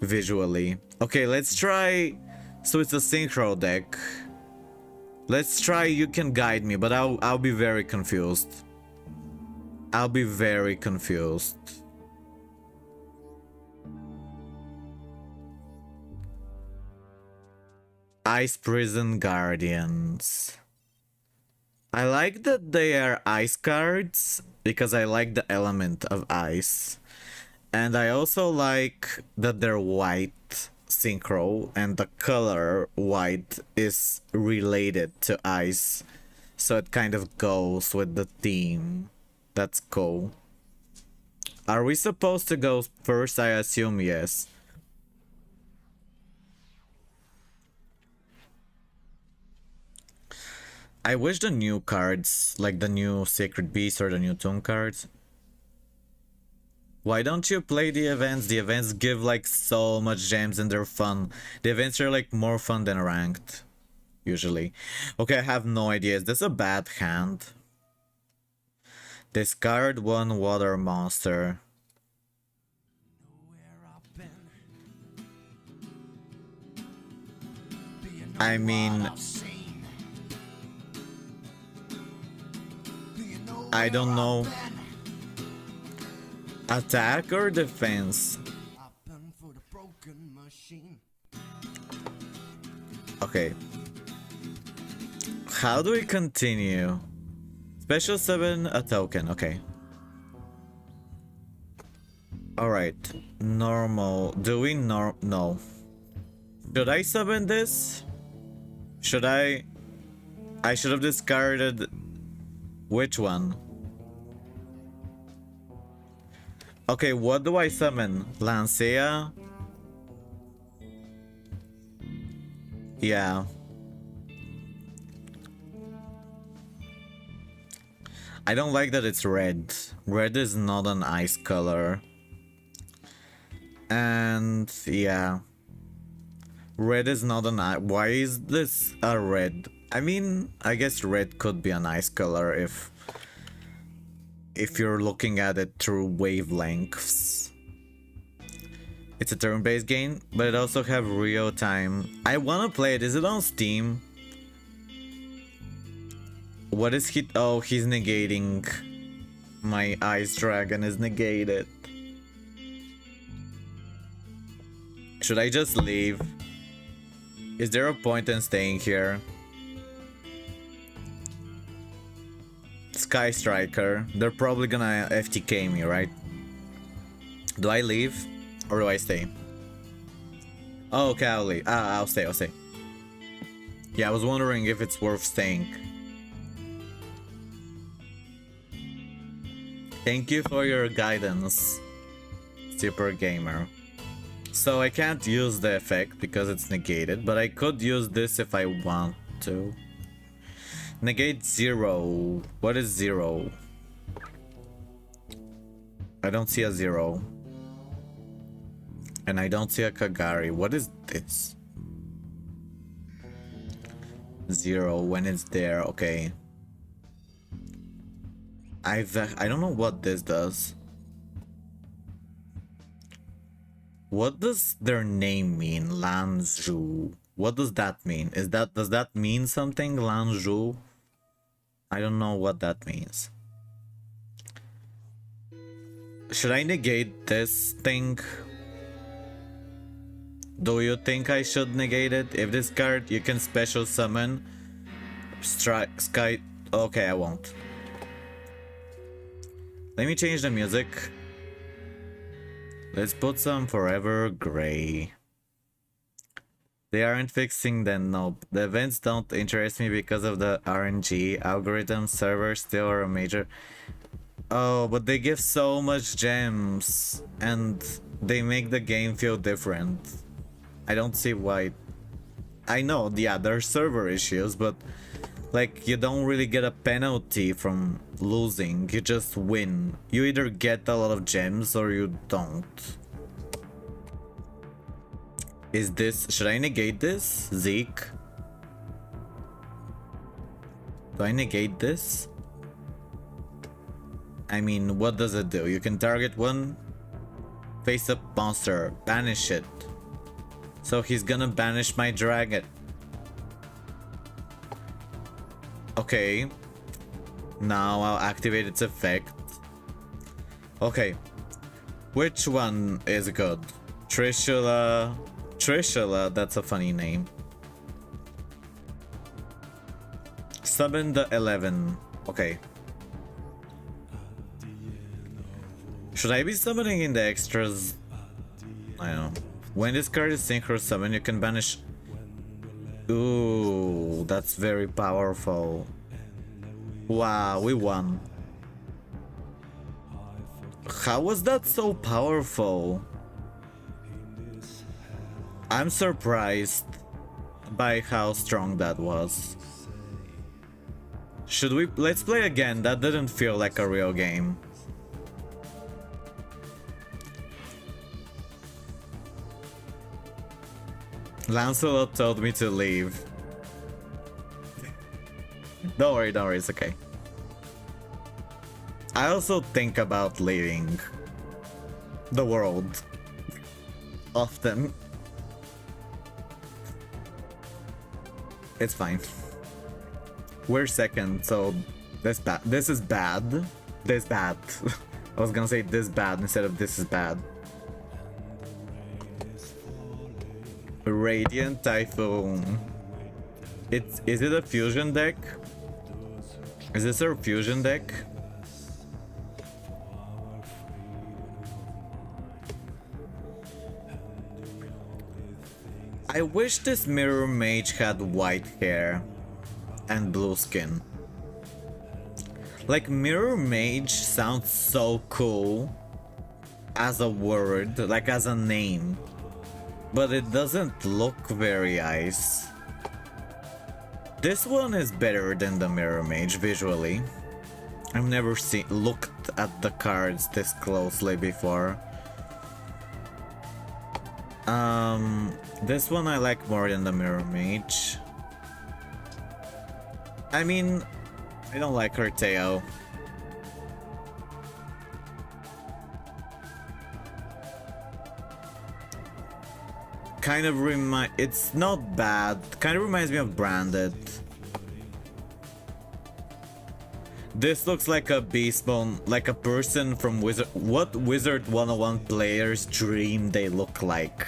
Visually. Okay, let's try... So it's a Synchro deck. Let's try You Can Guide Me, but I'll be very confused. I'll be very confused. Ice Prison Guardians. I like that they are ice cards because I like the element of ice. And I also like that they're white synchro and the color white is related to ice. So it kind of goes with the theme. That's cool. Are we supposed to go first? I assume yes. I wish the new cards, like the new Sacred Beast or the new Toon cards. Why don't you play the events? The events give like so much gems and they're fun. The events are like more fun than ranked. Usually. Okay, I have no idea. Is this a bad hand? Discard one water monster. I mean... I don't know. Attack or defense? Okay. How do we continue? Special summon a token, okay. Alright. Normal. Do we no. Should I summon this? Should I? I should have discarded... Which one? Okay, what do I summon? Lancea? Yeah. I don't like that it's red. Red is not an ice color. And yeah. Red is not an ice. Why is this a red? I mean, I guess red could be a nice color if you're looking at it through wavelengths. It's a turn-based game, but it also have real time. I wanna play it. Is it on Steam? What is he? Oh, he's negating. My Ice Dragon is negated. Should I just leave? Is there a point in staying here? Sky Striker. They're probably gonna FTK me, right? Do I leave? Or do I stay? Oh, okay, I'll leave. I'll stay. Yeah, I was wondering if it's worth staying. Thank you for your guidance, Super Gamer. So I can't use the effect because it's negated, but I could use this if I want to. Negate 0. What is 0? I don't see a 0. And I don't see a Kagari. What is this? 0 when it's there. Okay. I don't know what this does. What does their name mean? Lanzhu. What does that mean? Does that mean something? Lanzhu? I don't know what that means. Should I negate this thing? Do you think I should negate it? If this card you can special summon strike sky. Okay, I won't. Let me change the music. Let's put some Forever Gray. They aren't fixing them, nope. The events don't interest me because of the RNG. Algorithm servers still are a major... Oh, but they give so much gems. And they make the game feel different. I don't see why... I know, yeah, there are server issues, but... Like, you don't really get a penalty from losing, you just win. You either get a lot of gems or you don't. Is this... Should I negate this? Zeke? Do I negate this? I mean, what does it do? You can target one face-up monster, banish it. So he's gonna banish my dragon. Okay. Now I'll activate its effect. Okay. Which one is good? Trishula... Trishula, that's a funny name. Summon the 11. Okay. Should I be summoning in the extras? I don't know. When this card is synchro summon, you can banish... Ooh, that's very powerful. Wow, we won. How was that so powerful? I'm surprised by how strong that was. Should we... Let's play again. That didn't feel like a real game. Lancelot told me to leave. Don't worry, it's okay. I also think about leaving the world often. It's fine. We're second, so this bad. This is bad. This bad. I was gonna say this bad instead of this is bad. Radiant Typhoon. Is it a fusion deck? Is this our fusion deck? I wish this mirror mage had white hair and blue skin. Like, mirror mage sounds so cool as a word, like as a name. But it doesn't look very nice. This one is better than the Mirror Mage visually. I've never looked at the cards this closely before. This one I like more than the Mirror Mage. I mean, I don't like her tail. Kind of it's not bad. Kind of reminds me of Branded. This looks like a Beastbone, like a person from what Wizard 101 players dream they look like.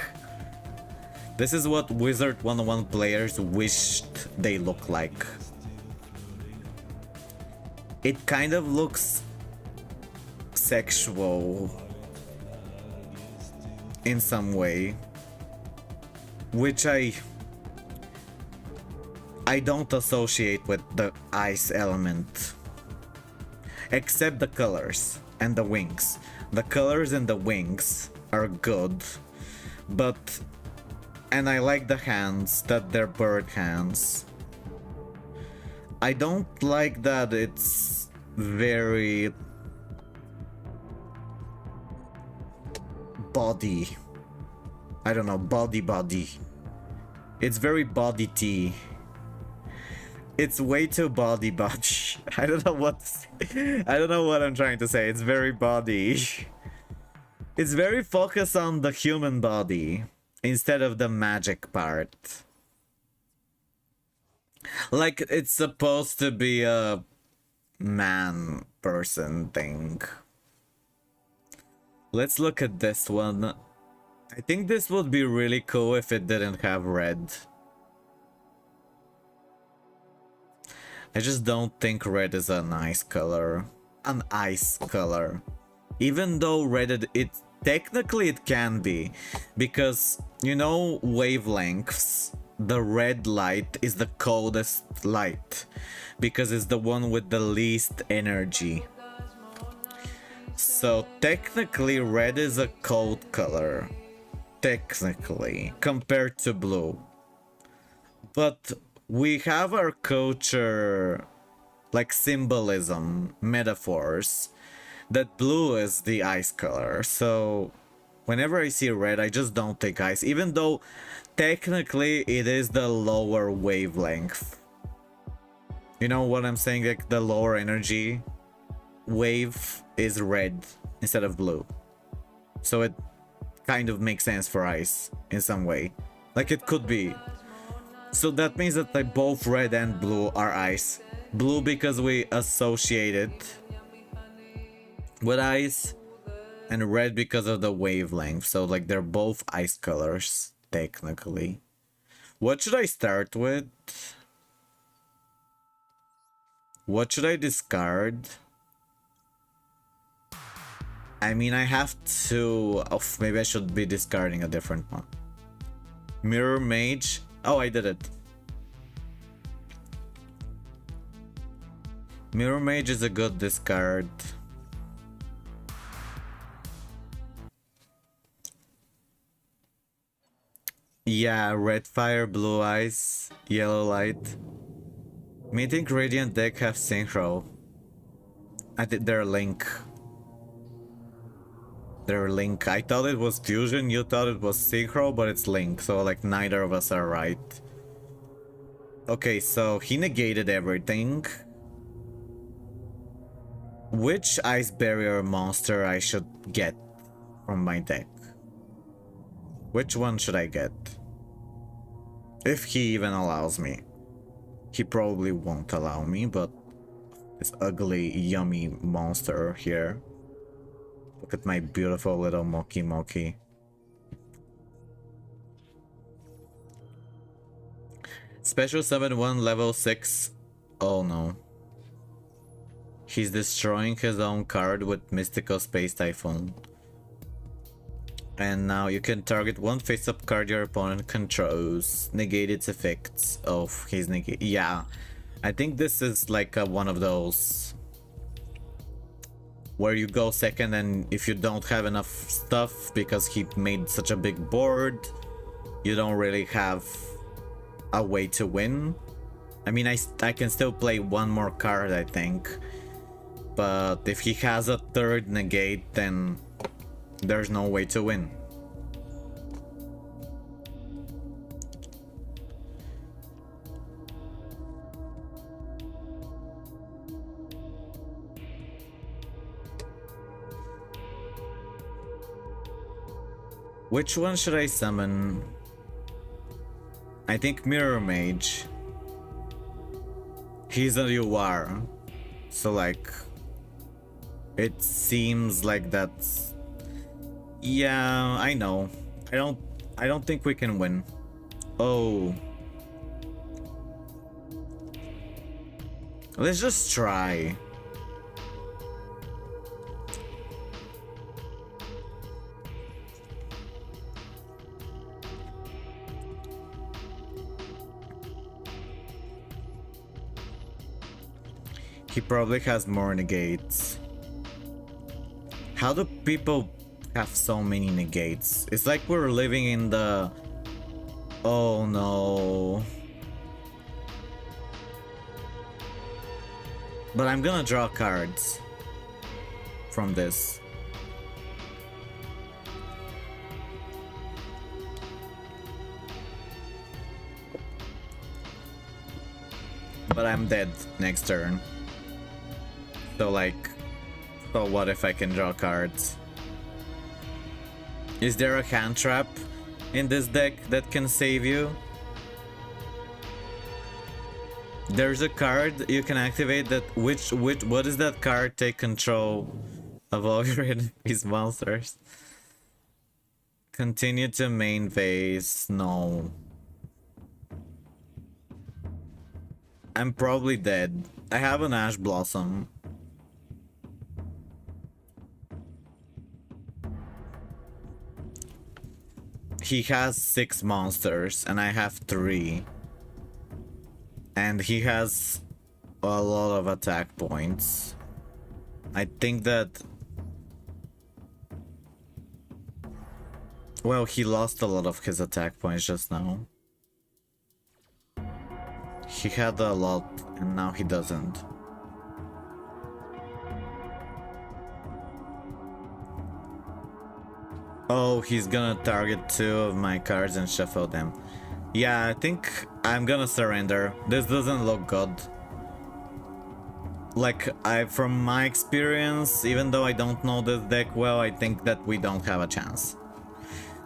This is what Wizard 101 players wished they look like. It kind of looks sexual in some way. Which I don't associate with the ice element. Except the colors and the wings. The colors and the wings are good. But... And I like the hands, that they're bird hands. I don't like that it's very... body. I don't know, body. It's very body-y. It's way too body. I don't know what to say. I don't know what I'm trying to say. It's very body. It's very focused on the human body instead of the magic part. Like it's supposed to be a man person thing. Let's look at this one. I think this would be really cool if it didn't have red. I just don't think red is a nice color. An ice color. Even though red, technically it can be. Because, you know, wavelengths. The red light is the coldest light. Because it's the one with the least energy. So technically red is a cold color. Technically, compared to blue. But we have our culture, like symbolism, metaphors, that blue is the ice color. So whenever I see red, I just don't think ice, even though technically it is the lower wavelength. You know what I'm saying? Like the lower energy wave is red instead of blue. So it kind of makes sense for ice in some way. Like it could be. So that means that like both red and blue are ice. Blue because we associate it with ice, and red because of the wavelength. So like they're both ice colors technically. What should I start with? What should I discard? I mean, I have to... Oh, maybe I should be discarding a different one. Mirror Mage. Oh, I did it. Mirror Mage is a good discard. Yeah, red fire, blue eyes, yellow light. Mythic Radiant deck have synchro. I think they're link. They're link. I thought it was fusion, you thought it was synchro, but it's link. So like neither of us are right. Okay, so he negated everything. Which ice barrier monster I should get from my deck? Which one should I get? If he even allows me. He probably won't allow me, but this ugly, yummy monster here. Look at my beautiful little Moki. Special summon 1 level 6. Oh no. He's destroying his own card with Mystical Space Typhoon. And now you can target one face-up card your opponent controls. Negate its effects of his negate. Yeah. I think this is like one of those where you go second, and if you don't have enough stuff because he made such a big board, you don't really have a way to win. I mean, I can still play one more card, I think. But if he has a third negate, then there's no way to win. Which one should I summon? I think Mirror Mage. He's a UR. So like... It seems like that's... Yeah, I know. I don't think we can win. Oh. Let's just try. He probably has more negates. How do people have so many negates. It's like we're living in the... Oh no. But I'm gonna draw cards from this. But I'm dead next turn. So like, so what if I can draw cards? Is there a hand trap in this deck that can save you? There's a card you can activate that what does that card? Take control of all your enemies' monsters. Continue to main phase. No. I'm probably dead. I have an Ash Blossom. He has 6 monsters and I have 3. And he has a lot of attack points. I think that... Well, he lost a lot of his attack points just now. He had a lot and now he doesn't. Oh, he's gonna target 2 of my cards and shuffle them. Yeah, I think I'm gonna surrender. This doesn't look good. Like, from my experience, even though I don't know this deck well, I think that we don't have a chance.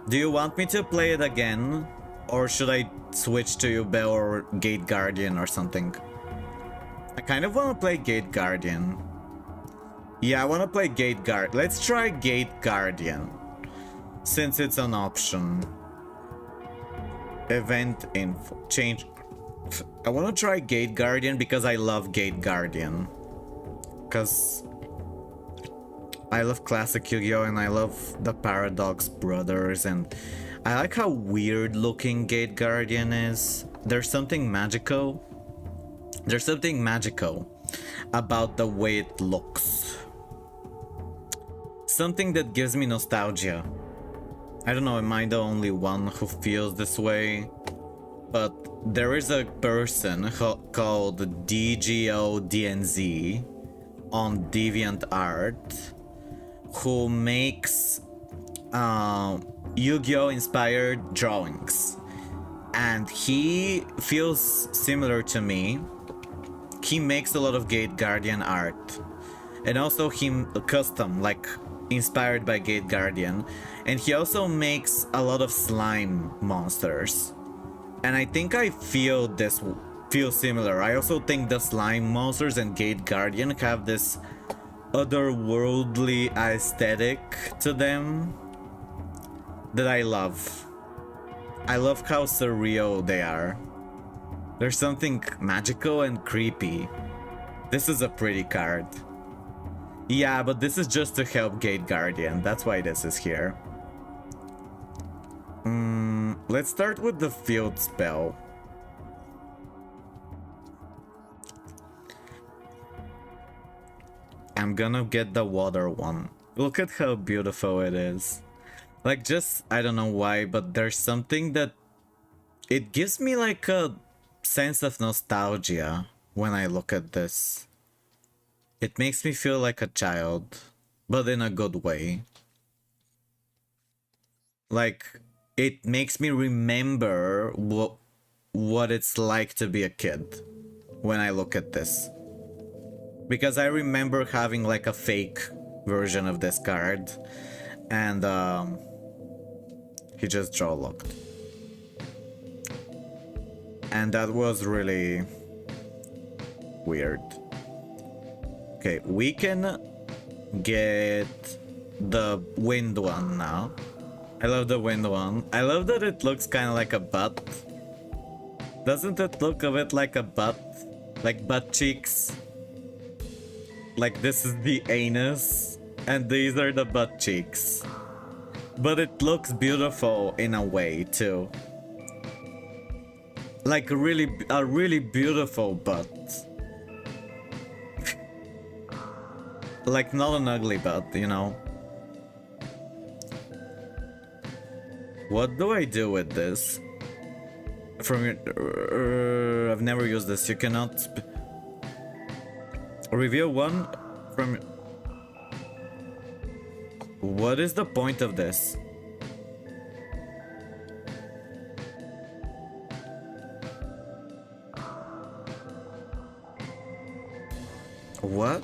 Do you want me to play it again? Or should I switch to Yubel or Gate Guardian or something? I kind of want to play Gate Guardian. Yeah, I want to play Gate Guard. Let's try Gate Guardian. Since it's an option. Event info. Change. I want to try Gate Guardian because I love Gate Guardian. Because I love classic YuGiOh and I love the Paradox Brothers, and I like how weird looking Gate Guardian is. There's something magical. There's something magical about the way it looks. Something that gives me nostalgia. I don't know, am I the only one who feels this way? But there is a person called YuGiOh on DeviantArt who makes Yu-Gi-Oh inspired drawings, and he feels similar to me. He makes a lot of Gate Guardian art, and also he custom, like inspired by Gate Guardian, and he also makes a lot of slime monsters, and I think I feel similar. I also think the slime monsters and Gate Guardian have this otherworldly aesthetic to them that I love. I love how surreal they are. There's something magical and creepy. This is a pretty card. Yeah, but this is just to help Gate Guardian. That's why this is here. Let's start with the field spell. I'm gonna get the water one. Look at how beautiful it is. Like, just, I don't know why, but there's something that... It gives me like a sense of nostalgia when I look at this. It makes me feel like a child, but in a good way. Like, it makes me remember what it's like to be a kid when I look at this. Because I remember having like a fake version of this card, and he just draw locked. And that was really weird. Okay, we can get the wind one now. I love the wind one. I love that it looks kind of like a butt. Doesn't it look a bit like a butt? Like butt cheeks? Like this is the anus and these are the butt cheeks. But it looks beautiful in a way too. Like a really beautiful butt. Like not an ugly butt, you know. What do I do with this? From your... I've never used this. You cannot... Reveal one from... What is the point of this? What?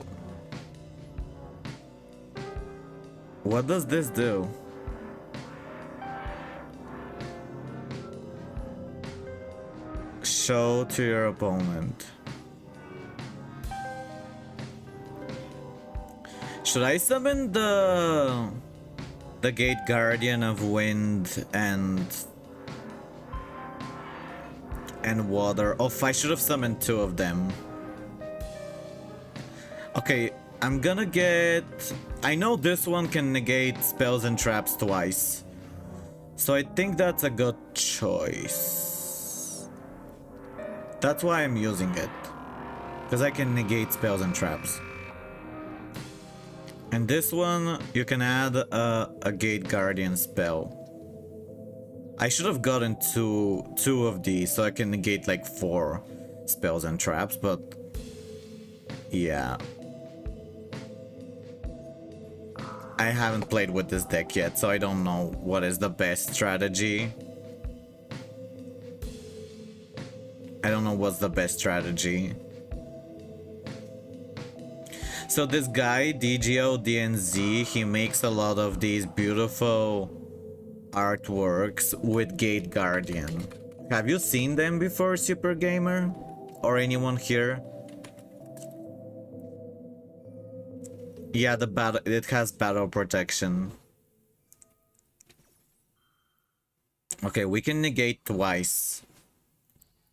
What does this do? Show to your opponent. Should I summon the Gate Guardian of Wind and Water? Oh, I should have summoned two of them. Okay, I'm gonna get... I know this one can negate spells and traps twice, so I think that's a good choice. That's why I'm using it, because I can negate spells and traps. And this one, you can add a Gate Guardian spell. I should have gotten two of these, so I can negate like 4 spells and traps, but yeah. I haven't played with this deck yet, so I don't know what is the best strategy. I don't know what's the best strategy. So this guy, YuGiOh DNZ, he makes a lot of these beautiful artworks with Gate Guardian. Have you seen them before, Super Gamer? Or anyone here? Yeah, it has battle protection. Okay, we can negate twice.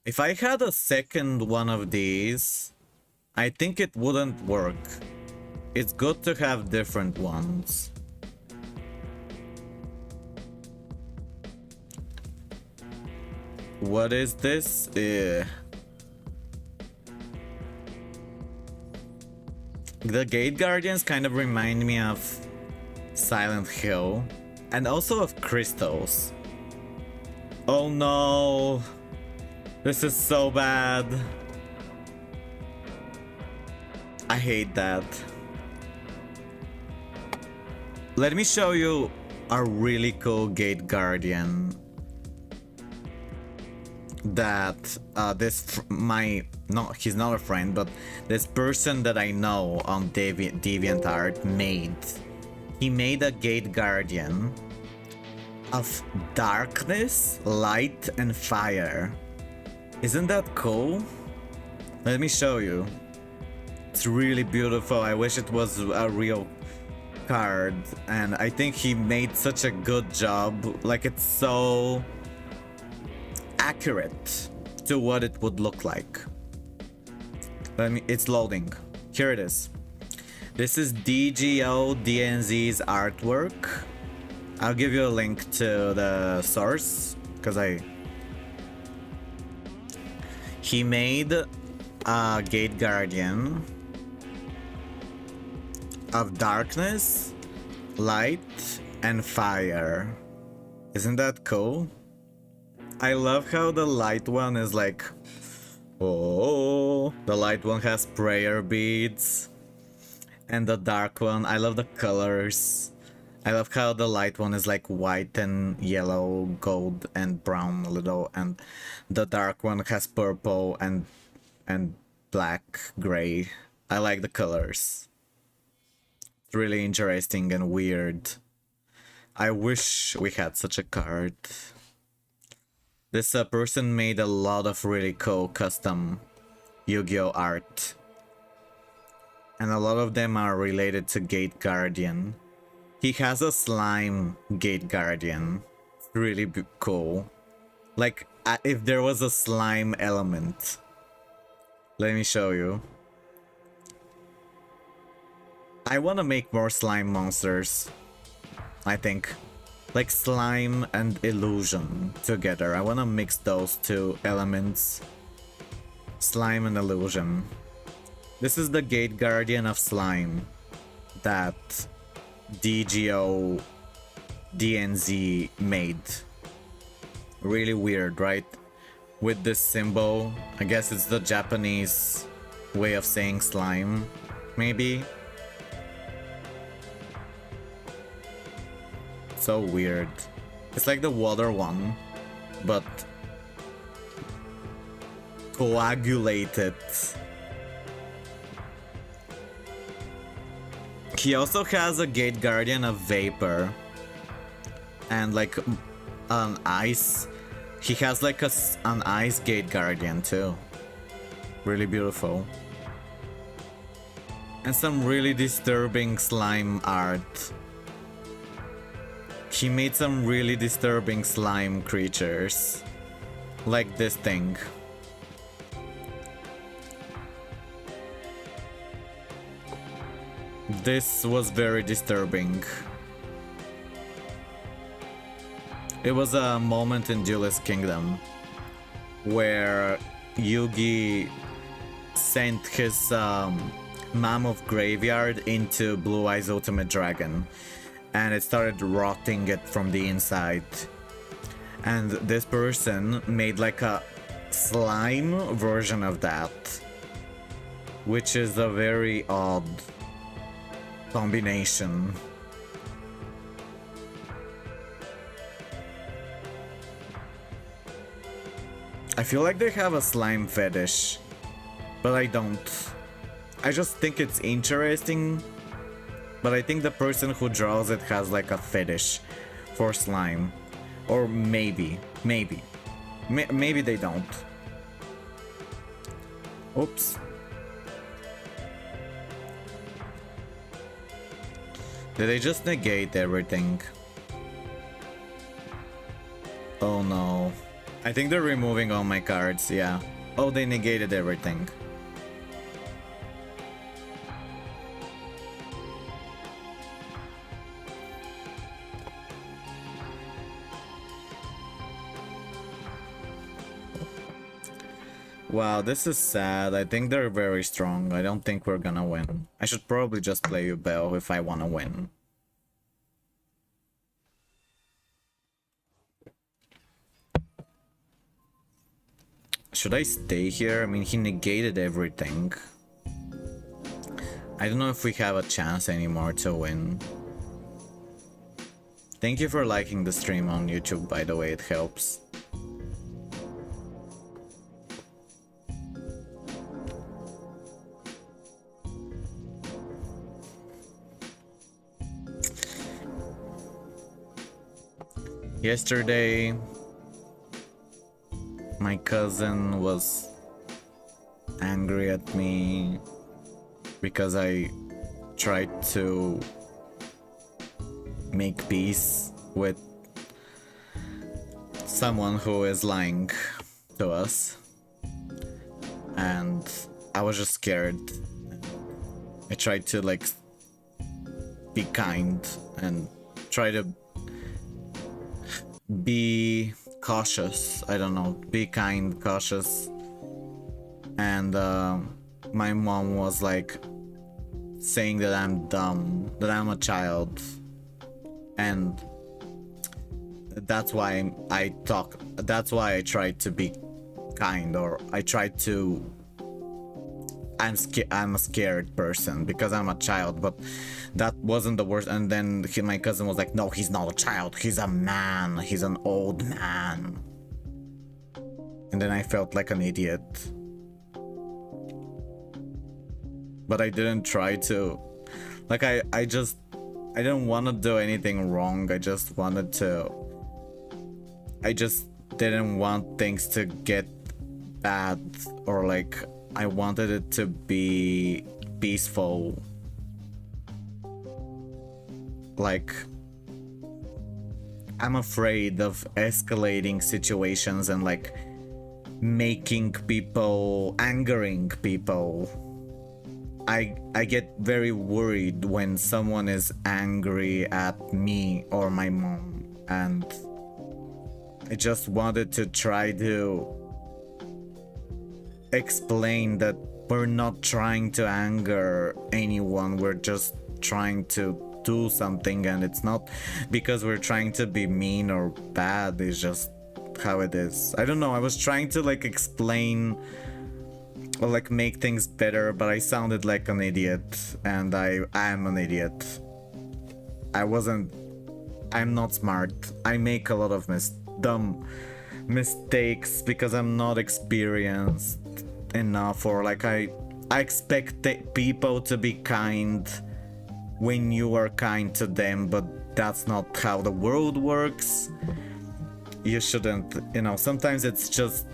If I had a second one of these, I think it wouldn't work. It's good to have different ones. What is this? The Gate Guardians kind of remind me of Silent Hill and also of crystals. Oh no! This is so bad. I hate that. Let me show you a really cool Gate Guardian that he's not a friend, but this person that I know on DeviantArt made. He made a Gate Guardian of darkness, light, and fire. Isn't that cool? Let me show you. It's really beautiful. I wish it was a real card, and I think he made such a good job. Like, it's so accurate to what it would look like. It's loading. Here it is. This is YuGiOh DNZ's artwork. I'll give you a link to the source because he made a Gate Guardian of darkness, light, and fire. Isn't that cool? I love how the light one is like, oh, the light one has prayer beads. And the dark one, I love the colors. I love how the light one is like white and yellow, gold and brown a little, and the dark one has purple and black, gray. I like the colors. It's really interesting and weird. I wish we had such a card. This person made a lot of really cool custom Yu-Gi-Oh art. And a lot of them are related to Gate Guardian. He has a slime Gate Guardian. It's really cool. Like, if there was a slime element. Let me show you. I want to make more slime monsters, I think. Like slime and illusion together. I want to mix those two elements. Slime and illusion. This is the Gate Guardian of Slime that YuGiOh DNZ made. Really weird, right? With this symbol. I guess it's the Japanese way of saying slime, maybe? So weird. It's like the water one, but coagulated. He also has a Gate Guardian of Vapor and like an ice. He has like an ice Gate Guardian too. Really beautiful. And some really disturbing slime art. He made some really disturbing slime creatures. Like this thing. This was very disturbing. It was a moment in Duelist Kingdom where Yugi sent his Mammoth Graveyard into Blue Eyes Ultimate Dragon, and it started rotting it from the inside. And this person made like a slime version of that, which is a very odd combination. I feel like they have a slime fetish, but I don't. I just think it's interesting, but I think the person who draws it has like a fetish for slime. Or maybe they don't. Oops. Did they just negate everything? Oh no. I think they're removing all my cards, yeah. Oh, they negated everything. Wow, this is sad. I think they're very strong. I don't think we're gonna win. I should probably just play Yubel if I wanna win. Should I stay here? I mean, he negated everything. I don't know if we have a chance anymore to win. Thank you for liking the stream on YouTube, by the way, it helps. Yesterday, my cousin was angry at me because I tried to make peace with someone who is lying to us, and I was just scared. I tried to like be kind and try to be cautious. I don't know, be kind, cautious. And my mom was like saying that I'm dumb, that I'm a child, and that's why that's why I tried to be kind, or I tried to I'm a scared person because I'm a child, but that wasn't the worst. And then my cousin was like, no, he's not a child, he's a man, he's an old man. And then I felt like an idiot. But I didn't try to, like, I didn't want to do anything wrong. I just didn't want things to get bad, or like I wanted it to be peaceful. Like, I'm afraid of escalating situations and like making people, angering people. I get very worried when someone is angry at me or my mom, and I just wanted to try to explain that we're not trying to anger anyone, we're just trying to do something, and it's not because we're trying to be mean or bad, it's just how it is. I don't know, I was trying to like explain or like make things better, but I sounded like an idiot, and I am an idiot. I'm not smart. I make a lot of dumb mistakes because I'm not experienced enough, or like I expect people to be kind when you are kind to them, but that's not how the world works. You shouldn't, you know, sometimes it's just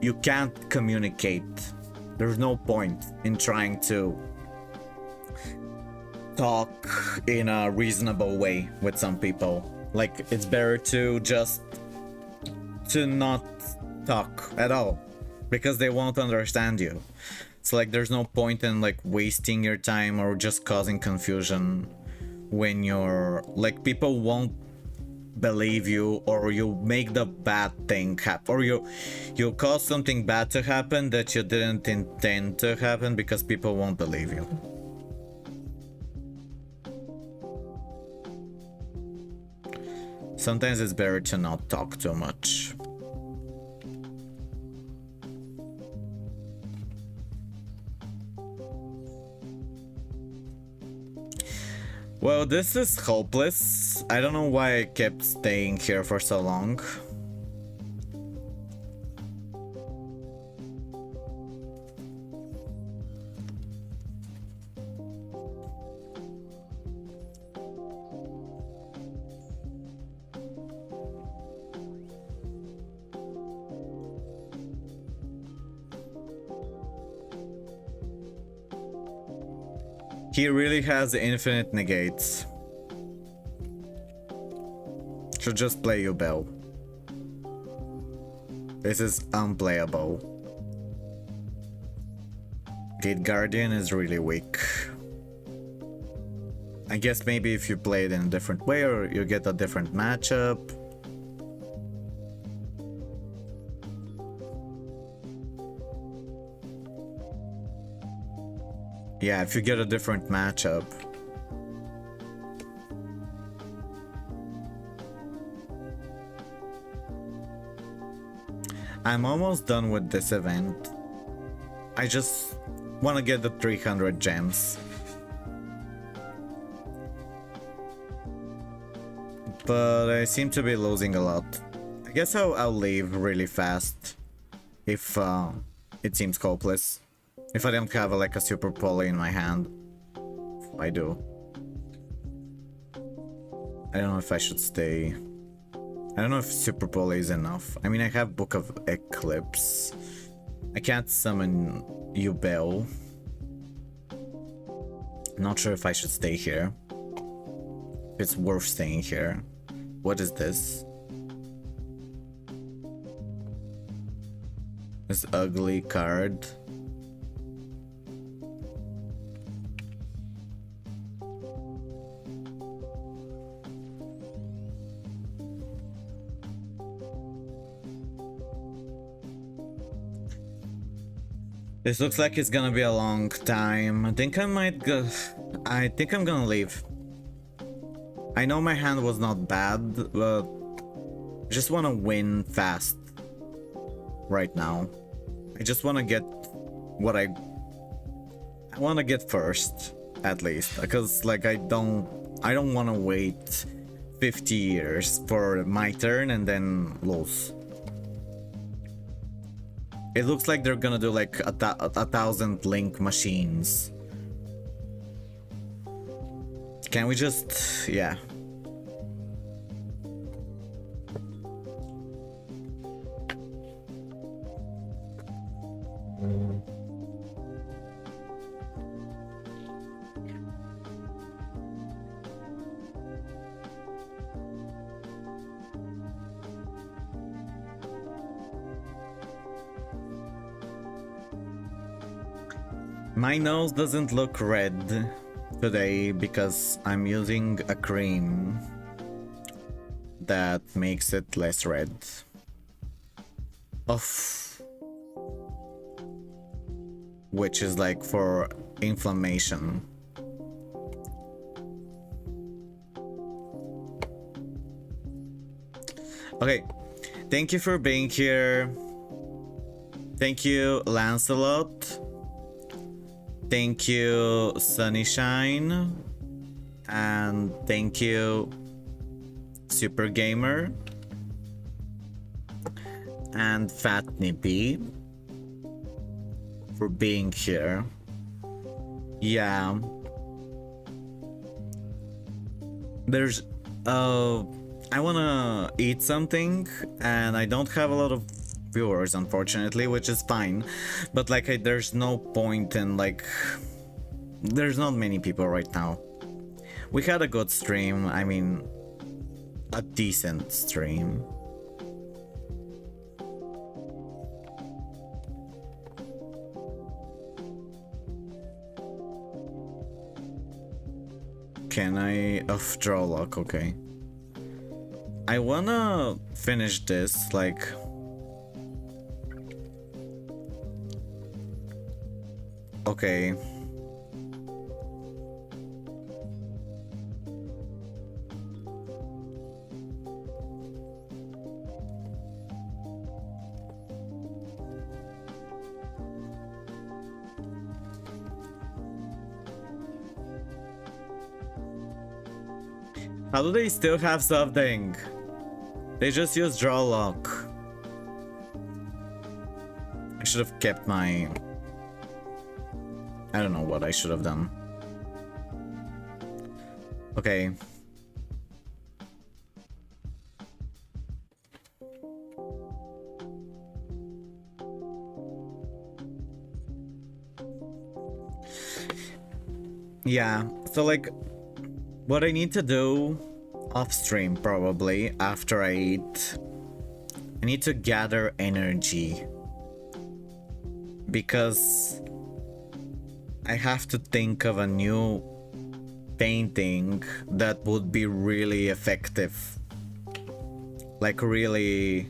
you can't communicate. There's no point in trying to talk in a reasonable way with some people. Like, it's better to just to not talk at all, because they won't understand you. So like there's no point in like wasting your time or just causing confusion when you're like, people won't believe you, or you make the bad thing happen, or you cause something bad to happen that you didn't intend to happen, because people won't believe you. Sometimes it's better to not talk too much. Well, this is hopeless. I don't know why I kept staying here for so long. He really has infinite negates. Should just play Yubel. This is unplayable. Gate Guardian is really weak. I guess maybe if you play it in a different way, or you get a different matchup. Yeah, if you get a different matchup. I'm almost done with this event. I just want to get the 300 gems. But I seem to be losing a lot. I guess I'll leave really fast if it seems hopeless. If I don't have like a super poly in my hand. I do. I don't know if I should stay. I don't know if super poly is enough. I mean, I have Book of Eclipse. I can't summon Yubel. Not sure if I should stay here. If it's worth staying here. What is this? This ugly card. This looks like it's gonna be a long time. I think I might go. I think I'm gonna leave. I know my hand was not bad, but I just want to win fast right now. I just want to get what I want to get first, at least, because like I don't want to wait 50 years for my turn and then lose. It looks like they're gonna do like a 1,000 link machines. Can we just... yeah. My nose doesn't look red today because I'm using a cream that makes it less red. Which is like for inflammation. Okay, Thank you for being here. Thank you, Lancelot. Thank you, Sunnyshine. And thank you, Super Gamer. And Fat Nippy for being here. Yeah. There's I wanna eat something and I don't have a lot of viewers, unfortunately, which is fine, but like there's no point in like there's not many people right now. We had a good stream, I mean a decent stream. Can I draw lock? Okay. I wanna finish this, like okay. How do they still have something? They just use draw lock. I should have kept my... I don't know what I should have done. Okay. Yeah, so like, what I need to do off stream probably after I eat, I need to gather energy because I have to think of a new painting that would be really effective, like really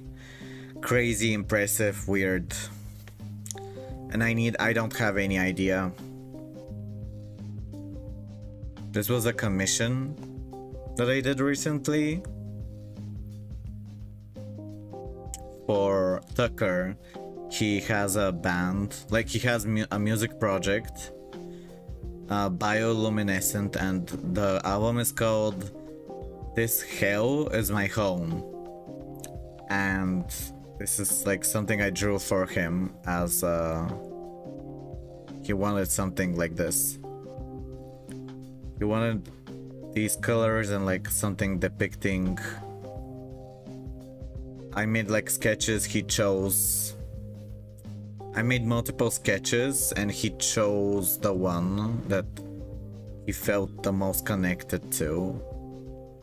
crazy, impressive, weird, and I don't have any idea. This was a commission that I did recently for Tucker. He has a band, like he has a music project, bioluminescent, and the album is called This Hell Is My Home. And this is like something I drew for him as he wanted something like this. He wanted these colors and like something depicting. I made like sketches, he chose. I made multiple sketches and he chose the one that he felt the most connected to,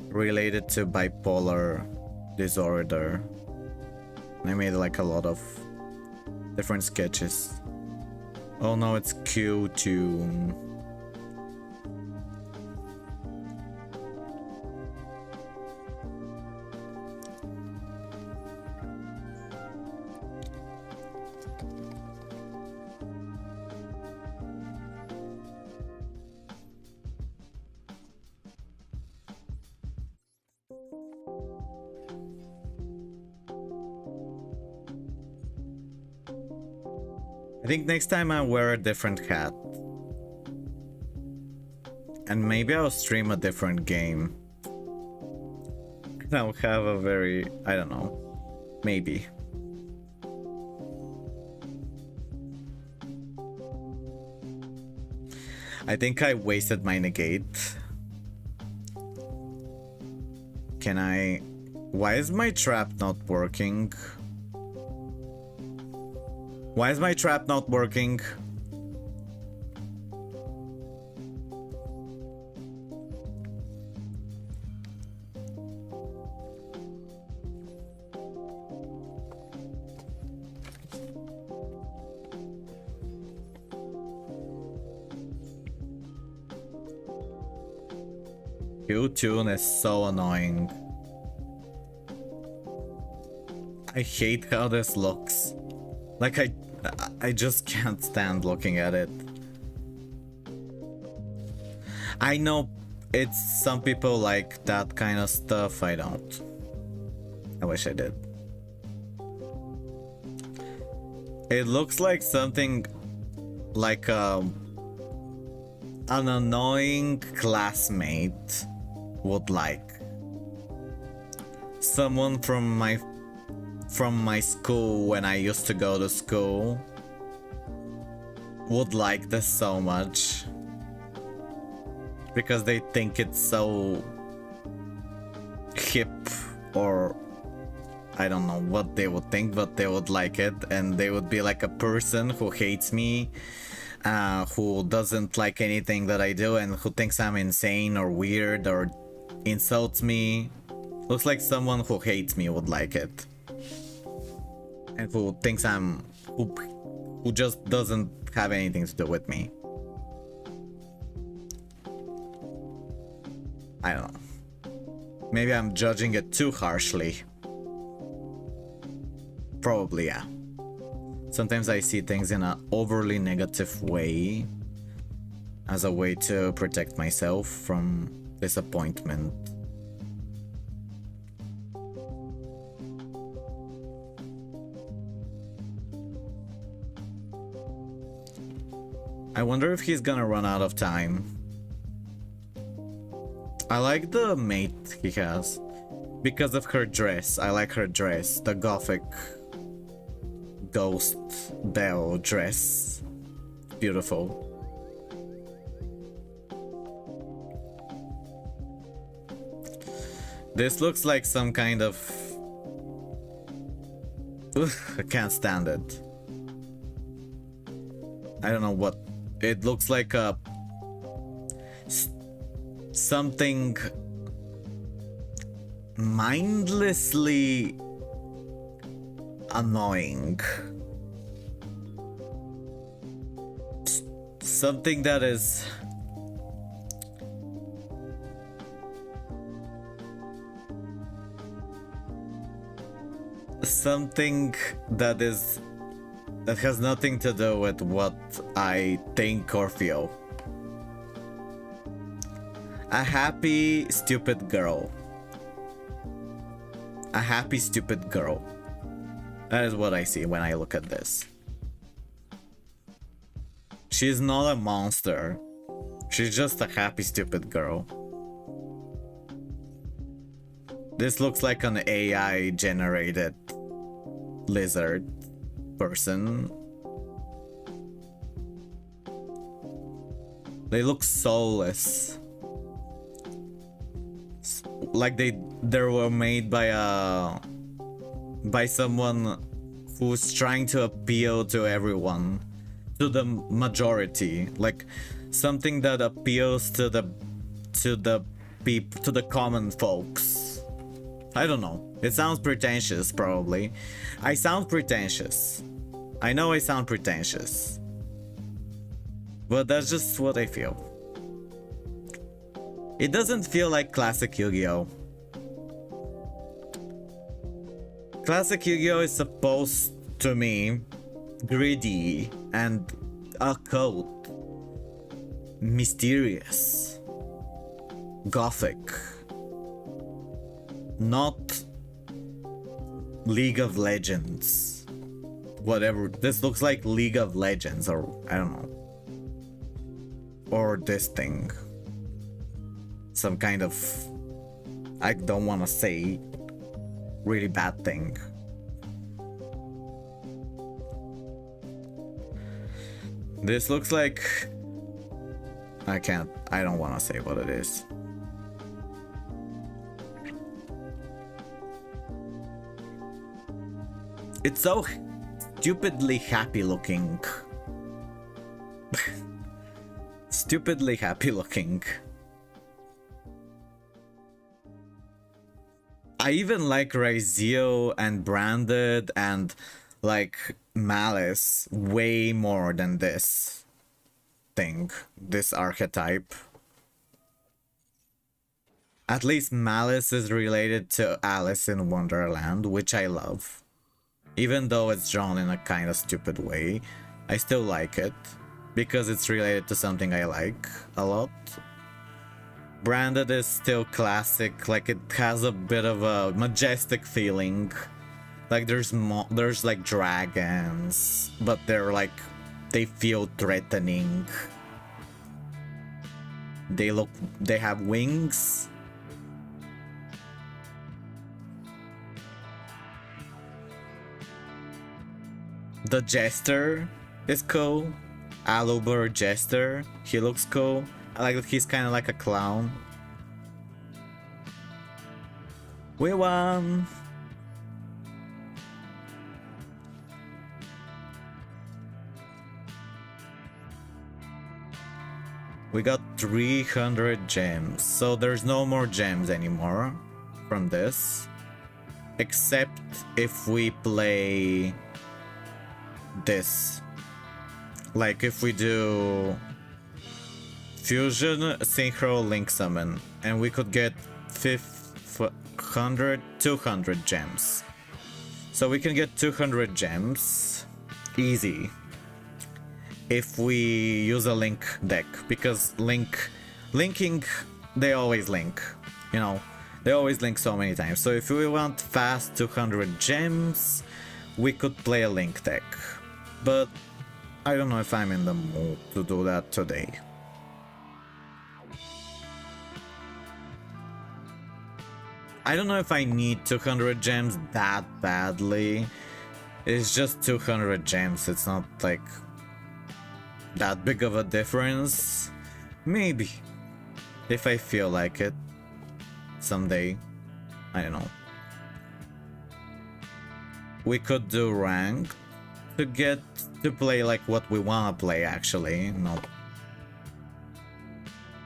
related to bipolar disorder. I made like a lot of different sketches. Oh no, it's Toon. I think next time I wear a different hat. And maybe I'll stream a different game. And I'll have a very... I don't know. Maybe. I think I wasted my negate. Can I... Why is my trap not working? Why is my trap not working? Toon is so annoying. I hate how this looks. Like I just can't stand looking at it. I know it's some people like that kind of stuff. I don't. I wish I did. It looks like something like an annoying classmate would like. Someone from my school when I used to go to school would like this so much because they think it's so hip, or I don't know what they would think, but they would like it, and they would be like a person who hates me, who doesn't like anything that I do, and who thinks I'm insane or weird or insults me. Looks like someone who hates me would like it, and who thinks who just doesn't have anything to do with me. I don't know. Maybe I'm judging it too harshly. Probably, yeah. Sometimes I see things in an overly negative way as a way to protect myself from disappointment. I wonder if he's gonna run out of time. I like the mate he has because of her dress. I like her dress, the gothic ghost belle dress. Beautiful. This looks like some kind of... Ugh, I can't stand it. I don't know what... It looks like a... something... mindlessly... annoying. Something that is... something that is... that has nothing to do with what I think or feel. A happy, stupid girl. A happy, stupid girl. That is what I see when I look at this. She's not a monster. She's just a happy, stupid girl. This looks like an AI generated lizard person. They look soulless. Like they were made by someone who's trying to appeal to everyone, to the majority, like something that appeals to the common folks. I don't know. It sounds pretentious, probably. I sound pretentious. I know I sound pretentious. But that's just what I feel. It doesn't feel like classic Yu-Gi-Oh! Classic Yu-Gi-Oh! Is supposed to me greedy and occult, mysterious, gothic. Not League of Legends. Whatever. This looks like League of Legends, or I don't know. Or this thing. Some kind of... I don't want to say really bad thing. This looks like... I don't want to say what it is. It's so stupidly happy looking. Stupidly happy looking. I even like YuGiOh and Branded and like Malice way more than this thing, this archetype. At least Malice is related to Alice in Wonderland, which I love. Even though it's drawn in a kind of stupid way, I still like it because it's related to something I like a lot. Branded is still classic, like it has a bit of a majestic feeling, Like there's like dragons, but they're like, they feel threatening. They have wings. The Jester is cool. Alubur Jester, he looks cool. I like that he's kind of like a clown. We won! We got 300 gems, so there's no more gems anymore from this. Except if we play this. Like if we do Fusion, Synchro, Link Summon, and we could get 200 gems. So we can get 200 gems easy if we use a Link deck, because linking, they always link, you know, they always link so many times. So if we want fast 200 gems, we could play a Link deck, but I don't know if I'm in the mood to do that today. I don't know if I need 200 gems that badly. It's just 200 gems, it's not like that big of a difference. Maybe, if I feel like it someday. I don't know. We could do rank to get to play like what we wanna play, actually. No.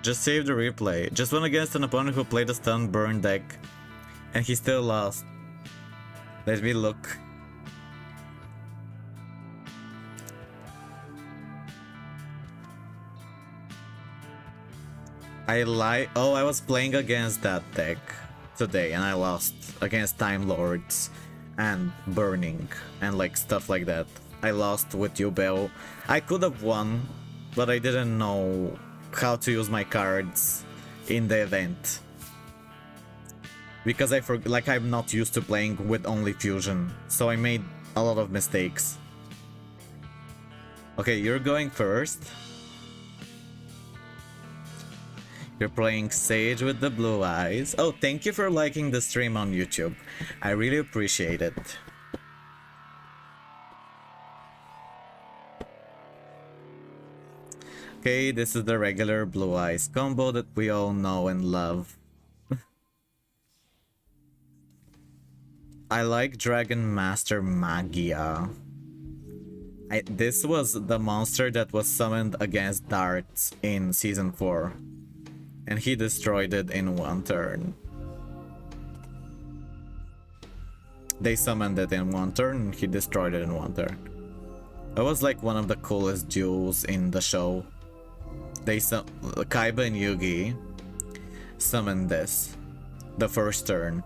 Just save the replay. Just went against an opponent who played a stun burn deck and he still lost. Let me look. Oh, I was playing against that deck today and I lost against Time Lords and Burning and like stuff like that. I lost with Yubel. I could have won, but I didn't know how to use my cards in the event. Because I'm not used to playing with only Fusion, so I made a lot of mistakes. Okay, you're going first. You're playing Sage with the blue eyes. Oh, thank you for liking the stream on YouTube. I really appreciate it. Okay, this is the regular blue eyes combo that we all know and love. I like Dragon Master Magia. This was the monster that was summoned against Darts in Season 4. And he destroyed it in one turn. They summoned it in one turn and he destroyed it in one turn. It was like one of the coolest duels in the show. Kaiba and Yugi summoned this the first turn.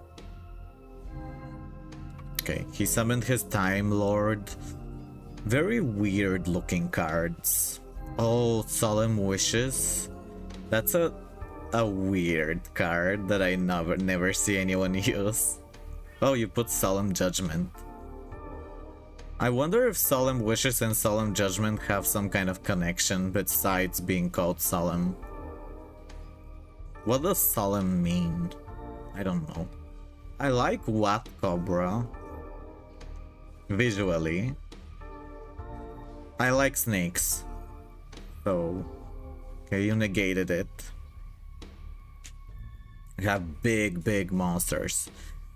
Okay, he summoned his Time Lord. Very weird looking cards. Oh, Solemn Wishes. That's a weird card that I never see anyone use. Oh, you put Solemn Judgment. I wonder if Solemn Wishes and Solemn Judgment have some kind of connection besides being called Solemn. What does Solemn mean? I don't know. I like Wat Cobra. Visually. I like snakes. So, okay, you negated it. You have big monsters.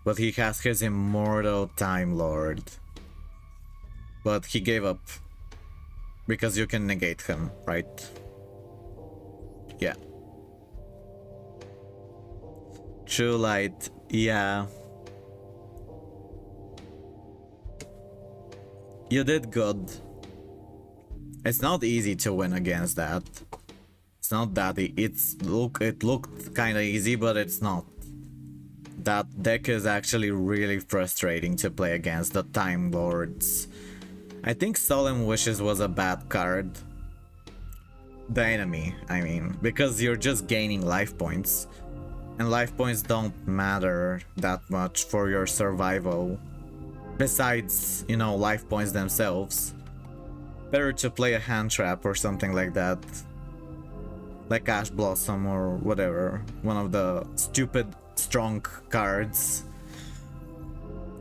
But he has his immortal Time Lord. But he gave up. Because you can negate him, right? Yeah. True Light, yeah. You did good. It's not easy to win against that. It's not that it looked kind of easy, but it's not. That deck is actually really frustrating to play against the Time Lords. I think Solemn Wishes was a bad card. The enemy, I mean, because you're just gaining life points. And life points don't matter that much for your survival. besides, you know, life points themselves. Better to play a hand trap or something like that. Like Ash Blossom or whatever. One of the stupid strong cards.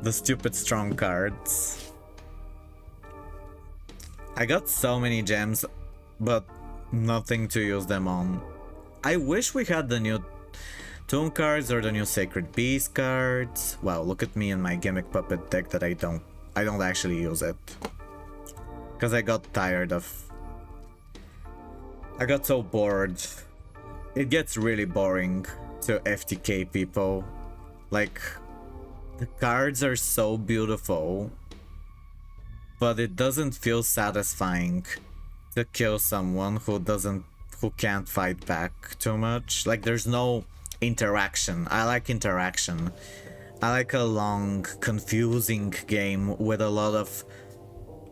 The stupid strong cards. I got so many gems, but nothing to use them on. I wish we had the new Toon cards or the new Sacred Beast cards. Wow, look at me and my Gimmick Puppet deck that I don't actually use it. Because I got tired of... I got so bored. It gets really boring to FTK people. Like, the cards are so beautiful, but it doesn't feel satisfying to kill someone who can't fight back too much. Like, there's no interaction. I like interaction. I like a long, confusing game with a lot of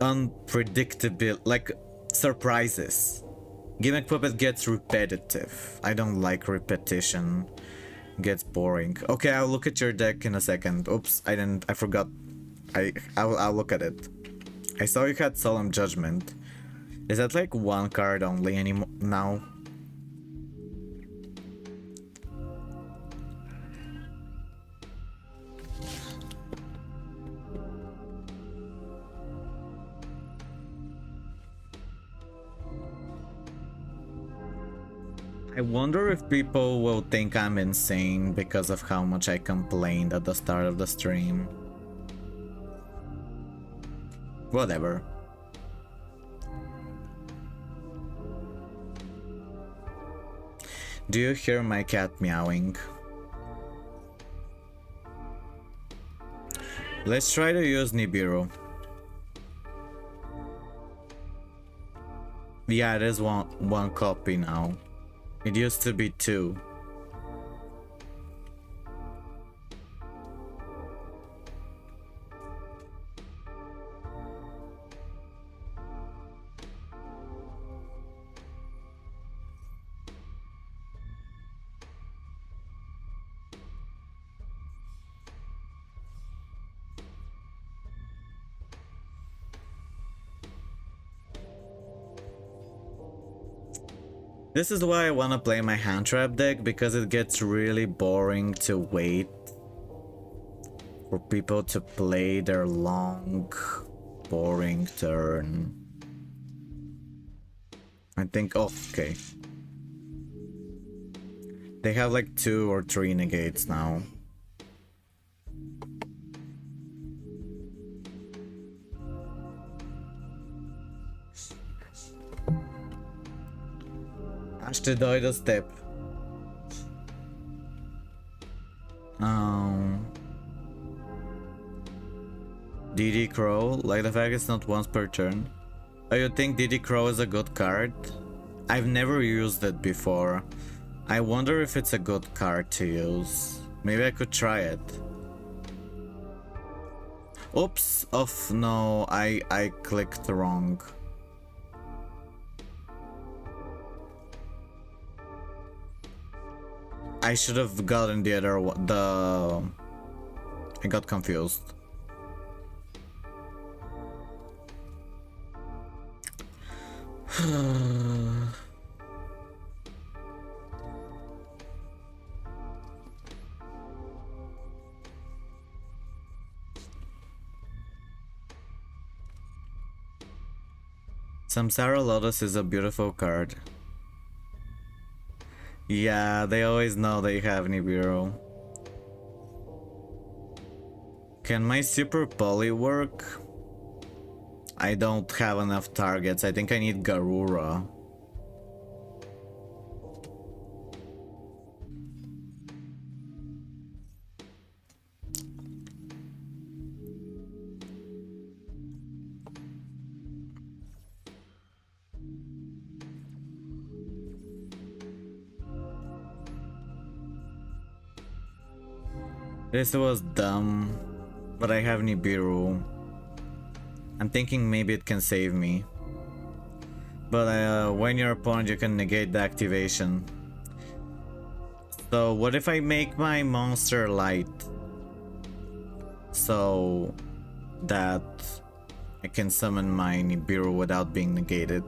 unpredictable, like, surprises. Gimmick Puppet gets repetitive. I don't like repetition. It gets boring. Okay, I'll look at your deck in a second. Oops, I forgot. I'll look at it. I saw you had Solemn Judgment. Is that like one card only anymore now? I wonder if people will think I'm insane because of how much I complained at the start of the stream. Whatever. Do you hear my cat meowing? Let's try to use Nibiru. Yeah, it is one copy now. It used to be 2. This is why I want to play my hand trap deck, because it gets really boring to wait for people to play their long, boring turn. I think, oh, okay. They have like 2 or 3 negates now. Aż ty dojdę step. DD Crow, like the fact it's not once per turn. Oh, you think DD Crow is a good card? I've never used it before. I wonder if it's a good card to use. Maybe I could try it. Oops, no, I clicked wrong. I should have gotten the other one. I got confused. Samsara Lotus is a beautiful card. Yeah, they always know they have Nibiru. Can my Super Poly work? I don't have enough targets. I think I need Garura. This was dumb, but I have Nibiru. I'm thinking maybe it can save me. But when your opponent, you can negate the activation. So what if I make my monster light? So that I can summon my Nibiru without being negated.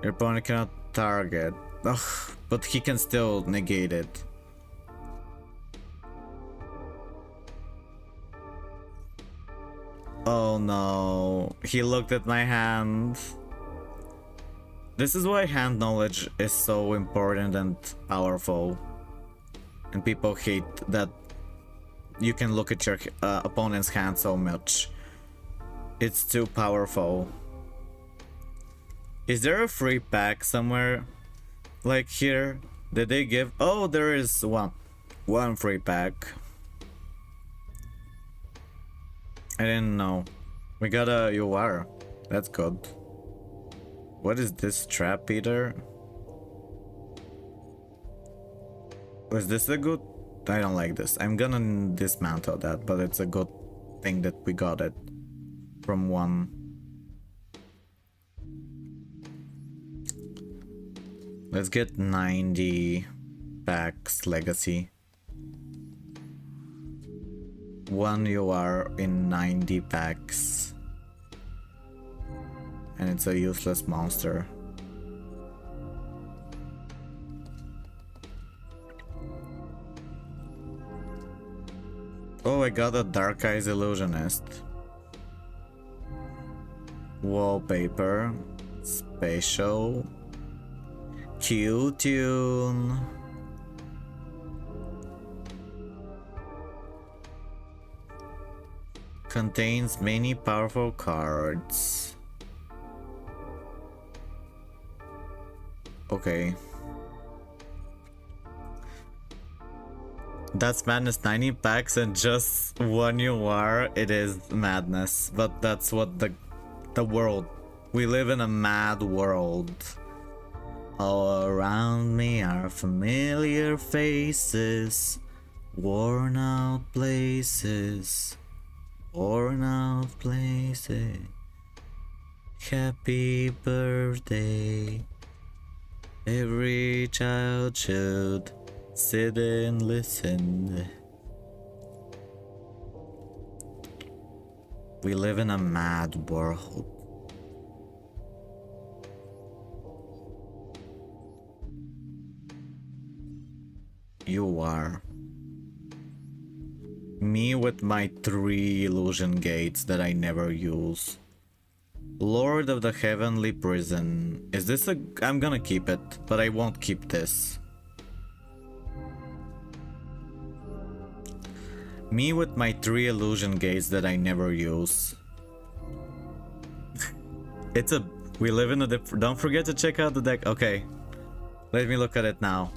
Your opponent cannot target. Ugh, but he can still negate it. Oh no, he looked at my hand. This is why hand knowledge is so important and powerful. And people hate that you can look at your opponent's hand so much. It's too powerful. Is there a free pack somewhere? Like here? Did they give? Oh, there is one free pack. I didn't know. We got a UR. That's good. What is this trap eater? Was this a good? I don't like this. I'm gonna dismantle that, but it's a good thing that we got it from one. Let's get 90 packs legacy. One UR in 90 packs. And it's a useless monster. Oh, I got a Dark Eyes Illusionist. Wallpaper. Spatial. Toon. Contains many powerful cards. Okay. That's madness. 90 packs and just one UR. It is madness. But that's what the world. We live in a mad world. All around me are familiar faces. Worn out places. Worn out places. Happy birthday. Every child should sit and listen. We live in a mad world. You are. Me with my 3 illusion gates that I never use. Lord of the Heavenly Prison. Is this a... I'm gonna keep it, but I won't keep this. Me with my 3 illusion gates that I never use. It's a... We live in a... Don't forget to check out the deck. Okay. Let me look at it now.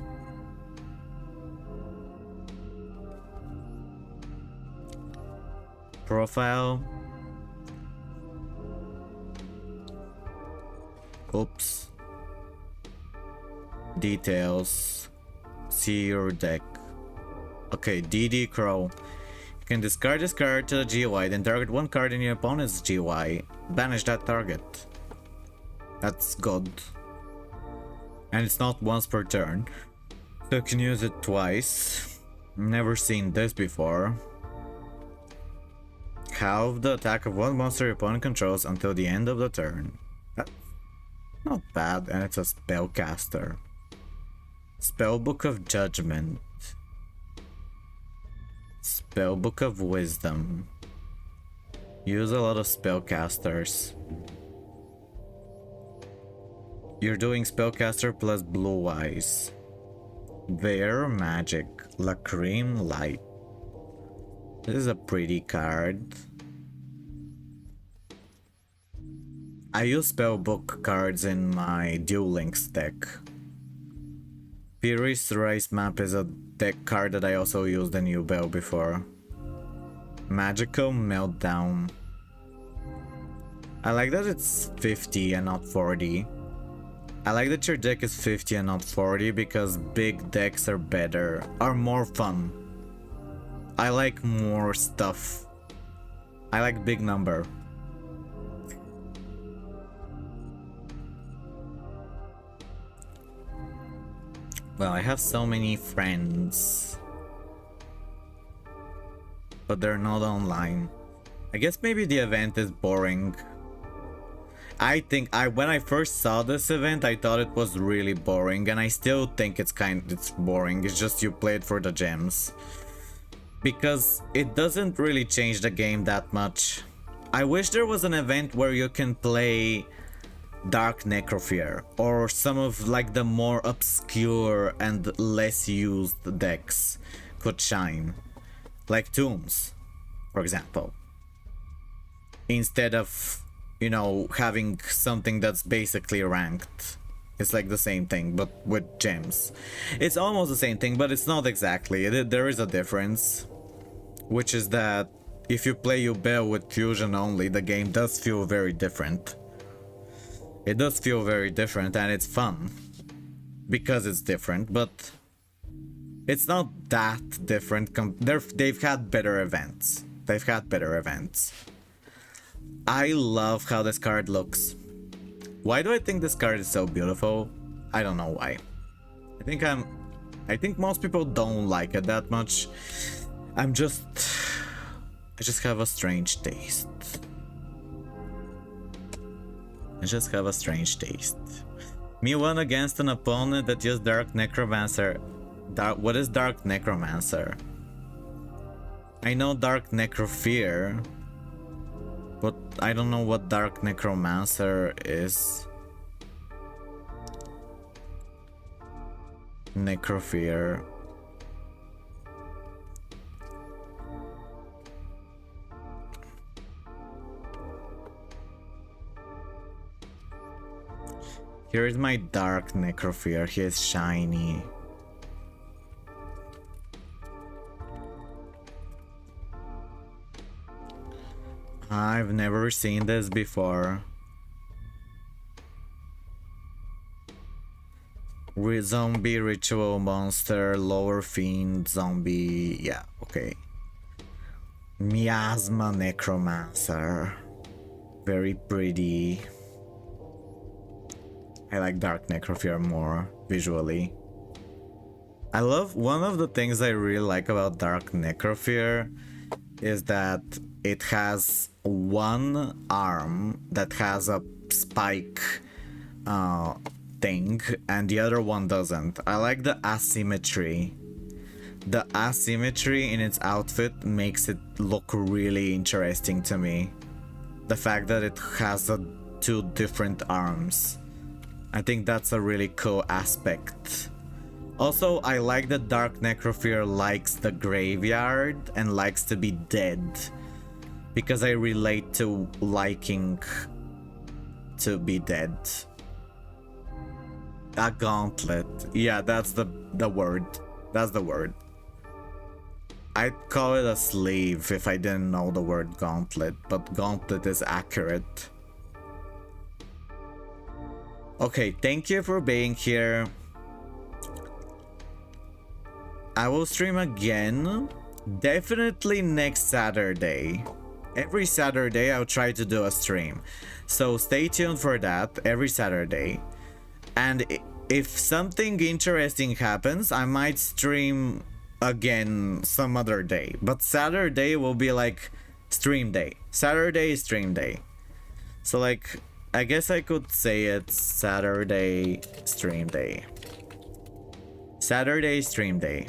Profile. Oops. Details. See your deck. Okay, DD Crow. You can discard this card to the GY, then target one card in your opponent's GY. Banish that target. That's good. And it's not once per turn. So you can use it twice. Never seen this before. Halve the attack of one monster your opponent controls until the end of the turn. That's not bad, and it's a spellcaster. Spellbook of Judgment. Spellbook of Wisdom. Use a lot of spellcasters. You're doing spellcaster plus blue eyes. Their magic. Lacrime Light. This is a pretty card. I use spellbook cards in my Duel Links deck. Pyrrhus Rice Map is a deck card that I also used in Yubel before. Magical Meltdown. I like that it's 50 and not 40. I like that your deck is 50 and not 40 because big decks are better, are more fun. I like more stuff. I like big number. Well, I have so many friends, but they're not online. I guess maybe the event is boring. I think when I first saw this event, I thought it was really boring, and I still think it's boring. It's just you play it for the gems. Because it doesn't really change the game that much. I wish there was an event where you can play Dark Necrofear or some of like the more obscure and less used decks could shine. Like Toons, for example. Instead of, you know, having something that's basically ranked. It's like the same thing, but with gems. It's almost the same thing, but it's not exactly. There is a difference. Which is that if you play Yubel with fusion only, the game does feel very different. It does feel very different, and it's fun. Because it's different, but it's not that different. They've had better events. They've had better events. I love how this card looks. Why do I think this card is so beautiful? I don't know why. I think most people don't like it that much. I just have a strange taste. I just have a strange taste. Me won against an opponent that used Dark Necromancer. What is Dark Necromancer? I know Dark Necrofear, but I don't know what Dark Necromancer is. Necrofear. Here is my Dark Necrofear. He is shiny. I've never seen this before. Zombie ritual monster, lower fiend, zombie. Yeah, okay. Miasma Necromancer. Very pretty. I like Dark Necrofear more visually. I love one of the things I really like about Dark Necrofear is that it has one arm that has a spike thing and the other one doesn't. I like the asymmetry. The asymmetry in its outfit makes it look really interesting to me. The fact that it has two different arms. I think that's a really cool aspect. Also, I like that Dark Necrofear likes the graveyard and likes to be dead. Because I relate to liking to be dead. A gauntlet. Yeah, that's the word. That's the word. I'd call it a sleeve if I didn't know the word gauntlet, but gauntlet is accurate. Okay, thank you for being here. I will stream again, definitely next Saturday. Every Saturday I'll try to do a stream. So stay tuned for that every Saturday. And if something interesting happens, I might stream again some other day. But Saturday will be like stream day. Saturday is stream day. So like, I guess I could say it's Saturday stream day. Saturday stream day.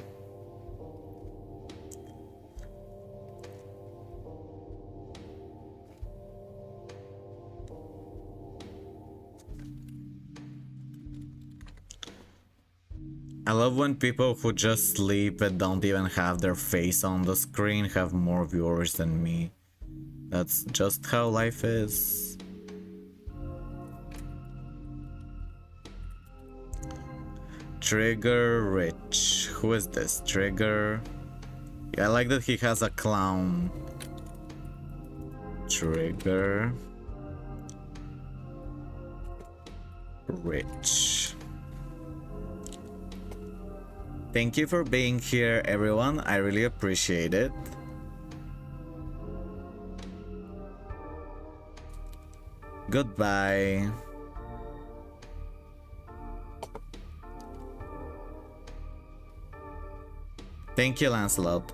I love when people who just sleep and don't even have their face on the screen have more viewers than me. That's just how life is. Trigger Rich. Who is this? Trigger. Yeah, I like that he has a clown. Trigger Rich. Thank you for being here, everyone. I really appreciate it. Goodbye. Thank you, Lancelot.